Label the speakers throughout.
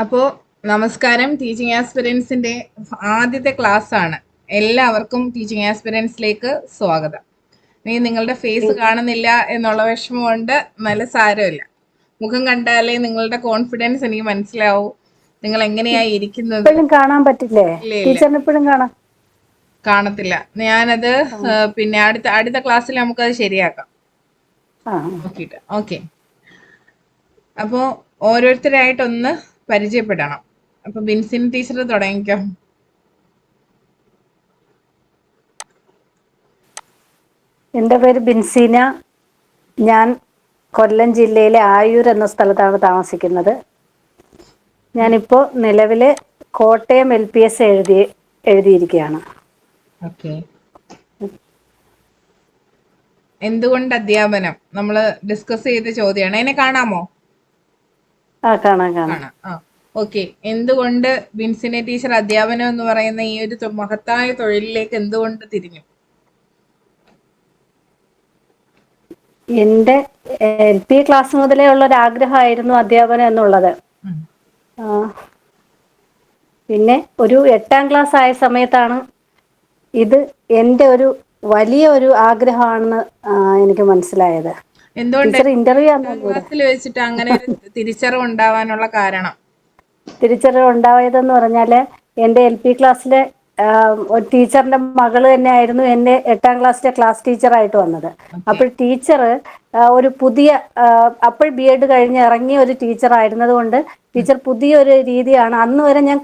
Speaker 1: അപ്പോൾ നമസ്കാരം. ടീച്ചിങ് ആസ്പിരൻസിന്റെ ആദ്യത്തെ ക്ലാസ് ആണ്. എല്ലാവർക്കും ടീച്ചിങ് ആസ്പിരൻസിലേക്ക് സ്വാഗതം. ഇനി നിങ്ങളുടെ ഫേസ് കാണുന്നില്ല എന്നുള്ള വിഷമമുണ്ട്, നല്ല സാരമില്ല. മുഖം കണ്ടാലേ നിങ്ങളുടെ കോൺഫിഡൻസ് എനിക്ക് മനസ്സിലാവൂ, നിങ്ങൾ എങ്ങനെയായി ഇരിക്കുന്നത്.
Speaker 2: കാണാൻ പറ്റില്ലേ? ടീച്ചറിന് ഇപ്പോഴും
Speaker 1: കാണത്തില്ല. ഞാനത് പിന്നെ അടുത്ത ക്ലാസ്സിൽ നമുക്കത് ശരിയാക്കാം നോക്കിയിട്ട്. ഓക്കെ, അപ്പോൾ ഓരോരുത്തരായിട്ടൊന്ന് പരിചയപ്പെടണം. അപ്പൊ ബിൻസിൻ ടീച്ചർ തുടങ്ങിക്കോ.
Speaker 2: എൻ്റെ പേര് ബിൻസീന. ഞാൻ കൊല്ലം ജില്ലയിലെ ആയൂർ എന്ന സ്ഥലത്താണ് താമസിക്കുന്നത്. ഞാനിപ്പോൾ നിലവില് കോട്ടയം LPS എഴുതിയിരിക്കുകയാണ്.
Speaker 1: ഓക്കെ, എന്തുകൊണ്ട് അധ്യാപനം നമ്മൾ ഡിസ്കസ് ചെയ്ത ചോദ്യമാണ്. എന്നെ കാണാമോ?
Speaker 2: കാണാം.
Speaker 1: ഓക്കെ, എന്തുകൊണ്ട് ബിൻസിനെ ടീച്ചർ അധ്യാപനം എന്ന് പറയുന്ന ഈ ഒരു മഹത്തായ തൊഴിലിലേക്ക് എന്തുകൊണ്ട് തിരിഞ്ഞു?
Speaker 2: എൻ്റെ LP ക്ലാസ് മുതലേ ഉള്ള ഒരു ആഗ്രഹമായിരുന്നു അധ്യാപനം എന്നുള്ളത്. പിന്നെ ഒരു 8ാം ക്ലാസ് ആയ സമയത്താണ് ഇത് എൻ്റെ ഒരു വലിയ ഒരു ആഗ്രഹമാണെന്ന് എനിക്ക് മനസ്സിലായത്.
Speaker 1: എന്തുകൊണ്ട്
Speaker 2: ഇന്റർവ്യൂ
Speaker 1: വെച്ചിട്ട് അങ്ങനെ തിരിച്ചറിവ് ഉണ്ടാവാനുള്ള കാരണം?
Speaker 2: തിരിച്ചറിവ് ഉണ്ടായതെന്ന് പറഞ്ഞാല് എൻ്റെ LP ക്ലാസ്സിലെ ഒരു ടീച്ചറിന്റെ മകള് തന്നെയായിരുന്നു എന്നെ 8ാം ക്ലാസ്സിലെ ക്ലാസ് ടീച്ചറായിട്ട് വന്നത്. അപ്പോൾ ടീച്ചർ ഒരു പുതിയ അപ്പോൾ BEd കഴിഞ്ഞ് ഇറങ്ങിയ ഒരു ടീച്ചർ ആയിരുന്നത് കൊണ്ട് ടീച്ചർ പുതിയൊരു രീതിയാണ്. അന്ന് വരെ ഞാൻ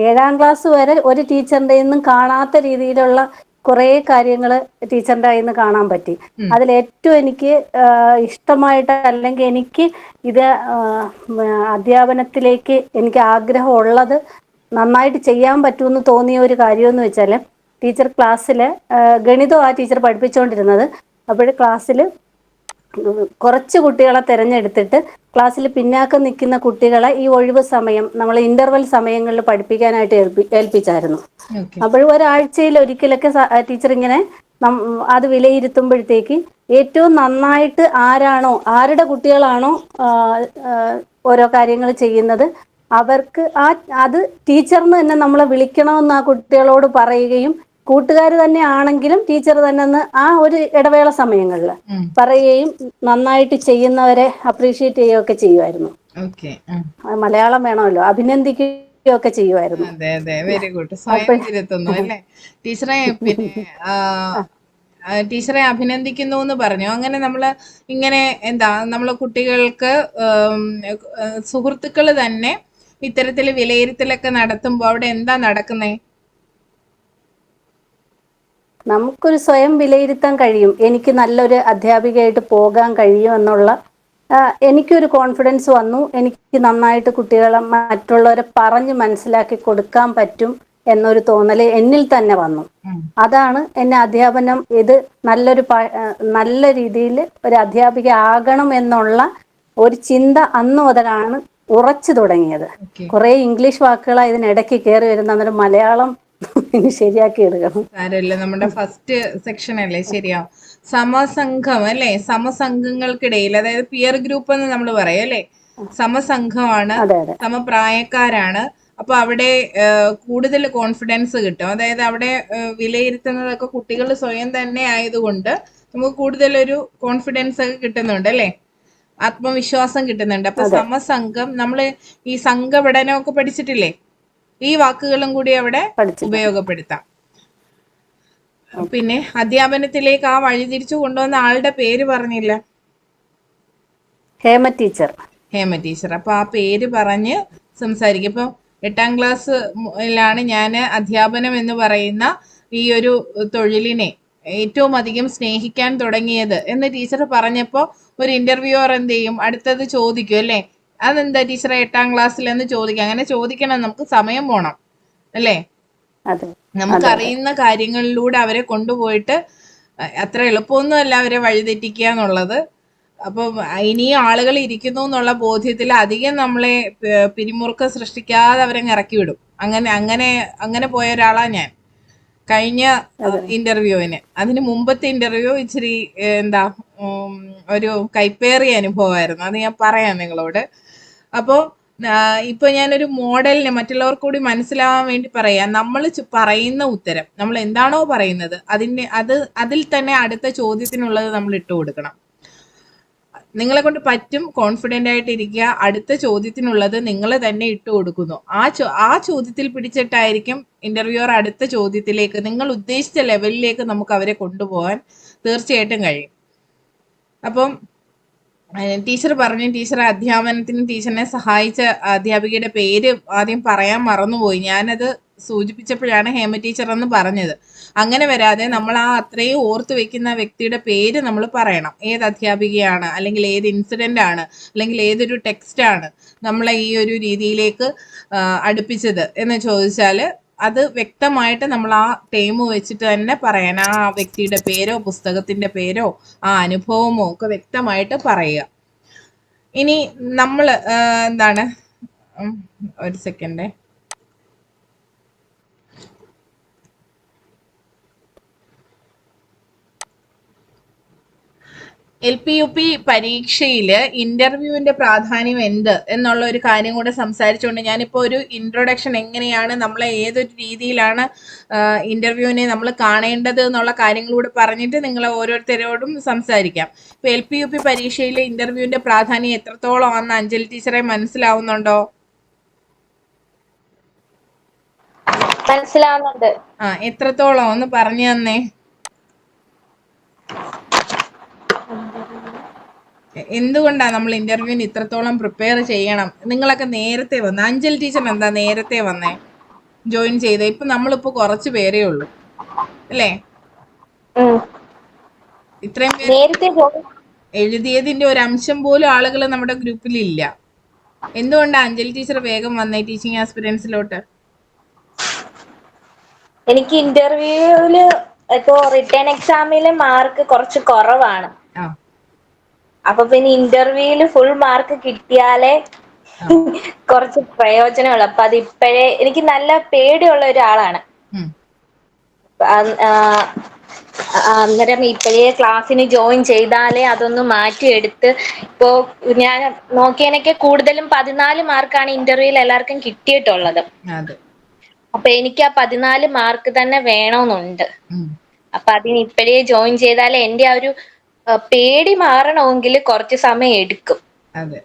Speaker 2: 7ാം ക്ലാസ് വരെ ഒരു ടീച്ചറിന്റെ നിന്നും കാണാത്ത രീതിയിലുള്ള കുറേ കാര്യങ്ങൾ ടീച്ചറിന്റെ കയ്യിൽ നിന്ന് കാണാൻ പറ്റി. അതിൽ ഏറ്റവും എനിക്ക് ഇഷ്ടമായിട്ട്, അല്ലെങ്കിൽ എനിക്ക് ഇത് അധ്യാപനത്തിലേക്ക് എനിക്ക് ആഗ്രഹമുള്ളത്, നന്നായിട്ട് ചെയ്യാൻ പറ്റുമെന്ന് തോന്നിയ ഒരു കാര്യമെന്ന് വെച്ചാൽ, ടീച്ചർ ക്ലാസ്സിൽ ഗണിതം ആ ടീച്ചർ പഠിപ്പിച്ചുകൊണ്ടിരുന്നത്. അപ്പോൾ ക്ലാസ്സിൽ കുറച്ച് കുട്ടികളെ തിരഞ്ഞെടുത്തിട്ട് ക്ലാസ്സിൽ പിന്നാക്കം നിൽക്കുന്ന കുട്ടികളെ ഈ ഒഴിവ് സമയം, നമ്മൾ ഇന്റർവെൽ സമയങ്ങളിൽ പഠിപ്പിക്കാനായിട്ട് ഏൽപ്പിച്ചായിരുന്നു. അപ്പോൾ ഒരാഴ്ചയിൽ ഒരിക്കലൊക്കെ ടീച്ചർ ഇങ്ങനെ അത് വിലയിരുത്തുമ്പോഴത്തേക്ക് ഏറ്റവും നന്നായിട്ട് ആരുടെ കുട്ടികളാണോ ഓരോ കാര്യങ്ങൾ ചെയ്യുന്നത്, അവർക്ക് അത് ടീച്ചറിന് തന്നെ നമ്മളെ വിളിക്കണമെന്ന് ആ കുട്ടികളോട് പറയുകയും, കൂട്ടുകാർ തന്നെ ആണെങ്കിലും ടീച്ചർ തന്നെ ആ ഒരു ഇടവേള സമയങ്ങളിൽ പറയുകയും, നന്നായിട്ട് ചെയ്യുന്നവരെ അപ്രീഷിയേറ്റ് ചെയ്യുകയൊക്കെ ചെയ്യുമായിരുന്നു. മലയാളം വേണമല്ലോ, അഭിനന്ദിക്കുകയൊക്കെ ചെയ്യുമായിരുന്നു.
Speaker 1: അതെ അതെ, വെരി ഗുഡ്. സ്വയം തിരുത്തുന്നു അല്ലേ ടീച്ചറെ? പിന്നെ ടീച്ചറെ അഭിനന്ദിക്കുന്നു എന്ന് പറഞ്ഞു. അങ്ങനെ നമ്മള് ഇങ്ങനെ നമ്മള് കുട്ടികൾക്ക് സുഹൃത്തുക്കള് തന്നെ ഇത്തരത്തില് വിലയിരുത്തലൊക്കെ നടത്തുമ്പോ അവിടെ എന്താ നടക്കുന്നേ?
Speaker 2: നമുക്കൊരു സ്വയം വിലയിരുത്താൻ കഴിയും. എനിക്ക് നല്ലൊരു അധ്യാപികയായിട്ട് പോകാൻ കഴിയും എന്നുള്ള എനിക്കൊരു കോൺഫിഡൻസ് വന്നു. എനിക്ക് നന്നായിട്ട് കുട്ടികളെ മറ്റുള്ളവരെ പറഞ്ഞ് മനസ്സിലാക്കി കൊടുക്കാൻ പറ്റും എന്നൊരു തോന്നൽ എന്നിൽ തന്നെ വന്നു. അതാണ് എന്നെ അധ്യാപനം നല്ല രീതിയിൽ ഒരു അധ്യാപിക ആകണം എന്നുള്ള ഒരു ചിന്ത അന്ന് മുതലാണ് ഉറച്ചു തുടങ്ങിയത്. കുറെ ഇംഗ്ലീഷ് വാക്കുകളാണ് ഇതിനിടയ്ക്ക് കയറി വരുന്ന, മലയാളം ശരിയാക്കി എടുക്കണം.
Speaker 1: സാരമില്ല, നമ്മുടെ ഫസ്റ്റ് സെക്ഷൻ അല്ലേ, ശരിയാവും. സമസംഘം അല്ലേ, സമസംഘങ്ങൾക്കിടയിൽ, അതായത് പിയർ ഗ്രൂപ്പ് എന്ന് നമ്മൾ പറയും അല്ലേ, സമസംഘമാണ്, സമപ്രായക്കാരാണ്. അപ്പൊ അവിടെ കൂടുതൽ കോൺഫിഡൻസ് കിട്ടും. അതായത് അവിടെ വിലയിരുത്തുന്നതൊക്കെ കുട്ടികൾ സ്വയം തന്നെ ആയതുകൊണ്ട് നമുക്ക് കൂടുതലൊരു കോൺഫിഡൻസ് ഒക്കെ കിട്ടുന്നുണ്ട് അല്ലേ, ആത്മവിശ്വാസം കിട്ടുന്നുണ്ട്. അപ്പൊ സമസംഘം, നമ്മള് ഈ സംഘപഠനമൊക്കെ പഠിച്ചിട്ടില്ലേ, ഈ വാക്കുകളും കൂടി അവിടെ ഉപയോഗപ്പെടുത്താം. പിന്നെ അധ്യാപനത്തിലേക്ക് ആ വഴിതിരിച്ചു കൊണ്ടുവന്ന ആളുടെ പേര് പറഞ്ഞില്ല.
Speaker 2: ഹേമ ടീച്ചർ.
Speaker 1: അപ്പൊ ആ പേര് പറഞ്ഞ് സംസാരിക്കും. ഇപ്പൊ 8ാം ക്ലാസ്സിലാണ് ഞാൻ അധ്യാപനം എന്ന് പറയുന്ന ഈ ഒരു തൊഴിലിനെ ഏറ്റവും അധികം സ്നേഹിക്കാൻ തുടങ്ങിയത് എന്ന് ടീച്ചർ പറഞ്ഞപ്പോ ഒരു ഇന്റർവ്യൂവർ എന്ത് ചെയ്യും, അടുത്തത് ചോദിക്കും അല്ലേ, അതെന്താ ടീച്ചറെ 8ാം ക്ലാസ്സിൽ എന്ന് ചോദിക്കാം. അങ്ങനെ ചോദിക്കണം, നമുക്ക് സമയം പോണം അല്ലേ. നമുക്കറിയുന്ന കാര്യങ്ങളിലൂടെ അവരെ കൊണ്ടുപോയിട്ട്, അത്ര എളുപ്പമൊന്നുമല്ല അവരെ വഴിതെറ്റിക്കുക എന്നുള്ളത്. അപ്പൊ ഇനിയും ആളുകൾ ഇരിക്കുന്നു എന്നുള്ള ബോധ്യത്തിൽ അധികം നമ്മളെ പിരിമുറുക്കം സൃഷ്ടിക്കാതെ അവരെ ഇറക്കി വിടും. അങ്ങനെ പോയ ഒരാളാ ഞാൻ കഴിഞ്ഞ ഇന്റർവ്യൂവിന്. അതിന് മുമ്പത്തെ ഇന്റർവ്യൂ ഇച്ചിരി ഒരു കൈപ്പേറിയ അനുഭവമായിരുന്നു, അത് ഞാൻ പറയാം നിങ്ങളോട്. അപ്പോ ഇപ്പൊ ഞാനൊരു മോഡലിനെ മറ്റുള്ളവർക്ക് കൂടി മനസ്സിലാവാൻ വേണ്ടി പറയാം. നമ്മൾ പറയുന്ന ഉത്തരം, നമ്മൾ എന്താണോ പറയുന്നത് അതിൽ തന്നെ അടുത്ത ചോദ്യത്തിനുള്ളത് നമ്മൾ ഇട്ട് കൊടുക്കണം. നിങ്ങളെ കൊണ്ട് പറ്റും, കോൺഫിഡന്റ് ആയിട്ട് ഇരിക്കുക. അടുത്ത ചോദ്യത്തിനുള്ളത് നിങ്ങൾ തന്നെ ഇട്ട് കൊടുക്കുന്നു. ആ ചോദ്യത്തിൽ പിടിച്ചിട്ടായിരിക്കും ഇന്റർവ്യൂവർ അടുത്ത ചോദ്യത്തിലേക്ക്, നിങ്ങൾ ഉദ്ദേശിച്ച ലെവലിലേക്ക് നമുക്ക് അവരെ കൊണ്ടുപോകാൻ തീർച്ചയായിട്ടും കഴിയും. അപ്പം ടീച്ചർ പറഞ്ഞു, ടീച്ചർ അധ്യാപനത്തിന് ടീച്ചറിനെ സഹായിച്ച അധ്യാപികയുടെ പേര് ആദ്യം പറയാൻ മറന്നുപോയി. ഞാനത് സൂചിപ്പിച്ചപ്പോഴാണ് ഹേമ ടീച്ചർ എന്ന് പറഞ്ഞത്. അങ്ങനെ വരാതെ നമ്മൾ അത്രയും ഓർത്ത് വെക്കുന്ന വ്യക്തിയുടെ പേര് നമ്മൾ പറയണം. ഏത് അധ്യാപികയാണ്, അല്ലെങ്കിൽ ഏത് ഇൻസിഡന്റ് ആണ്, അല്ലെങ്കിൽ ഏതൊരു ടെക്സ്റ്റ് ആണ് നമ്മളെ ഈ ഒരു രീതിയിലേക്ക് അടുപ്പിച്ചത് എന്ന് ചോദിച്ചാൽ അത് വ്യക്തമായിട്ട് നമ്മൾ ആ ടൈം വെച്ചിട്ട് തന്നെ പറയാൻ, ആ വ്യക്തിയുടെ പേരോ പുസ്തകത്തിന്റെ പേരോ ആ അനുഭവമോ ഒക്കെ വ്യക്തമായിട്ട് പറയുക. ഇനി നമ്മൾ എന്താണ്, ഒരു സെക്കൻഡ്, LP-UP പരീക്ഷയിൽ ഇന്റർവ്യൂവിന്റെ പ്രാധാന്യം എന്ത് എന്നുള്ള ഒരു കാര്യം കൂടെ സംസാരിച്ചുകൊണ്ട് ഞാനിപ്പോൾ ഒരു ഇൻട്രൊഡക്ഷൻ, എങ്ങനെയാണ് നമ്മളെ ഏതൊരു രീതിയിലാണ് ഇന്റർവ്യൂവിനെ നമ്മൾ കാണേണ്ടത് എന്നുള്ള കാര്യങ്ങളൂടെ പറഞ്ഞിട്ട് നിങ്ങളെ ഓരോരുത്തരോടും സംസാരിക്കാം. ഇപ്പൊ LP-UP പരീക്ഷയിലെ ഇന്റർവ്യൂവിന്റെ പ്രാധാന്യം എത്രത്തോളം ആണെന്ന് അഞ്ജലി ടീച്ചറെ മനസ്സിലാവുന്നുണ്ടോ?
Speaker 3: മനസ്സിലാവുന്നുണ്ട്.
Speaker 1: എത്രത്തോളം ഒന്ന് പറഞ്ഞു തന്നേ. എന്തുകൊണ്ടാണ് നമ്മൾ ഇന്റർവ്യൂവിന് ഇത്രത്തോളം പ്രിപ്പയർ ചെയ്യണം? നിങ്ങളൊക്കെ നേരത്തെ വന്ന, അഞ്ജലി ടീച്ചർ എന്താ നേരത്തെ വന്നേ ജോയിൻ ചെയ്തേ? ഇപ്പൊ നമ്മളിപ്പോ കുറച്ച് പേരേ ഉള്ളൂ അല്ലേ? ഇത്രയും പേര് എഴുതിയതിന്റെ ഒരു അംശം പോലും ആളുകൾ നമ്മുടെ ഗ്രൂപ്പിൽ ഇല്ല. എന്തുകൊണ്ടാണ് അഞ്ജലി ടീച്ചർ വേഗം വന്നേ ടീച്ചിങ് ആസ്പിരൻസിലോട്ട്?
Speaker 3: എനിക്ക് ഇന്റർവ്യൂവില് ഇപ്പോ റിട്ടേൺ എക്സാമില് മാർക്ക് കുറച്ച് കുറവാണ്. അപ്പൊ പിന്നെ ഇന്റർവ്യൂവില് ഫുൾ മാർക്ക് കിട്ടിയാലേ കുറച്ച് പ്രയോജനമുള്ളു. അപ്പൊ അത് ഇപ്പോഴേ എനിക്ക് നല്ല പേടിയുള്ള ഒരാളാണ്. അന്നേരം ഇപ്പോഴേ ക്ലാസ്സിന് ജോയിൻ ചെയ്താലേ അതൊന്ന് മാറ്റിയെടുത്ത്, ഇപ്പോ ഞാൻ നോക്കിയതിനൊക്കെ കൂടുതലും 14 മാർക്കാണ് ഇന്റർവ്യൂവിൽ എല്ലാവർക്കും കിട്ടിയിട്ടുള്ളത്. അപ്പൊ എനിക്ക് ആ 14 മാർക്ക് തന്നെ വേണമെന്നുണ്ട്. അപ്പൊ അതിന് ഇപ്പോഴേ ജോയിൻ ചെയ്താലേ എന്റെ ആ ഒരു പേടി മാറണമെങ്കിൽ കുറച്ച് സമയം എടുക്കും.
Speaker 1: അതെ,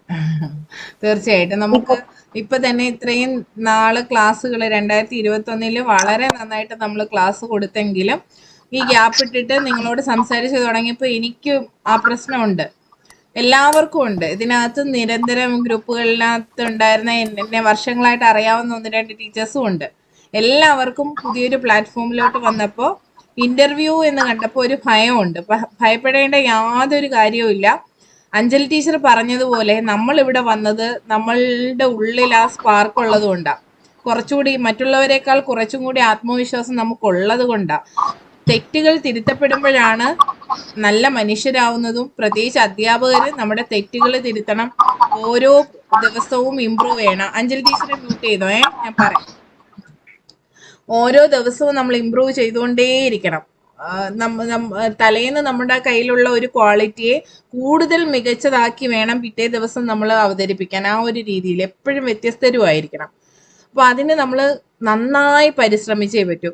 Speaker 1: തീർച്ചയായിട്ടും. നമുക്ക് ഇപ്പൊ തന്നെ ഇത്രയും നാള് ക്ലാസ്സുകൾ 2021 വളരെ നന്നായിട്ട് നമ്മൾ ക്ലാസ് കൊടുത്തെങ്കിലും ഈ ഗ്യാപ്പ് ഇട്ടിട്ട് നിങ്ങളോട് സംസാരിച്ചു തുടങ്ങിയപ്പോൾ എനിക്കും ആ പ്രശ്നമുണ്ട്, എല്ലാവർക്കും ഉണ്ട്. ഇതിനകത്ത് നിരന്തരം ഗ്രൂപ്പുകളിനകത്ത് ഉണ്ടായിരുന്ന എന്നെ വർഷങ്ങളായിട്ട് അറിയാവുന്ന 1-2 ടീച്ചേഴ്സും ഉണ്ട്. എല്ലാവർക്കും പുതിയൊരു പ്ലാറ്റ്ഫോമിലോട്ട് വന്നപ്പോൾ ഇന്റർവ്യൂ എന്ന് കണ്ടപ്പോൾ ഒരു ഭയമുണ്ട്. ഭയപ്പെടേണ്ട യാതൊരു കാര്യവും ഇല്ല. അഞ്ജലി ടീച്ചർ പറഞ്ഞതുപോലെ നമ്മൾ ഇവിടെ വന്നത് നമ്മളുടെ ഉള്ളിൽ ആ സ്പാർക്ക് ഉള്ളത് കൊണ്ടാണ്, കുറച്ചുകൂടി മറ്റുള്ളവരെക്കാൾ കുറച്ചും കൂടി ആത്മവിശ്വാസം നമുക്കുള്ളത് കൊണ്ടാണ്. തെറ്റുകൾ തിരുത്തപ്പെടുമ്പോഴാണ് നല്ല മനുഷ്യരാവുന്നതും. പ്രത്യേകിച്ച് അധ്യാപകർ നമ്മുടെ തെറ്റുകൾ തിരുത്തണം, ഓരോ ദിവസവും ഇമ്പ്രൂവ് ചെയ്യണം. അഞ്ജലി ടീച്ചറെ മ്യൂട്ട് ചെയ്തോ, ഞാൻ പറയാം. ഓരോ ദിവസവും നമ്മൾ ഇമ്പ്രൂവ് ചെയ്തുകൊണ്ടേയിരിക്കണം. തലേന്ന് നമ്മുടെ കയ്യിലുള്ള ഒരു ക്വാളിറ്റിയെ കൂടുതൽ മികച്ചതാക്കി വേണം പിറ്റേ ദിവസം നമ്മൾ അവതരിപ്പിക്കാൻ. ആ ഒരു രീതിയിൽ എപ്പോഴും വ്യത്യസ്തരുമായിരിക്കണം. അപ്പൊ അതിന് നമ്മൾ നന്നായി പരിശ്രമിച്ചേ പറ്റൂ.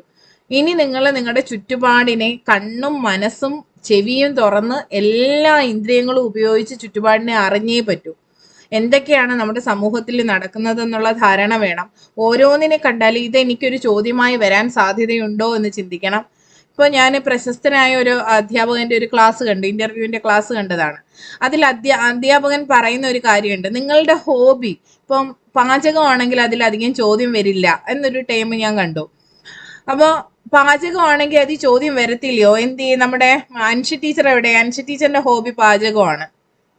Speaker 1: ഇനി നിങ്ങൾ നിങ്ങളുടെ ചുറ്റുപാടിനെ കണ്ണും മനസ്സും ചെവിയും തുറന്ന് എല്ലാ ഇന്ദ്രിയങ്ങളും ഉപയോഗിച്ച് ചുറ്റുപാടിനെ അറിഞ്ഞേ പറ്റൂ. എന്തൊക്കെയാണ് നമ്മുടെ സമൂഹത്തിൽ നടക്കുന്നത് എന്നുള്ള ധാരണ വേണം. ഓരോന്നിനെ കണ്ടാൽ ഇത് എനിക്കൊരു ചോദ്യമായി വരാൻ സാധ്യതയുണ്ടോ എന്ന് ചിന്തിക്കണം. ഇപ്പോൾ ഞാൻ പ്രശസ്തനായ ഒരു അധ്യാപകന്റെ ഒരു ക്ലാസ് കണ്ടു, ഇന്റർവ്യൂവിന്റെ ക്ലാസ് കണ്ടതാണ്. അതിൽ അധ്യാപകൻ പറയുന്ന ഒരു കാര്യമുണ്ട്, നിങ്ങളുടെ ഹോബി ഇപ്പം പാചകമാണെങ്കിൽ അതിലധികം ചോദ്യം വരില്ല എന്നൊരു ടൈം ഞാൻ കണ്ടു. അപ്പോൾ പാചകമാണെങ്കിൽ അത് ചോദ്യം വരത്തില്ലയോ? എന്ത് ചെയ്യും? നമ്മുടെ അൻഷി ടീച്ചർ എവിടെ? അൻഷി ടീച്ചറിന്റെ ഹോബി പാചകമാണ്,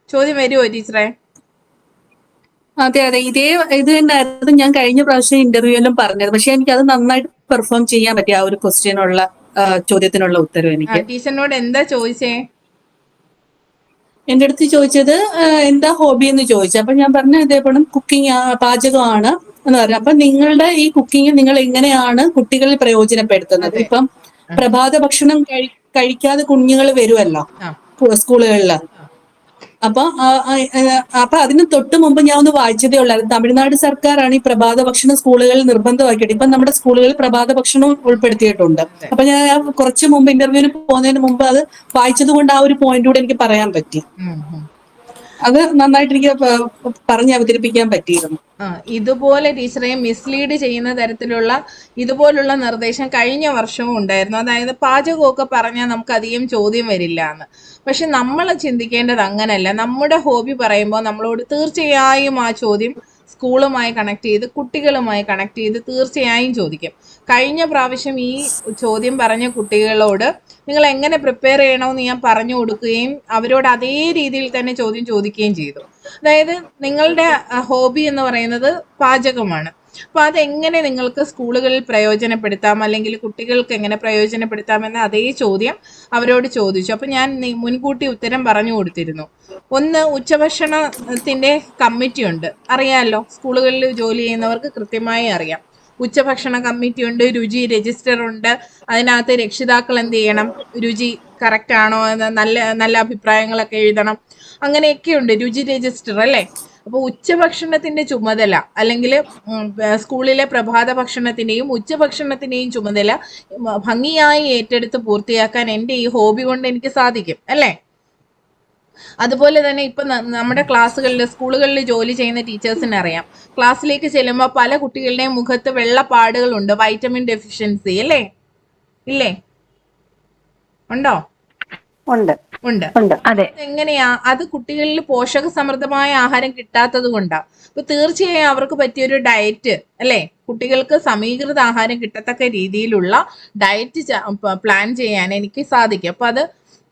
Speaker 1: ചോദ്യം വരുമോ ടീച്ചറെ?
Speaker 4: അതെ, ഇത് തന്നെയായിരുന്നു ഞാൻ കഴിഞ്ഞ പ്രാവശ്യം ഇന്റർവ്യൂവിലും പറഞ്ഞത്. പക്ഷെ എനിക്ക് അത് നന്നായിട്ട് പെർഫോം ചെയ്യാൻ പറ്റി. ആ ഒരു ക്വസ്റ്റ്യനുള്ള ചോദ്യത്തിനുള്ള ഉത്തരം എനിക്ക്.
Speaker 1: ടീച്ചറിനോട് എന്താ ചോദിച്ചേ?
Speaker 4: എന്റെ അടുത്ത് ചോദിച്ചത് എന്താ ഹോബി എന്ന് ചോദിച്ചു. അപ്പൊ ഞാൻ പറഞ്ഞു ഇതേപോലെ കുക്കിംഗ്, പാചകമാണ് എന്ന് പറഞ്ഞു. അപ്പൊ നിങ്ങളുടെ ഈ കുക്കിംഗ് നിങ്ങൾ എങ്ങനെയാണ് കുട്ടികളിൽ പ്രയോജനപ്പെടുത്തുന്നത്? ഇപ്പം പ്രഭാത ഭക്ഷണം കഴിക്കാതെ കുഞ്ഞുങ്ങൾ വരുമല്ലോ സ്കൂളുകളിൽ. അപ്പൊ അതിന് തൊട്ട് മുമ്പ് ഞാൻ ഒന്ന് വായിച്ചതേ ഉള്ളായിരുന്നു. തമിഴ്നാട് സർക്കാരാണ് ഈ പ്രഭാത ഭക്ഷണം സ്കൂളുകളിൽ നിർബന്ധമാക്കിയിട്ട് ഇപ്പൊ നമ്മുടെ സ്കൂളുകളിൽ പ്രഭാത ഭക്ഷണവും ഉൾപ്പെടുത്തിയിട്ടുണ്ട്. അപ്പൊ ഞാൻ കുറച്ച് മുമ്പ് ഇന്റർവ്യൂവിന് പോകുന്നതിന് മുമ്പ് അത് വായിച്ചത് കൊണ്ട് ആ ഒരു പോയിന്റ് കൂടെ എനിക്ക് പറയാൻ പറ്റി. അത് നന്നായിട്ട് എനിക്ക് പറഞ്ഞ് അവതരിപ്പിക്കാൻ പറ്റിയിരുന്നു.
Speaker 1: ഇതുപോലെ ടീച്ചറെ മിസ്ലീഡ് ചെയ്യുന്ന തരത്തിലുള്ള ഇതുപോലുള്ള നിർദ്ദേശം കഴിഞ്ഞ വർഷവും ഉണ്ടായിരുന്നു. അതായത് പാചകമൊക്കെ പറഞ്ഞാൽ നമുക്ക് അധികം ചോദ്യം വരില്ല എന്ന്. പക്ഷെ നമ്മൾ ചിന്തിക്കേണ്ടത് അങ്ങനല്ല. നമ്മുടെ ഹോബി പറയുമ്പോൾ നമ്മളോട് തീർച്ചയായും ആ ചോദ്യം സ്കൂളുമായി കണക്ട് ചെയ്ത് കുട്ടികളുമായി കണക്ട് ചെയ്ത് തീർച്ചയായും ചോദിക്കും. കഴിഞ്ഞ പ്രാവശ്യം ഈ ചോദ്യം പറഞ്ഞ കുട്ടികളോട് നിങ്ങൾ എങ്ങനെ പ്രിപ്പയർ ചെയ്യണമെന്ന് ഞാൻ പറഞ്ഞു കൊടുക്കുകയും അവരോട് അതേ രീതിയിൽ തന്നെ ചോദ്യം ചോദിക്കുകയും ചെയ്തു. അതായത് നിങ്ങളുടെ ഹോബി എന്ന് പറയുന്നത് പാചകമാണ്. അപ്പൊ അതെങ്ങനെ നിങ്ങൾക്ക് സ്കൂളുകളിൽ പ്രയോജനപ്പെടുത്താം, അല്ലെങ്കിൽ കുട്ടികൾക്ക് എങ്ങനെ പ്രയോജനപ്പെടുത്താമെന്ന അതേ ചോദ്യം അവരോട് ചോദിച്ചു. അപ്പൊ ഞാൻ മുൻകൂട്ടി ഉത്തരം പറഞ്ഞു കൊടുത്തിരുന്നു. ഒന്ന്, ഉച്ചഭക്ഷണത്തിന്റെ കമ്മിറ്റി ഉണ്ട്, അറിയാമല്ലോ, സ്കൂളുകളിൽ ജോലി ചെയ്യുന്നവർക്ക് കൃത്യമായി അറിയാം. ഉച്ചഭക്ഷണ കമ്മിറ്റി ഉണ്ട്, രുചി രജിസ്റ്റർ ഉണ്ട്. അതിനകത്ത് രക്ഷിതാക്കൾ എന്ത് ചെയ്യണം, രുചി കറക്റ്റ് ആണോ എന്ന് നല്ല നല്ല അഭിപ്രായങ്ങളൊക്കെ എഴുതണം. അങ്ങനെയൊക്കെ ഉണ്ട് രുചി രജിസ്റ്റർ, അല്ലേ? അപ്പൊ ഉച്ചഭക്ഷണത്തിന്റെ ചുമതല, അല്ലെങ്കിൽ സ്കൂളിലെ പ്രഭാത ഭക്ഷണത്തിന്റെയും ഉച്ചഭക്ഷണത്തിന്റെയും ചുമതല ഭംഗിയായി ഏറ്റെടുത്ത് പൂർത്തിയാക്കാൻ എൻ്റെ ഈ ഹോബി കൊണ്ട് എനിക്ക് സാധിക്കും, അല്ലേ? അതുപോലെ തന്നെ ഇപ്പൊ നമ്മുടെ ക്ലാസ്സുകളിൽ സ്കൂളുകളിൽ ജോലി ചെയ്യുന്ന ടീച്ചേഴ്സിന് അറിയാം, ക്ലാസ്സിലേക്ക് ചെല്ലുമ്പോൾ പല കുട്ടികളുടെയും മുഖത്ത് വെള്ളപ്പാടുകളുണ്ട്, വൈറ്റമിൻ ഡെഫിഷ്യൻസി, അല്ലേ? ഇല്ലേ? ഉണ്ടോ? ഉണ്ട്. എങ്ങനെയാ? അത് കുട്ടികളിൽ പോഷക സമൃദ്ധമായ ആഹാരം കിട്ടാത്തത് കൊണ്ടാ. അപ്പൊ തീർച്ചയായും അവർക്ക് പറ്റിയൊരു ഡയറ്റ്, അല്ലെ, കുട്ടികൾക്ക് സമീകൃത ആഹാരം കിട്ടത്തക്ക രീതിയിലുള്ള ഡയറ്റ് പ്ലാൻ ചെയ്യാൻ എനിക്ക് സാധിക്കും. അപ്പൊ അത്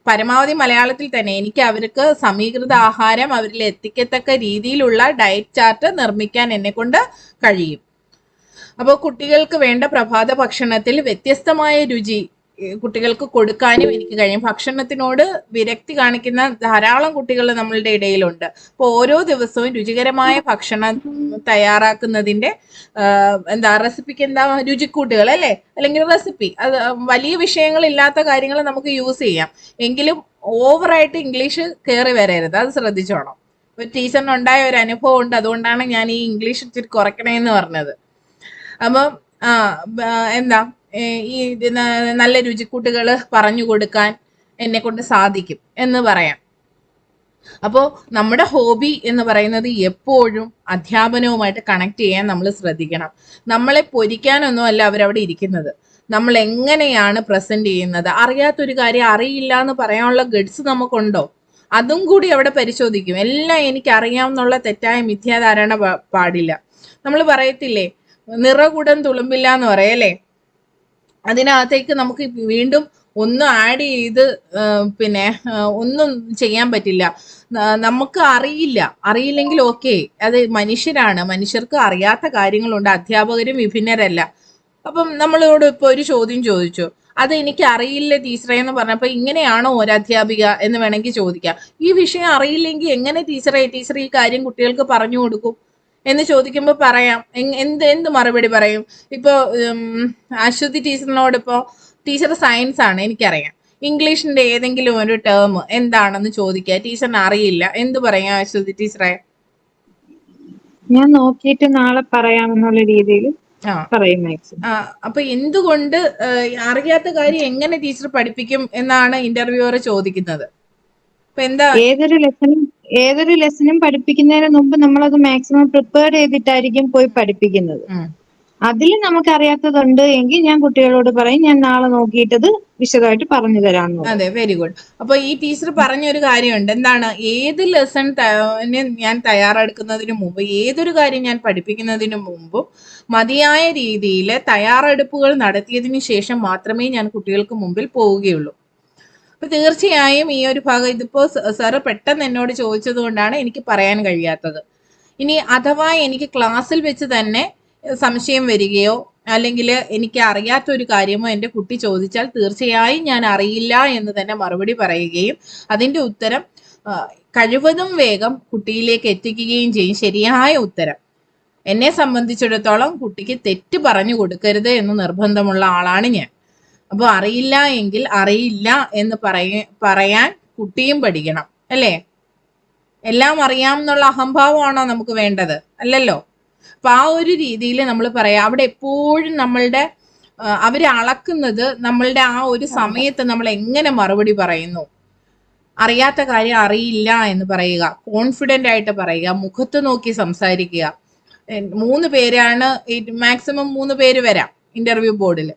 Speaker 1: പരമാവധി മലയാളത്തിൽ തന്നെ എനിക്ക് അവർക്ക് സമീകൃത ആഹാരം അവരിൽ എത്തിക്കത്തക്ക രീതിയിലുള്ള ഡയറ്റ് ചാർട്ട് നിർമ്മിക്കാൻ എന്നെ കൊണ്ട് കഴിയും. അപ്പോൾ കുട്ടികൾക്ക് വേണ്ട പ്രഭാത ഭക്ഷണത്തിൽ വ്യത്യസ്തമായ രുചി കുട്ടികൾക്ക് കൊടുക്കാനും എനിക്ക് കഴിയും. ഭക്ഷണത്തിനോട് വിരക്തി ധാരാളം കുട്ടികൾ നമ്മളുടെ ഇടയിലുണ്ട്. അപ്പോൾ ഓരോ ദിവസവും രുചികരമായ ഭക്ഷണം തയ്യാറാക്കുന്നതിന്റെ റെസിപ്പിക്ക് രുചിക്കൂട്ടുകൾ, അല്ലേ, അല്ലെങ്കിൽ റെസിപ്പി, അത് വലിയ വിഷയങ്ങളില്ലാത്ത കാര്യങ്ങൾ നമുക്ക് യൂസ് ചെയ്യാം. എങ്കിലും ഓവറായിട്ട് ഇംഗ്ലീഷ് കയറി വരരുത്, അത് ശ്രദ്ധിച്ചോണം. ഒരു ടീച്ചറിനുണ്ടായ ഒരു അനുഭവം ഉണ്ട്, അതുകൊണ്ടാണ് ഞാൻ ഈ ഇംഗ്ലീഷ് ഇച്ചിരി കുറയ്ക്കണേന്ന് പറഞ്ഞത്. അപ്പം ഈ നല്ല രുചിക്കൂട്ടുകൾ പറഞ്ഞു കൊടുക്കാൻ എന്നെ കൊണ്ട് സാധിക്കും എന്ന് പറയാം. അപ്പോൾ നമ്മുടെ ഹോബി എന്ന് പറയുന്നത് എപ്പോഴും അധ്യാപനവുമായിട്ട് കണക്ട് ചെയ്യാൻ നമ്മൾ ശ്രദ്ധിക്കണം. നമ്മളെ പൊരിക്കാനൊന്നും അല്ല അവരവിടെ ഇരിക്കുന്നത്, നമ്മൾ എങ്ങനെയാണ് പ്രസന്റ് ചെയ്യുന്നത്. അറിയാത്തൊരു കാര്യം അറിയില്ല എന്ന് പറയാനുള്ള ഗഡ്സ് നമുക്കുണ്ടോ, അതും കൂടി അവിടെ പരിശോധിക്കും. എല്ലാം എനിക്ക് അറിയാമെന്നുള്ള തെറ്റായ മിഥ്യാധാരണ പാടില്ല. നമ്മൾ പറയത്തില്ലേ, നിറകുടം തുളുമ്പില്ല എന്ന് പറയല്ലേ, അതിനകത്തേക്ക് നമുക്ക് വീണ്ടും ഒന്നും ആഡ് ചെയ്ത് ഒന്നും ചെയ്യാൻ പറ്റില്ല. നമുക്ക് അറിയില്ലെങ്കിൽ ഓക്കെ, അത് മനുഷ്യരാണ്, മനുഷ്യർക്ക് അറിയാത്ത കാര്യങ്ങളുണ്ട്, അധ്യാപകരും വിഭിന്നരല്ല. അപ്പം നമ്മളോട് ഇപ്പൊ ഒരു ചോദ്യം ചോദിച്ചു, അത് എനിക്ക് അറിയില്ല ടീച്ചറെ എന്ന് പറഞ്ഞപ്പോ ഇങ്ങനെയാണോ ഒരു അധ്യാപിക എന്ന് വേണമെങ്കിൽ ചോദിക്കാം. ഈ വിഷയം അറിയില്ലെങ്കിൽ എങ്ങനെ ടീച്ചർ ഈ കാര്യം കുട്ടികൾക്ക് പറഞ്ഞു കൊടുക്കും എന്ന് ചോദിക്കുമ്പോൾ പറയാം, എന്ത് മറുപടി പറയും? ഇപ്പൊ അശ്വതി ടീച്ചറിനോട് ഇപ്പോ ടീച്ചർ സയൻസ് ആണ്, എനിക്കറിയാം, ഇംഗ്ലീഷിന്റെ ഏതെങ്കിലും ഒരു ടേം എന്താണെന്ന് ചോദിക്കുക, ടീച്ചറിന് അറിയില്ല, എന്ത് പറയാം അശ്വതി ടീച്ചറെ?
Speaker 5: ഞാൻ നോക്കിയിട്ട് നാളെ പറയാമെന്നുള്ള രീതിയിൽ പറയും മാക്സിമം.
Speaker 1: അപ്പൊ എന്തുകൊണ്ട് അറിയാത്ത കാര്യം എങ്ങനെ ടീച്ചർ പഠിപ്പിക്കും എന്നാണ് ഇന്റർവ്യൂവർ ചോദിക്കുന്നത്. അപ്പൊ എന്താ,
Speaker 5: ഏതൊരു ലെസനും പഠിപ്പിക്കുന്നതിന് മുമ്പ് നമ്മളത് മാക്സിമം പ്രിപ്പയർ ചെയ്തിട്ടായിരിക്കും പോയി പഠിപ്പിക്കുന്നത്. അതിൽ നമുക്ക് അറിയാത്തതുണ്ട് എങ്കിൽ ഞാൻ കുട്ടികളോട് പറയും, ഞാൻ നാളെ നോക്കിയിട്ടത് വിശദമായിട്ട് പറഞ്ഞു തരാമെന്ന്.
Speaker 1: അതെ, വെരി ഗുഡ്. അപ്പൊ ഈ ടീച്ചർ പറഞ്ഞൊരു കാര്യമുണ്ട്, എന്താണ്, ഏത് ലെസൺ ഞാൻ തയ്യാറെടുക്കുന്നതിന് മുമ്പ്, ഏതൊരു കാര്യം ഞാൻ പഠിപ്പിക്കുന്നതിന് മുമ്പും മതിയായ രീതിയിൽ തയ്യാറെടുപ്പുകൾ നടത്തിയതിനു ശേഷം മാത്രമേ ഞാൻ കുട്ടികൾക്ക് മുമ്പിൽ പോവുകയുള്ളൂ. അപ്പൊ തീർച്ചയായും ഈ ഒരു ഭാഗം ഇതിപ്പോ സാറ് പെട്ടെന്ന് എന്നോട് ചോദിച്ചത് കൊണ്ടാണ് എനിക്ക് പറയാൻ കഴിയാത്തത്. ഇനി അഥവാ എനിക്ക് ക്ലാസ്സിൽ വെച്ച് തന്നെ സംശയം വരികയോ അല്ലെങ്കിൽ എനിക്ക് അറിയാത്തൊരു കാര്യമോ എൻ്റെ കുട്ടി ചോദിച്ചാൽ തീർച്ചയായും ഞാൻ അറിയില്ല എന്ന് തന്നെ മറുപടി പറയുകയും അതിൻ്റെ ഉത്തരം കഴിവതും വേഗം കുട്ടിയിലേക്ക് എത്തിക്കുകയും ചെയ്യും. ശരിയായ ഉത്തരം. എന്നെ സംബന്ധിച്ചിടത്തോളം കുട്ടിക്ക് തെറ്റ് പറഞ്ഞു കൊടുക്കരുത് എന്ന് നിർബന്ധമുള്ള ആളാണ് ഞാൻ. അപ്പോൾ അറിയില്ല എങ്കിൽ അറിയില്ല എന്ന് പറയാൻ കുട്ടിയും പഠിക്കണം, അല്ലേ? എല്ലാം അറിയാം എന്നുള്ള അഹംഭാവമാണോ നമുക്ക് വേണ്ടത്? അല്ലല്ലോ. അപ്പൊ ആ ഒരു രീതിയിൽ നമ്മൾ പറയാം, അവിടെ എപ്പോഴും നമ്മളുടെ അവര് അളക്കുന്നത് നമ്മളുടെ ആ ഒരു സമയത്ത് നമ്മൾ എങ്ങനെ മറുപടി പറയുന്നു. അറിയാത്ത കാര്യം അറിയില്ല എന്ന് പറയുക, കോൺഫിഡന്റ് ആയിട്ട് പറയുക, മുഖത്ത് നോക്കി സംസാരിക്കുക. 3 പേരാണ്, മാക്സിമം 3 പേര് വരാം ഇന്റർവ്യൂ ബോർഡിൽ.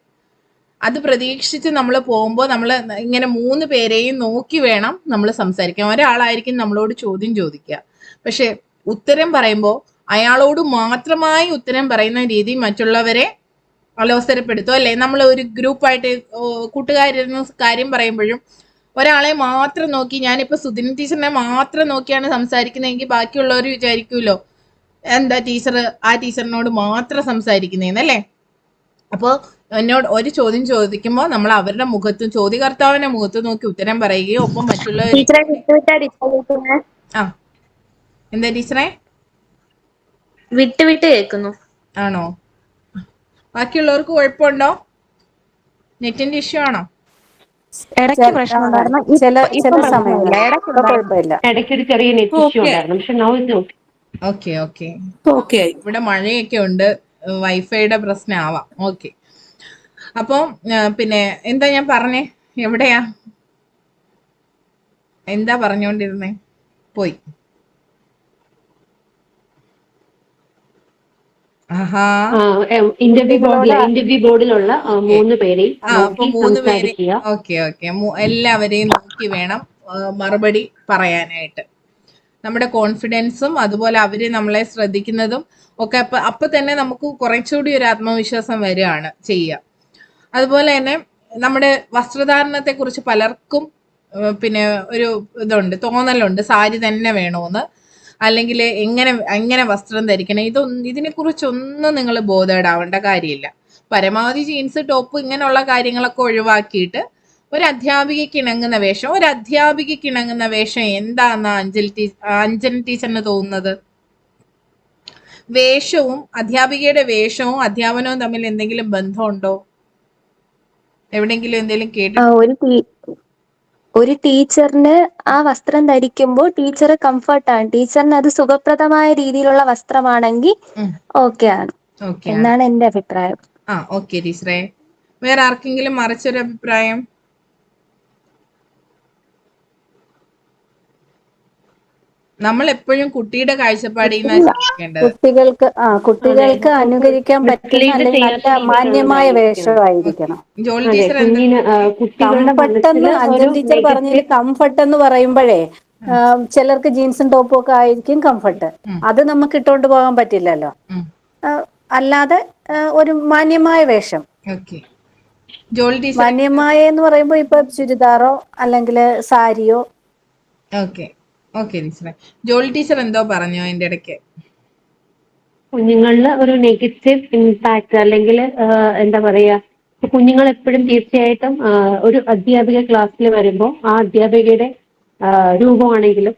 Speaker 1: അത് പ്രതീക്ഷിച്ച് നമ്മൾ പോകുമ്പോൾ നമ്മൾ ഇങ്ങനെ 3 പേരെയും നോക്കി വേണം നമ്മൾ സംസാരിക്കാൻ. ഒരാളായിരിക്കും നമ്മളോട് ചോദ്യം ചോദിക്കുക, പക്ഷെ ഉത്തരം പറയുമ്പോൾ അയാളോട് മാത്രമായി ഉത്തരം പറയുന്ന രീതി മറ്റുള്ളവരെ അലോസരപ്പെടുത്തും, അല്ലെ? നമ്മൾ ഒരു ഗ്രൂപ്പായിട്ട് കൂട്ടുകാരിരുന്ന് കാര്യം പറയുമ്പോഴും ഒരാളെ മാത്രം നോക്കി, ഞാനിപ്പോ സുധിനി ടീച്ചറിനെ മാത്രം നോക്കിയാണ് സംസാരിക്കുന്നതെങ്കിൽ ബാക്കിയുള്ളവർ വിചാരിക്കുമല്ലോ എന്താ ടീച്ചർ ആ ടീച്ചറിനോട് മാത്രം സംസാരിക്കുന്നതെന്നല്ലേ. അപ്പോൾ എന്നോട് ഒരു ചോദ്യം ചോദിക്കുമ്പോൾ നമ്മൾ അവരുടെ മുഖത്തും ചോദ്യകർത്താവിന്റെ മുഖത്ത് നോക്കി ഉത്തരം പറയുകയോ ഒപ്പം മറ്റുള്ളവർ ആ എന്താ ടീച്ചറെ
Speaker 3: വിട്ട് കേൾക്കുന്നു.
Speaker 1: ആണോ? ബാക്കിയുള്ളവർക്ക് കുഴപ്പമുണ്ടോ? നെറ്റിന്റെ ഇഷ്യൂ ആണോ?
Speaker 6: ഇടയ്ക്ക് പ്രശ്നം ഉണ്ടായിരുന്നു.
Speaker 2: ചില സമയങ്ങളിൽ ഇപ്പൊ കുഴപ്പമില്ല.
Speaker 6: ഇടയ്ക്കൊരു ചെറിയ നെറ്റ് ഇഷ്യൂ ഉണ്ടായിരുന്നു. പക്ഷെ now it's
Speaker 1: okay okay.
Speaker 4: Okay.
Speaker 1: ഇവിടെ മഴയൊക്കെ ഉണ്ട്, വൈഫൈയുടെ പ്രശ്നമാവാം. ഓക്കെ. അപ്പൊ പിന്നെ എന്താ ഞാൻ പറഞ്ഞേ? എവിടെയാ എന്താ പറഞ്ഞോണ്ടിരുന്നേ? പോയി.
Speaker 6: ഇന്റർവ്യൂ ബോർഡിലുള്ള 3 പേരെയും
Speaker 1: അപ്പൊ
Speaker 6: നോക്കി
Speaker 1: 3 പേര്.
Speaker 6: സംസാരിക്കുക.
Speaker 1: Okay okay. എല്ലാവരെയും നോക്കി വേണം മറുപടി പറയാനായിട്ട്. നമ്മുടെ കോൺഫിഡൻസും അതുപോലെ അവര് നമ്മളെ ശ്രദ്ധിക്കുന്നതും ഒക്കെ അപ്പൊ തന്നെ നമുക്ക് കുറച്ചുകൂടി ഒരു ആത്മവിശ്വാസം വരികയാണ് ചെയ്യുക. അതുപോലെ തന്നെ നമ്മുടെ വസ്ത്രധാരണത്തെ കുറിച്ച് പലർക്കും പിന്നെ ഒരു ഇതുണ്ട്, തോന്നലുണ്ട്, സാരി തന്നെ വേണോന്ന്, അല്ലെങ്കിൽ എങ്ങനെ വസ്ത്രം ധരിക്കണം. ഇതിനെ കുറിച്ചൊന്നും നിങ്ങൾ ബോധേഡാവേണ്ട കാര്യമില്ല. പരമാവധി ജീൻസ് ടോപ്പ് ഇങ്ങനെയുള്ള കാര്യങ്ങളൊക്കെ ഒഴിവാക്കിയിട്ട് ഒരു അധ്യാപികയ്ക്ക് ഇണങ്ങുന്ന വേഷം എന്താന്ന് അഞ്ജലി ടീച്ചറിന് തോന്നുന്നത്? അധ്യാപികയുടെ വേഷവും അധ്യാപനവും തമ്മിൽ എന്തെങ്കിലും ബന്ധമുണ്ടോ? എവിടെങ്കിലും എന്തെങ്കിലും കേട്ടിട്ടുണ്ടോ?
Speaker 7: ഒരു ടീച്ചറിന് ആ വസ്ത്രം ധരിക്കുമ്പോൾ ടീച്ചർ കംഫർട്ടാണ്, ടീച്ചറിന് അത് സുഖപ്രദമായ രീതിയിലുള്ള വസ്ത്രമാണെങ്കിൽ ഓക്കെ ആണ് എന്നാണ് എന്റെ അഭിപ്രായം.
Speaker 1: ഓക്കെ ടീച്ചറെ. വേറെ ആർക്കെങ്കിലും മറിച്ചൊരു അഭിപ്രായം? നമ്മൾ എപ്പോഴും കുട്ടിയുടെ കാഴ്ചപ്പാടിൽ നിന്നാണ്
Speaker 2: കുട്ടികൾക്ക് അനുകരിക്കാൻ പറ്റുന്ന അല്ലെങ്കിൽ നല്ല മാന്യമായ വേഷമായിരിക്കണം.
Speaker 1: ജോളി ടീച്ചർ
Speaker 2: കംഫർട്ടെന്ന് അഞ്ജലി ടീച്ചർ പറഞ്ഞതിൽ കംഫർട്ട് എന്ന് പറയുമ്പോഴേ ചിലർക്ക് ജീൻസും ടോപ്പും ഒക്കെ ആയിരിക്കും കംഫർട്ട്. അത് നമുക്ക് ഇട്ടുകൊണ്ട് പോകാൻ പറ്റില്ലല്ലോ. അല്ലാതെ ഒരു മാന്യമായ വേഷം. മാന്യമായ എന്ന് പറയുമ്പോ ഇപ്പൊ ചുരിദാറോ അല്ലെങ്കിൽ സാരിയോ.
Speaker 1: ഓക്കെ ടീച്ചറെ. ജോളി ടീച്ചർ എന്തോ പറഞ്ഞു അതിന്റെ ഇടയ്ക്ക്?
Speaker 6: കുഞ്ഞുങ്ങളിൽ ഒരു നെഗറ്റീവ് ഇമ്പാക്ട് അല്ലെങ്കിൽ എന്താ പറയാ, കുഞ്ഞുങ്ങൾ എപ്പോഴും തീർച്ചയായിട്ടും ഒരു അധ്യാപിക ക്ലാസ്സിൽ വരുമ്പോൾ ആ അധ്യാപികയുടെ രൂപമാണെങ്കിലും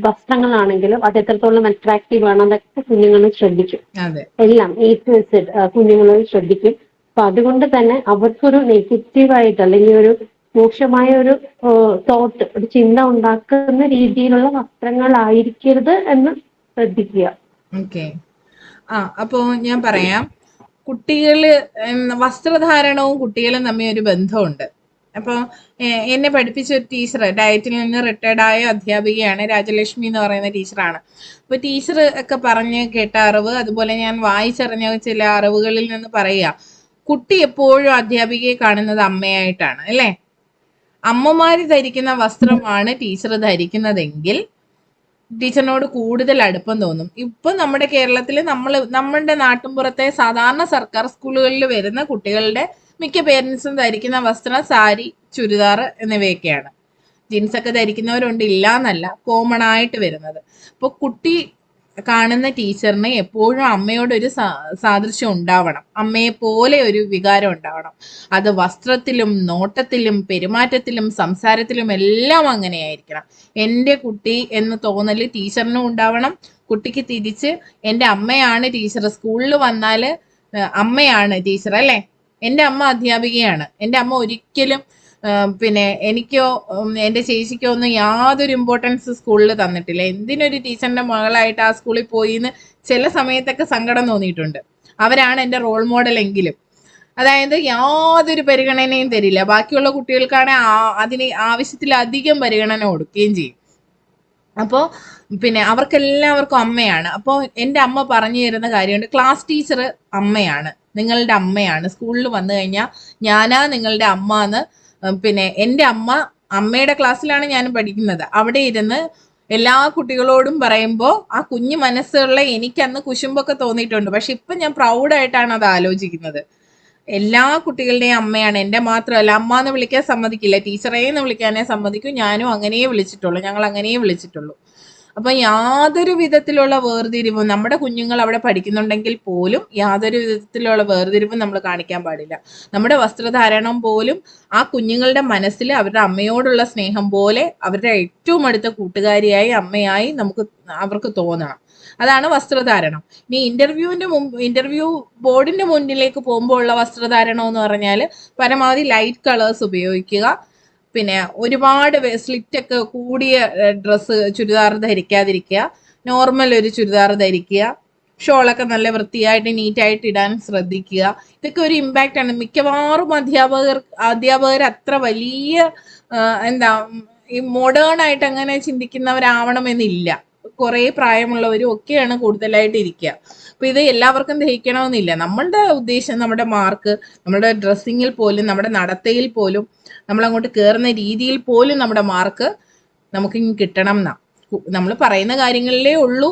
Speaker 6: വസ്ത്രങ്ങളാണെങ്കിലും അത് എത്രത്തോളം അട്രാക്റ്റീവ് ആണ് അതൊക്കെ കുഞ്ഞുങ്ങൾ ശ്രദ്ധിക്കും. എല്ലാം കുഞ്ഞുങ്ങൾ ശ്രദ്ധിക്കും. അപ്പൊ അതുകൊണ്ട് തന്നെ അവർക്കൊരു നെഗറ്റീവായിട്ട് അല്ലെങ്കിൽ ഒരു മോശമായ ഒരു തോട്ട്, ഒരു ചിന്ത ഉണ്ടാക്കുന്ന രീതിയിലുള്ള വസ്ത്രങ്ങളായിരിക്കരുത് എന്ന് ശ്രദ്ധിക്കുക.
Speaker 1: ഓക്കെ. അപ്പോ ഞാൻ പറയാം, വസ്ത്രധാരണവും കുട്ടികളും തമ്മിൽ ഒരു ബന്ധമുണ്ട്. അപ്പോൾ എന്നെ പഠിപ്പിച്ച ഒരു ടീച്ചർ, ഡയറ്റിൽ നിന്ന് റിട്ടയർഡ് ആയ അധ്യാപികയാണ്, രാജലക്ഷ്മി എന്ന് പറയുന്ന ടീച്ചറാണ്. അപ്പോൾ ടീച്ചർ ഒക്കെ പറഞ്ഞ് കേട്ട അറിവ്, അതുപോലെ ഞാൻ വായിച്ചറിഞ്ഞ ചില അറിവുകളിൽ നിന്ന് പറയുക, കുട്ടി എപ്പോഴും അധ്യാപികയെ കാണുന്നത് അമ്മയായിട്ടാണ്, അല്ലേ? അമ്മമാര് ധരിക്കുന്ന വസ്ത്രമാണ് ടീച്ചർ ധരിക്കുന്നതെങ്കിൽ ടീച്ചറിനോട് കൂടുതൽ അടുപ്പം തോന്നും. ഇപ്പൊ നമ്മുടെ കേരളത്തിൽ നമ്മളുടെ നാട്ടിൻപുറത്തെ സാധാരണ സർക്കാർ സ്കൂളുകളിൽ വരുന്ന കുട്ടികളുടെ മിക്ക പേരൻസും ധരിക്കുന്ന വസ്ത്രം സാരി, ചുരിദാർ എന്നിവയൊക്കെയാണ്. ജീൻസൊക്കെ ധരിക്കുന്നവരുണ്ട്, ഇല്ല എന്നല്ല, കോമൺ ആയിട്ട് വരുന്നത്. അപ്പൊ കുട്ടി കാണുന്ന ടീച്ചറിന് എപ്പോഴും അമ്മയോടൊരു സാദൃശ്യം ഉണ്ടാവണം, അമ്മയെ പോലെ ഒരു വികാരം ഉണ്ടാവണം. അത് വസ്ത്രത്തിലും നോട്ടത്തിലും പെരുമാറ്റത്തിലും സംസാരത്തിലും എല്ലാം അങ്ങനെയായിരിക്കണം. എൻ്റെ കുട്ടി എന്ന് തോന്നല് ടീച്ചറിനും ഉണ്ടാവണം. കുട്ടിക്ക് തിരിച്ച് എൻ്റെ അമ്മയാണ് ടീച്ചർ, സ്കൂളിൽ വന്നാല് അമ്മയാണ് ടീച്ചർ, അല്ലേ? എൻ്റെ അമ്മ അധ്യാപികയാണ്, എൻ്റെ അമ്മ ഒരിക്കലും പിന്നെ എനിക്കോ എൻ്റെ ചേച്ചിക്കോ ഒന്നും യാതൊരു ഇമ്പോർട്ടൻസ് സ്കൂളിൽ തന്നിട്ടില്ല. എന്തിനൊരു ടീച്ചറിന്റെ മകളായിട്ട് ആ സ്കൂളിൽ പോയി എന്ന് ചില സമയത്തൊക്കെ സങ്കടം തോന്നിയിട്ടുണ്ട്. അവരാണ് എൻ്റെ റോൾ മോഡൽ എങ്കിലും, അതായത് യാതൊരു പരിഗണനയും തരില്ല. ബാക്കിയുള്ള കുട്ടികൾക്കാണ് അതിന് ആവശ്യത്തിലധികം പരിഗണന കൊടുക്കുകയും ചെയ്യും. അപ്പോൾ പിന്നെ അവർക്കെല്ലാവർക്കും അമ്മയാണ്. അപ്പോൾ എൻ്റെ അമ്മ പറഞ്ഞു തരുന്ന കാര്യമുണ്ട്, ക്ലാസ് ടീച്ചർ അമ്മയാണ്, നിങ്ങളുടെ അമ്മയാണ്. സ്കൂളിൽ വന്നു കഴിഞ്ഞാൽ ഞാനാ നിങ്ങളുടെ അമ്മ എന്ന്. പിന്നെ എൻ്റെ അമ്മയുടെ ക്ലാസ്സിലാണ് ഞാൻ പഠിക്കുന്നത്. അവിടെ ഇരുന്ന് എല്ലാ കുട്ടികളോടും പറയുമ്പോൾ ആ കുഞ്ഞു മനസ്സുള്ള എനിക്കന്ന് കുശുമ്പൊക്കെ തോന്നിയിട്ടുണ്ട്. പക്ഷെ ഇപ്പം ഞാൻ പ്രൗഡായിട്ടാണ് അത് ആലോചിക്കുന്നത്. എല്ലാ കുട്ടികളുടെയും അമ്മയാണ്, എൻ്റെ മാത്രമല്ല. അമ്മ എന്ന് വിളിക്കാൻ സമ്മതിക്കില്ല, ടീച്ചറേ എന്ന് വിളിക്കാനേ സമ്മതിക്കും. ഞാനും അങ്ങനെയേ വിളിച്ചിട്ടുള്ളൂ, ഞങ്ങൾ അങ്ങനെയേ വിളിച്ചിട്ടുള്ളൂ. അപ്പൊ യാതൊരു വിധത്തിലുള്ള വേർതിരിവും നമ്മുടെ കുഞ്ഞുങ്ങൾ അവിടെ പഠിക്കുന്നുണ്ടെങ്കിൽ പോലും യാതൊരു വിധത്തിലുള്ള വേർതിരിവും നമ്മൾ കാണിക്കാൻ പാടില്ല. നമ്മുടെ വസ്ത്രധാരണം പോലും ആ കുഞ്ഞുങ്ങളുടെ മനസ്സിൽ അവരുടെ അമ്മയോടുള്ള സ്നേഹം പോലെ അവരുടെ ഏറ്റവും അടുത്ത കൂട്ടുകാരിയായി, അമ്മയായി അവർക്ക് തോന്നണം. അതാണ് വസ്ത്രധാരണം. ഇനി ഇന്റർവ്യൂ ബോർഡിന്റെ മുന്നിലേക്ക് പോകുമ്പോൾ ഉള്ള വസ്ത്രധാരണം എന്ന് പറഞ്ഞാൽ പരമാവധി ലൈറ്റ് കളേഴ്സ് ഉപയോഗിക്കുക. പിന്നെ ഒരുപാട് സ്ലിറ്റ് ഒക്കെ കൂടിയ ചുരിദാർ ധരിക്കാതിരിക്കുക. നോർമൽ ഒരു ചുരിദാർ ധരിക്കുക. ഷോളൊക്കെ നല്ല വൃത്തിയായിട്ട് നീറ്റായിട്ട് ഇടാൻ ശ്രദ്ധിക്കുക. ഇതൊക്കെ ഒരു ഇമ്പാക്റ്റ് ആണ്. മിക്കവാറും അധ്യാപകർ അത്ര വലിയ ഈ മോഡേൺ ആയിട്ട് അങ്ങനെ ചിന്തിക്കുന്നവരാവണമെന്നില്ല. കുറെ പ്രായമുള്ളവരും ഒക്കെയാണ് കൂടുതലായിട്ട് ഇരിക്കുക. അപ്പൊ ഇത് എല്ലാവർക്കും ദഹിക്കണമെന്നില്ല. നമ്മളുടെ ഉദ്ദേശം നമ്മുടെ മാർക്ക്, നമ്മുടെ ഡ്രസ്സിങ്ങിൽ പോലും, നമ്മുടെ നടത്തയിൽ പോലും, നമ്മൾ അങ്ങോട്ട് കയറുന്ന രീതിയിൽ പോലും നമ്മുടെ മാർക്ക് നമുക്ക് കിട്ടണം എന്നാ. നമ്മൾ പറയുന്ന കാര്യങ്ങളിലേ ഉള്ളൂ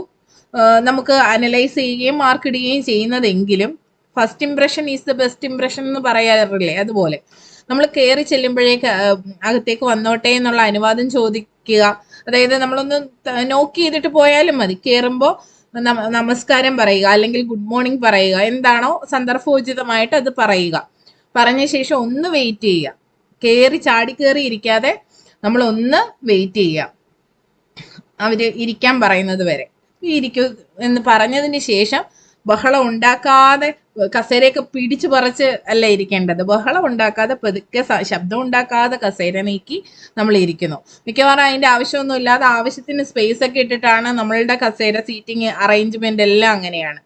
Speaker 1: നമുക്ക് അനലൈസ് ചെയ്യുകയും മാർക്ക് ഇടുകയും ചെയ്യുന്നതെങ്കിലും first impression is the best impression എന്ന് പറയാറില്ലേ, അതുപോലെ നമ്മൾ കയറി ചെല്ലുമ്പോഴേക്ക് അകത്തേക്ക് വന്നോട്ടെ എന്നുള്ള അനുവാദം ചോദിക്കുക. അതായത് നമ്മളൊന്ന് നോക്ക് ചെയ്തിട്ട് പോയാലും മതി. കയറുമ്പോൾ നമസ്കാരം പറയുക, അല്ലെങ്കിൽ ഗുഡ് മോർണിംഗ് പറയുക, എന്താണോ സന്ദർഭോചിതമായിട്ട് അത് പറയുക. പറഞ്ഞ ശേഷം ഒന്ന് വെയിറ്റ് ചെയ്യുക. ചാടി ഇരിക്കാതെ നമ്മൾ ഒന്ന് വെയിറ്റ് ചെയ്യുക, അവര് ഇരിക്കാൻ പറയുന്നത് വരെ. ഇരിക്കൂ എന്ന് പറഞ്ഞതിന് ശേഷം ബഹളം ഉണ്ടാക്കാതെ, കസേരയൊക്കെ പിടിച്ചു പറിച്ച് അല്ല ഇരിക്കേണ്ടത്. ബഹളം ഉണ്ടാക്കാതെ പതുക്കെ, ശബ്ദം ഉണ്ടാക്കാതെ കസേര നീക്കി നമ്മൾ ഇരിക്കുന്നു. മിക്കവാറും അതിന്റെ ആവശ്യമൊന്നും ഇല്ലാതെ ആവശ്യത്തിന് സ്പേസ് ഒക്കെ ഇട്ടിട്ടാണ് നമ്മളുടെ കസേര സീറ്റിംഗ് അറേഞ്ച്മെന്റ് എല്ലാം അങ്ങനെയാണ്.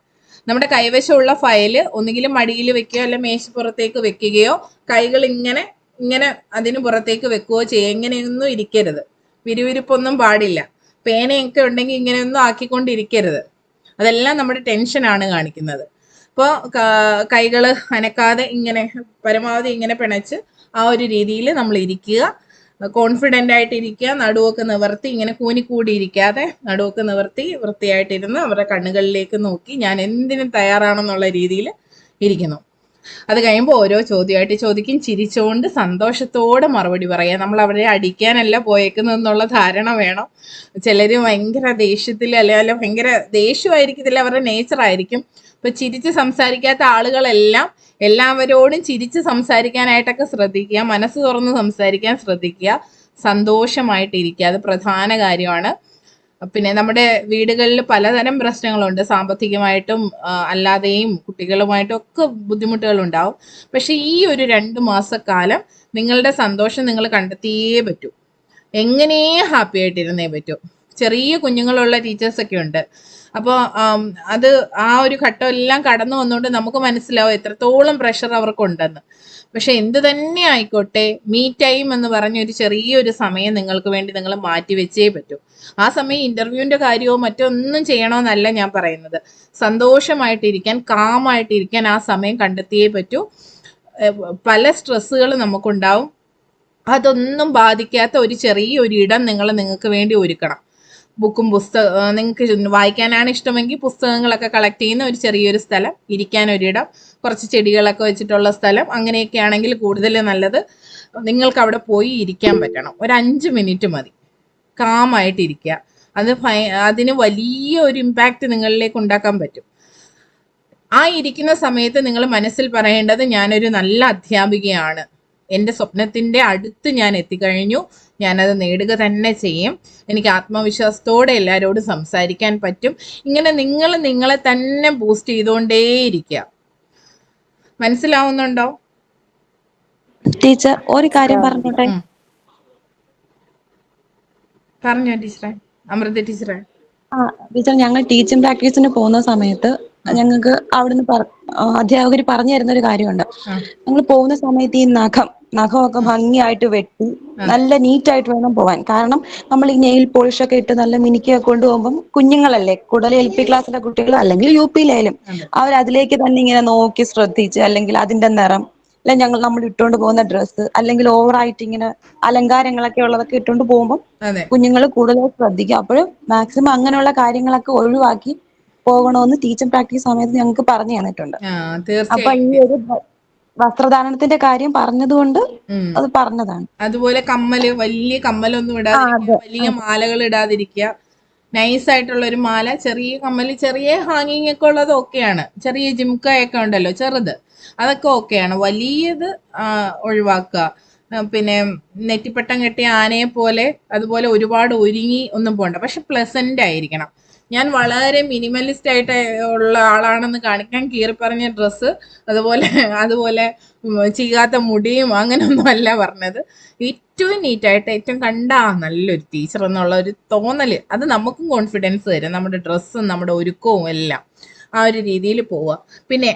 Speaker 1: നമ്മുടെ കൈവശമുള്ള ഫയല് ഒന്നുകിലും മടിയിൽ വെക്കുകയോ അല്ലെ മേശപ്പുറത്തേക്ക് വെക്കുകയോ, കൈകൾ ഇങ്ങനെ അതിന് പുറത്തേക്ക് വെക്കുകയോ ചെയ്യുക. ഇങ്ങനെയൊന്നും ഇരിക്കരുത്. വിരുവിരിപ്പൊന്നും പാടില്ല. പേനയൊക്കെ ഉണ്ടെങ്കിൽ ഇങ്ങനെയൊന്നും ആക്കിക്കൊണ്ടിരിക്കരുത്. അതെല്ലാം നമ്മുടെ ടെൻഷനാണ് കാണിക്കുന്നത്. അപ്പോൾ കൈകൾ അനക്കാതെ ഇങ്ങനെ പരമാവധി ഇങ്ങനെ പിണച്ച് ആ ഒരു രീതിയിൽ നമ്മൾ ഇരിക്കുക. കോൺഫിഡൻ്റ് ആയിട്ട് ഇരിക്കുക. നടുവൊക്കെ നിവർത്തി, ഇങ്ങനെ കൂനിക്കൂടി ഇരിക്കാതെ നടുവൊക്കെ നിവർത്തി വൃത്തിയായിട്ടിരുന്ന് അവരുടെ കണ്ണുകളിലേക്ക് നോക്കി ഞാൻ എന്തിനും തയ്യാറാണെന്നുള്ള രീതിയിൽ ഇരിക്കുന്നു. അത് കഴിയുമ്പോൾ ഓരോ ചോദ്യമായിട്ട് ചോദിക്കും. ചിരിച്ചുകൊണ്ട് സന്തോഷത്തോടെ മറുപടി പറയാം. നമ്മൾ അവരെ അടിക്കാനല്ല പോയേക്കുന്നതെന്നുള്ള ധാരണ വേണം. ചിലർ ഭയങ്കര ദേഷ്യത്തിൽ അല്ല ഭയങ്കര ദേഷ്യമായിരിക്കത്തില്ല, അവരുടെ നേച്ചർ ആയിരിക്കും. ഇപ്പൊ ചിരിച്ച് സംസാരിക്കാത്ത ആളുകളെല്ലാം എല്ലാവരോടും ചിരിച്ച് സംസാരിക്കാനായിട്ടൊക്കെ ശ്രദ്ധിക്കുക. മനസ്സ് തുറന്ന് സംസാരിക്കാൻ ശ്രദ്ധിക്കുക. സന്തോഷമായിട്ടിരിക്കുക, അത് പ്രധാന കാര്യമാണ്. പിന്നെ നമ്മുടെ വീടുകളിൽ പലതരം പ്രശ്നങ്ങളുണ്ട്. സാമ്പത്തികമായിട്ടും അല്ലാതെയും കുട്ടികളുമായിട്ടും ഒക്കെ ബുദ്ധിമുട്ടുകളുണ്ടാവും. പക്ഷെ ഈ ഒരു 2 മാസക്കാലം നിങ്ങളുടെ സന്തോഷം നിങ്ങൾ കണ്ടെത്തിയേ പറ്റൂ. എങ്ങനെയും ഹാപ്പി ആയിട്ടിരുന്നേ പറ്റൂ. ചെറിയ കുഞ്ഞുങ്ങളുള്ള ടീച്ചേഴ്സൊക്കെ ഉണ്ട്. അപ്പോൾ അത് ആ ഒരു ഘട്ടം എല്ലാം കടന്നു വന്നുകൊണ്ട് നമുക്ക് മനസ്സിലാവും എത്രത്തോളം പ്രഷർ അവർക്കുണ്ടെന്ന്. പക്ഷെ എന്ത് തന്നെ ആയിക്കോട്ടെ, മീ ടൈം എന്ന് പറഞ്ഞൊരു ചെറിയൊരു സമയം നിങ്ങൾക്ക് വേണ്ടി നിങ്ങൾ മാറ്റി വെച്ചേ പറ്റൂ. ആ സമയം ഇന്റർവ്യൂവിന്റെ കാര്യമോ മറ്റൊന്നും ചെയ്യണമെന്നല്ല ഞാൻ പറയുന്നത്. സന്തോഷമായിട്ടിരിക്കാൻ, കാമായിട്ടിരിക്കാൻ ആ സമയം കണ്ടെത്തിയേ പറ്റൂ. പല സ്ട്രെസ്സുകൾ നമുക്കുണ്ടാവും. അതൊന്നും ബാധിക്കാത്ത ഒരു ചെറിയൊരു ഇടം നിങ്ങൾക്ക് വേണ്ടി ഒരുക്കണം. ബുക്കും നിങ്ങൾക്ക് വായിക്കാനാണ് ഇഷ്ടമെങ്കിൽ പുസ്തകങ്ങളൊക്കെ കളക്ട് ചെയ്യുന്ന ഒരു ചെറിയൊരു സ്ഥലം, ഇരിക്കാനൊരിടം, കുറച്ച് ചെടികളൊക്കെ വെച്ചിട്ടുള്ള സ്ഥലം, അങ്ങനെയൊക്കെ ആണെങ്കിൽ കൂടുതൽ നല്ലത്. നിങ്ങൾക്ക് അവിടെ പോയി ഇരിക്കാൻ പറ്റണം. ഒരു 5 മിനിറ്റ് മതി, കാമായിട്ടിരിക്കുക. അതിന് വലിയ ഒരു ഇമ്പാക്റ്റ് നിങ്ങളിലേക്ക് ഉണ്ടാക്കാൻ പറ്റും. ആ ഇരിക്കുന്ന സമയത്ത് നിങ്ങൾ മനസ്സിൽ പറയേണ്ടത്, ഞാനൊരു നല്ല അധ്യാപികയാണ്, എൻ്റെ സ്വപ്നത്തിൻ്റെ അടുത്ത് ഞാൻ എത്തിക്കഴിഞ്ഞു, ഞാനത് നേടുക തന്നെ ചെയ്യും, എനിക്ക് ആത്മവിശ്വാസത്തോടെ എല്ലാവരോടും സംസാരിക്കാൻ പറ്റും. ഇങ്ങനെ നിങ്ങളെ തന്നെ ബൂസ്റ്റ് ചെയ്തുകൊണ്ടേയിരിക്കുക. മനസ്സിലാവുന്നുണ്ടോ?
Speaker 8: ടീച്ചർ ഒരു കാര്യം പറഞ്ഞോട്ടെ?
Speaker 1: പറഞ്ഞോ ടീച്ചറെ, അമൃത ടീച്ചറെ.
Speaker 8: ടീച്ചർ, ഞങ്ങൾ ടീച്ചിങ് പ്രാക്ടീസിന് പോകുന്ന സമയത്ത് ഞങ്ങൾക്ക് അവിടുന്ന് അധ്യാപകർ പറഞ്ഞു തരുന്ന ഒരു കാര്യമുണ്ട്. ഞങ്ങൾ പോകുന്ന സമയത്ത് ഈ നഖമൊക്കെ ഭംഗിയായിട്ട് വെട്ടി നല്ല നീറ്റായിട്ട് വേണം പോവാൻ. കാരണം നമ്മൾ ഈ നെയിൽ പോളിഷ് ഒക്കെ ഇട്ട് നല്ല മിനുക്കിയൊക്കെ കൊണ്ടുപോകുമ്പോൾ കുഞ്ഞുങ്ങളല്ലേ, കൂടുതൽ LP ക്ലാസ്സിലെ കുട്ടികൾ അല്ലെങ്കിൽ UPയിലായാലും അവരതിലേക്ക് തന്നെ ഇങ്ങനെ നോക്കി ശ്രദ്ധിച്ച്, അല്ലെങ്കിൽ അതിന്റെ നിറം, അല്ലെങ്കിൽ നമ്മൾ ഇട്ടുകൊണ്ട് പോകുന്ന ഡ്രസ്സ്, അല്ലെങ്കിൽ ഓവറായിട്ട് ഇങ്ങനെ അലങ്കാരങ്ങളൊക്കെ ഉള്ളതൊക്കെ ഇട്ടുകൊണ്ട് പോകുമ്പോൾ കുഞ്ഞുങ്ങൾ കൂടുതൽ ശ്രദ്ധിക്കും. അപ്പോൾ മാക്സിമം അങ്ങനെയുള്ള കാര്യങ്ങളൊക്കെ ഒഴിവാക്കി പോകണമെന്ന് ടീച്ചിങ് പ്രാക്ടീസ് സമയത്ത് ഞങ്ങൾക്ക് പറഞ്ഞു തന്നിട്ടുണ്ട്. അപ്പൊ ഈ ഒരു വസ്ത്രധാരണത്തിന്റെ കാര്യം പറഞ്ഞതുകൊണ്ട് അത് പറഞ്ഞതാണ്.
Speaker 1: അതുപോലെ കമ്മല്, വലിയ കമ്മലൊന്നും ഇടാതിരിക്കുക, വലിയ മാലകൾ ഇടാതിരിക്കുക. നൈസായിട്ടുള്ള ഒരു മാല, ചെറിയ കമ്മല്, ചെറിയ ഹാങ്ങിങ് ഒക്കെ ഉള്ളത് ഓക്കെയാണ്. ചെറിയ ജിംക്കയൊക്കെ ഉണ്ടല്ലോ ചെറുത്, അതൊക്കെ ഓക്കെയാണ്. വലിയത് ഒഴിവാക്കുക. പിന്നെ നെറ്റിപ്പട്ടം കെട്ടിയ ആനയെ പോലെ അതുപോലെ ഒരുപാട് ഒരുങ്ങി ഒന്നും പോകണ്ട, പക്ഷെ പ്ലസന്റ് ആയിരിക്കണം. ഞാൻ വളരെ മിനിമലിസ്റ്റ് ആയിട്ട് ഉള്ള ആളാണെന്ന് കാണിക്കാൻ കീറി പറഞ്ഞ ഡ്രസ്സ്, അതുപോലെ ചെയ്യാത്ത മുടിയും അങ്ങനെയൊന്നും അല്ല പറഞ്ഞത്. ഏറ്റവും നീറ്റായിട്ട്, ഏറ്റവും കണ്ടാ നല്ലൊരു ടീച്ചർ എന്നുള്ള ഒരു തോന്നല്, അത് നമുക്കും കോൺഫിഡൻസ് തരും. നമ്മുടെ ഡ്രസ്സും നമ്മുടെ ഒരുക്കവും എല്ലാം ആ ഒരു രീതിയിൽ പോവുക. പിന്നെ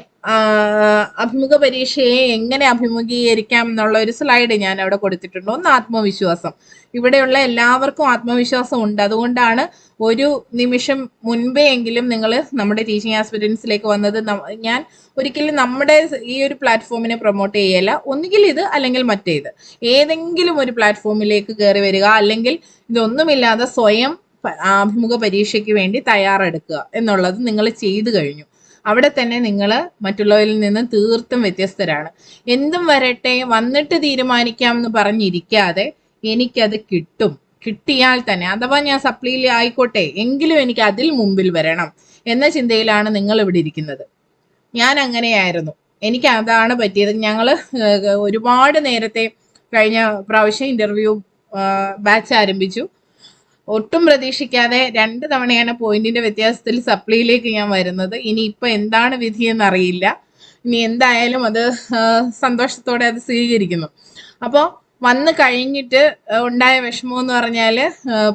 Speaker 1: അഭിമുഖ പരീക്ഷയെ എങ്ങനെ അഭിമുഖീകരിക്കാം എന്നുള്ള ഒരു സ്ലൈഡ് ഞാൻ അവിടെ കൊടുത്തിട്ടുണ്ട്. ഒന്ന് ആത്മവിശ്വാസം. ഇവിടെയുള്ള എല്ലാവർക്കും ആത്മവിശ്വാസം ഉണ്ട്. അതുകൊണ്ടാണ് ഒരു നിമിഷം മുൻപേ എങ്കിലും നിങ്ങൾ നമ്മുടെ ടീച്ചിങ് ആസ്പിരൻസിലേക്ക് വന്നത്. ഞാൻ ഒരിക്കലും നമ്മുടെ ഈ ഒരു പ്ലാറ്റ്ഫോമിനെ പ്രൊമോട്ട് ചെയ്യല്ല. ഒന്നുകിൽ ഇത് അല്ലെങ്കിൽ മറ്റേത്, ഏതെങ്കിലും ഒരു പ്ലാറ്റ്ഫോമിലേക്ക് കയറി വരിക, അല്ലെങ്കിൽ ഇതൊന്നുമില്ലാതെ സ്വയം അഭിമുഖ പരീക്ഷയ്ക്ക് വേണ്ടി തയ്യാറെടുക്കുക എന്നുള്ളത് നിങ്ങൾ ചെയ്തു കഴിഞ്ഞു. അവിടെ തന്നെ നിങ്ങൾ മറ്റുള്ളവരിൽ നിന്ന് തീർത്തും വ്യത്യസ്തരാണ്. എന്തും വരട്ടെ, വന്നിട്ട് തീരുമാനിക്കാം എന്ന് പറഞ്ഞിരിക്കാതെ എനിക്കത് കിട്ടിയാൽ തന്നെ, അഥവാ ഞാൻ സപ്ലിയിൽ ആയിക്കോട്ടെ എങ്കിലും എനിക്ക് അതിൽ മുമ്പിൽ വരണം എന്ന ചിന്തയിലാണ് നിങ്ങൾ ഇവിടെ ഇരിക്കുന്നത്. ഞാൻ അങ്ങനെയായിരുന്നു, എനിക്ക് അതാണ് പറ്റിയത്. ഞങ്ങൾ ഒരുപാട് നേരത്തെ കഴിഞ്ഞ പ്രാവശ്യം ഇന്റർവ്യൂ ബാച്ച് ആരംഭിച്ചു. ഒട്ടും പ്രതീക്ഷിക്കാതെ 2 തവണയാണ് പോയിന്റിന്റെ വ്യത്യാസത്തിൽ സപ്ലിയിലേക്ക് ഞാൻ വരുന്നത്. ഇനി ഇപ്പൊ എന്താണ് വിധിയെന്ന് അറിയില്ല. ഇനി എന്തായാലും അത് സന്തോഷത്തോടെ അത് സ്വീകരിക്കുന്നു. അപ്പോൾ വന്ന് കഴിഞ്ഞിട്ട് ഉണ്ടായ വിഷമം എന്ന് പറഞ്ഞാൽ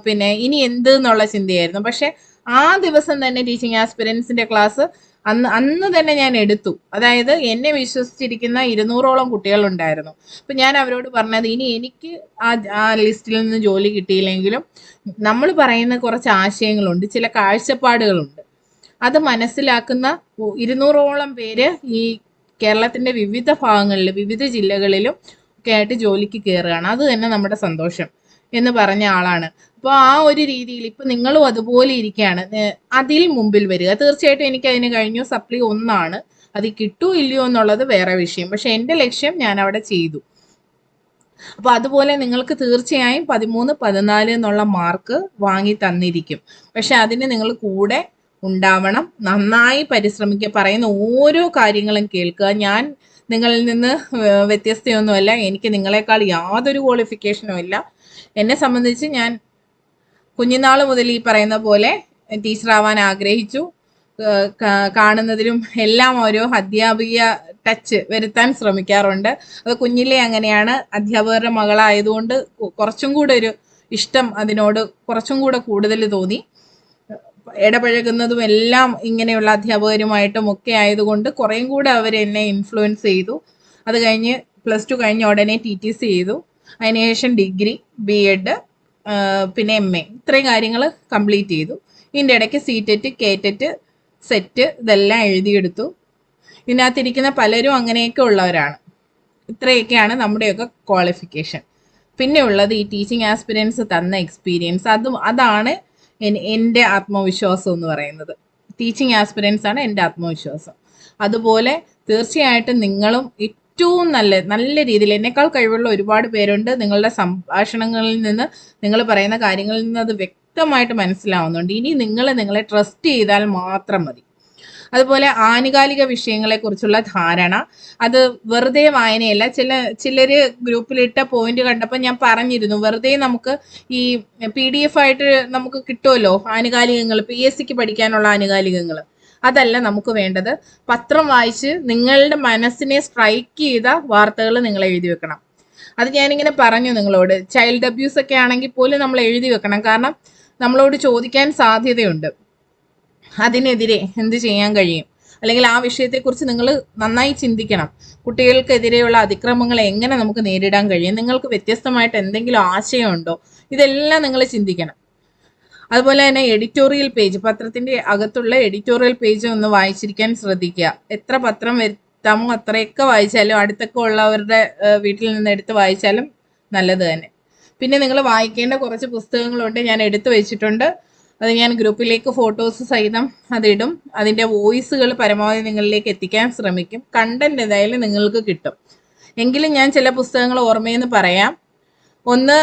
Speaker 1: പിന്നെ ഇനി എന്ത് എന്നുള്ള ചിന്തയായിരുന്നു. പക്ഷെ ആ ദിവസം തന്നെ ടീച്ചിങ് ആസ്പിരൻസിന്റെ ക്ലാസ് അന്ന് തന്നെ ഞാൻ എടുത്തു. അതായത് എന്നെ വിശ്വസിച്ചിരിക്കുന്ന 200ഓളം കുട്ടികൾ ഉണ്ടായിരുന്നു. അപ്പൊ ഞാൻ അവരോട് പറഞ്ഞത്, ഇനി എനിക്ക് ആ ലിസ്റ്റിൽ നിന്ന് ജോലി കിട്ടിയില്ലെങ്കിലും നമ്മൾ പറയുന്ന കുറച്ച് ആശയങ്ങളുണ്ട്, ചില കാഴ്ചപ്പാടുകളുണ്ട്, അത് മനസ്സിലാക്കുന്ന 200ഓളം പേര് ഈ കേരളത്തിന്റെ വിവിധ ഭാഗങ്ങളിൽ, വിവിധ ജില്ലകളിലും ഒക്കെ ആയിട്ട് ജോലിക്ക് കയറുകയാണ്. അത് തന്നെ നമ്മുടെ സന്തോഷം എന്ന് പറഞ്ഞ ആളാണ്. അപ്പോൾ ആ ഒരു രീതിയിൽ ഇപ്പൊ നിങ്ങളും അതുപോലെ ഇരിക്കുകയാണ്. അതിൽ മുമ്പിൽ വരിക. തീർച്ചയായിട്ടും എനിക്ക് അതിന് കഴിഞ്ഞു. സപ്ലി 1 അത് കിട്ടൂ ഇല്ലയോ എന്നുള്ളത് വേറെ വിഷയം. പക്ഷെ എൻ്റെ ലക്ഷ്യം ഞാൻ അവിടെ ചെയ്തു. അപ്പൊ അതുപോലെ നിങ്ങൾക്ക് തീർച്ചയായും 13, 14 എന്നുള്ള മാർക്ക് വാങ്ങി തന്നിരിക്കും. പക്ഷെ അതിന് നിങ്ങൾ കൂടെ ഉണ്ടാവണം, നന്നായി പരിശ്രമിക്കുക, പറയുന്ന ഓരോ കാര്യങ്ങളും കേൾക്കുക. ഞാൻ നിങ്ങളിൽ നിന്ന് വ്യത്യസ്തയൊന്നുമല്ല, എനിക്ക് നിങ്ങളെക്കാൾ യാതൊരു ക്വാളിഫിക്കേഷനും ഇല്ല. എന്നെ സംബന്ധിച്ച് ഞാൻ കുഞ്ഞുനാൾ മുതൽ ഈ പറയുന്ന പോലെ ടീച്ചറാവാൻ ആഗ്രഹിച്ചു. കാണുന്നതിലും എല്ലാം ഓരോ അധ്യാപിക ടച്ച് വരുത്താൻ ശ്രമിക്കാറുണ്ട്. അത് കുഞ്ഞിലെ അങ്ങനെയാണ്. അധ്യാപകരുടെ മകളായതുകൊണ്ട് കുറച്ചും കൂടെ ഒരു ഇഷ്ടം അതിനോട് കുറച്ചും കൂടെ കൂടുതൽ തോന്നി. ഇടപഴകുന്നതും എല്ലാം ഇങ്ങനെയുള്ള അധ്യാപകരുമായിട്ടും ഒക്കെ ആയതുകൊണ്ട് കുറേയും കൂടെ അവർ എന്നെ ഇൻഫ്ലുവൻസ് ചെയ്തു. അത് കഴിഞ്ഞ് +2 കഴിഞ്ഞ ഉടനെ TTC ചെയ്തു. അതിനുശേഷം ഡിഗ്രി, BEd, പിന്നെ MA, ഇത്രയും കാര്യങ്ങൾ കംപ്ലീറ്റ് ചെയ്തു. ഇതിൻ്റെ ഇടയ്ക്ക് CTET, KTET, സെറ്റ് ഇതെല്ലാം എഴുതിയെടുത്തു. ഇതിനകത്തിരിക്കുന്ന പലരും അങ്ങനെയൊക്കെ ഉള്ളവരാണ്. ഇത്രയൊക്കെയാണ് നമ്മുടെയൊക്കെ ക്വാളിഫിക്കേഷൻ. പിന്നെ ഉള്ളത് ഈ ടീച്ചിങ് ആസ്പിരൻസ് തന്ന എക്സ്പീരിയൻസ്. അതാണ് എൻ്റെ ആത്മവിശ്വാസം എന്ന് പറയുന്നത്. ടീച്ചിങ് ആസ്പിരൻസ് ആണ് എൻ്റെ ആത്മവിശ്വാസം. അതുപോലെ തീർച്ചയായിട്ടും നിങ്ങളും ഏറ്റവും നല്ല രീതിയിൽ, എന്നെക്കാൾ കഴിവുള്ള ഒരുപാട് പേരുണ്ട്. നിങ്ങളുടെ സംഭാഷണങ്ങളിൽ നിന്ന്, നിങ്ങൾ പറയുന്ന കാര്യങ്ങളിൽ നിന്ന് അത് വ്യക്തമായിട്ട് മനസ്സിലാവുന്നുണ്ട്. ഇനി നിങ്ങളെ ട്രസ്റ്റ് ചെയ്താൽ മാത്രം മതി. അതുപോലെ ആനുകാലിക വിഷയങ്ങളെ കുറിച്ചുള്ള ധാരണ, അത് വെറുതെ വായനയല്ല. ചിലര് ഗ്രൂപ്പിലിട്ട പോയിന്റ് കണ്ടപ്പോൾ ഞാൻ പറഞ്ഞിരുന്നു, വെറുതെ നമുക്ക് ഈ PDF ആയിട്ട് നമുക്ക് കിട്ടുമല്ലോ ആനുകാലികങ്ങൾ, PSCക്ക് പഠിക്കാനുള്ള ആനുകാലികങ്ങൾ. അതല്ല നമുക്ക് വേണ്ടത്. പത്രം വായിച്ച് നിങ്ങളുടെ മനസ്സിനെ സ്ട്രൈക്ക് ചെയ്ത വാർത്തകൾ നിങ്ങൾ എഴുതി വെക്കണം. അത് ഞാനിങ്ങനെ പറഞ്ഞു നിങ്ങളോട്. ചൈൽഡ് അബ്യൂസ് ഒക്കെ ആണെങ്കിൽ പോലും നമ്മൾ എഴുതി വെക്കണം. കാരണം നമ്മളോട് ചോദിക്കാൻ സാധ്യതയുണ്ട്. അതിനെതിരെ എന്ത് ചെയ്യാൻ കഴിയും, അല്ലെങ്കിൽ ആ വിഷയത്തെക്കുറിച്ച് നിങ്ങൾ നന്നായി ചിന്തിക്കണം. കുട്ടികൾക്കെതിരെയുള്ള അതിക്രമങ്ങളെ എങ്ങനെ നമുക്ക് നേരിടാൻ കഴിയും, നിങ്ങൾക്ക് വ്യത്യസ്തമായിട്ട് എന്തെങ്കിലും ആശയമുണ്ടോ, ഇതെല്ലാം നിങ്ങൾ ചിന്തിക്കണം. അതുപോലെ തന്നെ എഡിറ്റോറിയൽ പേജ്, പത്രത്തിന്റെ അകത്തുള്ള എഡിറ്റോറിയൽ പേജ് ഒന്ന് വായിച്ചിരിക്കാൻ ശ്രദ്ധിക്കുക. എത്ര പത്രം വരുത്താമോ അത്രയൊക്കെ വായിച്ചാലും, അടുത്തൊക്കെ ഉള്ളവരുടെ വീട്ടിൽ നിന്ന് എടുത്ത് വായിച്ചാലും നല്ലത് തന്നെ. പിന്നെ നിങ്ങൾ വായിക്കേണ്ട കുറച്ച് പുസ്തകങ്ങളുണ്ട്, ഞാൻ എടുത്തു വെച്ചിട്ടുണ്ട്. അത് ഞാൻ ഗ്രൂപ്പിലേക്ക് ഫോട്ടോസ് സഹിതം അതിടും. അതിൻ്റെ വോയിസുകൾ പരമാവധി നിങ്ങളിലേക്ക് എത്തിക്കാൻ ശ്രമിക്കും. കണ്ടന്റ് എന്തായാലും നിങ്ങൾക്ക് കിട്ടും. എങ്കിലും ഞാൻ ചില പുസ്തകങ്ങൾ ഓർമ്മയെന്ന് പറയാം. ഒന്ന്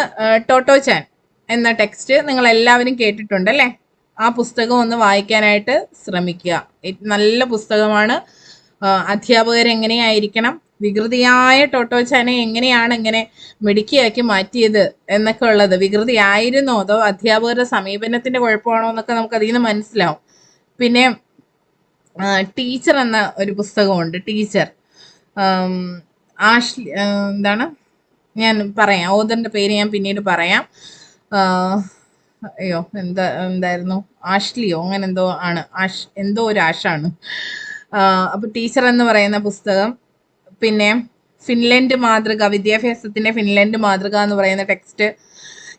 Speaker 1: ടോട്ടോ ചാൻ എന്ന ടെക്സ്റ്റ് നിങ്ങൾ എല്ലാവരും കേട്ടിട്ടുണ്ട് അല്ലേ? ആ പുസ്തകം ഒന്ന് വായിക്കാനായിട്ട് ശ്രമിക്കുക. നല്ല പുസ്തകമാണ്. അധ്യാപകരെങ്ങനെയായിരിക്കണം, വികൃതിയായ ടോട്ടോ ചാനെ എങ്ങനെയാണ് ഇങ്ങനെ മിടുക്കിയാക്കി മാറ്റിയത് എന്നൊക്കെ ഉള്ളത്. വികൃതിയായിരുന്നോ അതോ അധ്യാപകരുടെ സമീപനത്തിന്റെ കുഴപ്പമാണോ എന്നൊക്കെ നമുക്ക് അതിൽ നിന്ന് മനസ്സിലാവും. പിന്നെ ടീച്ചർ എന്ന ഒരു പുസ്തകമുണ്ട്. ടീച്ചർ ആഷ്ലി എന്താണ്, ഞാൻ പറയാം, ഓദറിന്റെ പേര് ഞാൻ പിന്നീട് പറയാം. അയ്യോ എന്തായിരുന്നു, ആഷ്ലിയോ അങ്ങനെ എന്തോ ആണ്, എന്തോ ഒരു ആഷാണ്. അപ്പൊ ടീച്ചർ എന്ന് പറയുന്ന പുസ്തകം. പിന്നെ ഫിൻലൻഡ് മാതൃക, വിദ്യാഭ്യാസത്തിന്റെ ഫിൻലൻഡ് മാതൃക എന്ന് പറയുന്ന ടെക്സ്റ്റ്,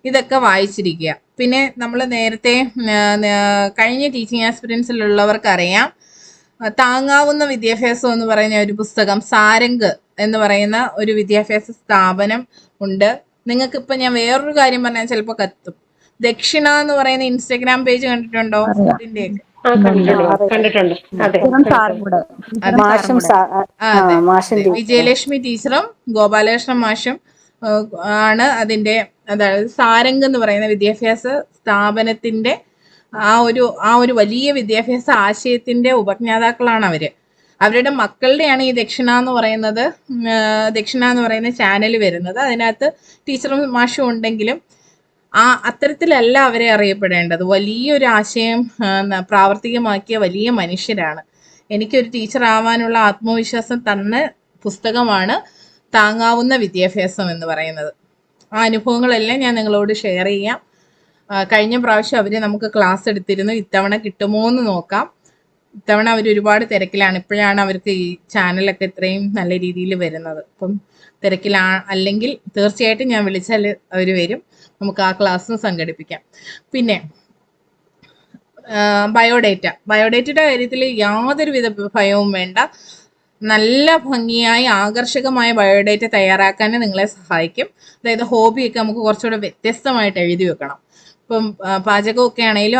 Speaker 1: ഇതൊക്കെ വായിച്ചിരിക്കുക. പിന്നെ നമ്മൾ നേരത്തെ കഴിഞ്ഞ ടീച്ചിങ് ആസ്പിറൻസിലുള്ളവർക്കറിയാം, താങ്ങാവുന്ന വിദ്യാഭ്യാസം എന്ന് പറയുന്ന ഒരു പുസ്തകം, സാരംഗ് എന്ന് പറയുന്ന ഒരു വിദ്യാഭ്യാസ സ്ഥാപനം ഉണ്ട്. നിങ്ങൾക്ക് ഇപ്പൊ ഞാൻ വേറൊരു കാര്യം പറഞ്ഞാൽ ചിലപ്പോൾ കത്തും. ദക്ഷിണ എന്ന് പറയുന്ന ഇൻസ്റ്റഗ്രാം പേജ് കണ്ടിട്ടുണ്ടോ? ഫുഡിന്റെ വിജയലക്ഷ്മി ടീച്ചറും ഗോപാലകൃഷ്ണൻ മാഷും ആണ് അതിന്റെ, അതായത് സാരംഗ് എന്ന് പറയുന്ന വിദ്യാഭ്യാസ സ്ഥാപനത്തിന്റെ ആ ഒരു വലിയ വിദ്യാഭ്യാസ ആശയത്തിന്റെ ഉപജ്ഞാതാക്കളാണ് അവര്. അവരുടെ മക്കളുടെയാണ് ഈ ദക്ഷിണ എന്ന് പറയുന്ന ചാനൽ വരുന്നത്. അതിനകത്ത് ടീച്ചറും മാഷും ഉണ്ടെങ്കിലും അത്തരത്തിലല്ല അവരെ അറിയപ്പെടേണ്ടത്. വലിയൊരു ആശയം പ്രാവർത്തികമാക്കിയ വലിയ മനുഷ്യരാണ്. എനിക്കൊരു ടീച്ചർ ആവാനുള്ള ആത്മവിശ്വാസം തന്ന പുസ്തകമാണ് താങ്ങാവുന്ന വിദ്യാഭ്യാസം എന്ന് പറയുന്നത്. ആ അനുഭവങ്ങളെല്ലാം ഞാൻ നിങ്ങളോട് ഷെയർ ചെയ്യാം. കഴിഞ്ഞ പ്രാവശ്യം അവർ നമുക്ക് ക്ലാസ് എടുത്തിരുന്നു. ഇത്തവണ കിട്ടുമോ എന്ന് നോക്കാം. ഇത്തവണ അവർ ഒരുപാട് തിരക്കിലാണ്. ഇപ്പോഴാണ് അവർക്ക് ഈ ചാനലൊക്കെ ഇത്രയും നല്ല രീതിയിൽ വരുന്നത്. അപ്പം അല്ലെങ്കിൽ തീർച്ചയായിട്ടും ഞാൻ വിളിച്ചാൽ അവർ വരും. നമുക്ക് ആ ക്ലാസ് സംഘടിപ്പിക്കാം. പിന്നെ ബയോഡേറ്റയുടെ കാര്യത്തിൽ യാതൊരുവിധ ഭയവും വേണ്ട. നല്ല ഭംഗിയായി ആകർഷകമായ ബയോഡേറ്റ തയ്യാറാക്കാൻ നിങ്ങളെ സഹായിക്കും. അതായത് ഹോബിയൊക്കെ നമുക്ക് കുറച്ചുകൂടെ വ്യത്യസ്തമായിട്ട് എഴുതി വെക്കണം. ഇപ്പം പാചകമൊക്കെ ആണെങ്കിലും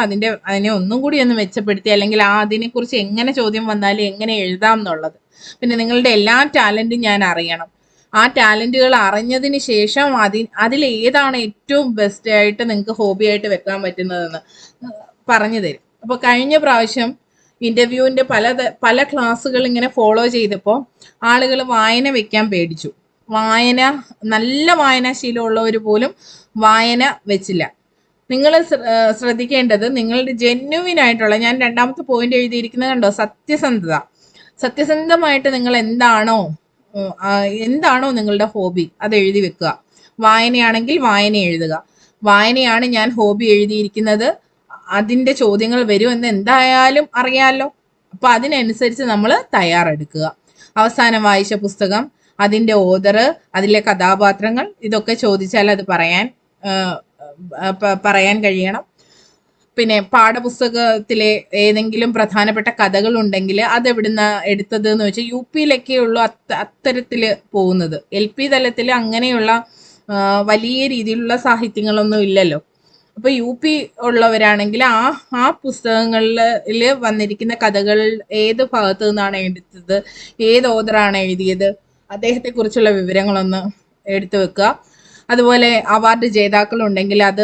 Speaker 1: അതിനെ ഒന്നും കൂടി ഒന്ന് മെച്ചപ്പെടുത്തി, അല്ലെങ്കിൽ അതിനെക്കുറിച്ച് എങ്ങനെ ചോദ്യം വന്നാലും എങ്ങനെ എഴുതാം എന്നുള്ളത്. പിന്നെ നിങ്ങളുടെ എല്ലാ ടാലന്റും ഞാൻ അറിയണം. ആ ടാലന്റുകൾ അറിഞ്ഞതിന് ശേഷം അതിലേതാണ് ഏറ്റവും ബെസ്റ്റ് ആയിട്ട് നിങ്ങൾക്ക് ഹോബിയായിട്ട് വെക്കാൻ പറ്റുന്നതെന്ന് പറഞ്ഞു തരും. അപ്പൊ കഴിഞ്ഞ പ്രാവശ്യം ഇന്റർവ്യൂവിന്റെ പല ക്ലാസ്സുകൾ ഇങ്ങനെ ഫോളോ ചെയ്തപ്പോൾ ആളുകൾ വായന വെക്കാൻ പേടിച്ചു. നല്ല വായനാശീലമുള്ളവർ പോലും വായന വെച്ചില്ല. നിങ്ങൾ ശ്രദ്ധിക്കേണ്ടത് നിങ്ങളുടെ ജെന്യുവിൻ ആയിട്ടുള്ള, ഞാൻ രണ്ടാമത്തെ പോയിന്റ് എഴുതിയിരിക്കുന്നത് കണ്ടോ, സത്യസന്ധമായിട്ട് നിങ്ങൾ എന്താണോ നിങ്ങളുടെ ഹോബി അത് എഴുതി വെക്കുക. വായനയാണെങ്കിൽ വായന എഴുതുക. വായനയാണ് ഞാൻ ഹോബി എഴുതിയിരിക്കുന്നത്, അതിന്റെ ചോദ്യങ്ങൾ വരും എന്ന് എന്തായാലും അറിയാലോ. അപ്പൊ അതിനനുസരിച്ച് നമ്മൾ തയ്യാറെടുക്കുക. അവസാനം വായിച്ച പുസ്തകം, അതിന്റെ ഓതർ, അതിലെ കഥാപാത്രങ്ങൾ, ഇതൊക്കെ ചോദിച്ചാൽ അത് പറയാൻ കഴിയണം. പിന്നെ പാഠപുസ്തകത്തിലെ ഏതെങ്കിലും പ്രധാനപ്പെട്ട കഥകൾ ഉണ്ടെങ്കിൽ അത് എവിടുന്ന എടുത്തത് എന്ന് വെച്ചാൽ UP-യിലൊക്കെയുള്ളൂ അത്തരത്തില് പോകുന്നത്. LP തലത്തിൽ അങ്ങനെയുള്ള വലിയ രീതിയിലുള്ള സാഹിത്യങ്ങളൊന്നും ഇല്ലല്ലോ. അപ്പൊ UP ഉള്ളവരാണെങ്കിൽ ആ പുസ്തകങ്ങളിൽ വന്നിരിക്കുന്ന കഥകൾ ഏത് ഭാഗത്തു നിന്നാണ് എടുത്തത്, ഏത് ഓതറാണ് എഴുതിയത്, അദ്ദേഹത്തെ കുറിച്ചുള്ള വിവരങ്ങളൊന്ന് എടുത്തു വെക്കുക. അതുപോലെ അവാർഡ് ജേതാക്കൾ ഉണ്ടെങ്കിൽ അത്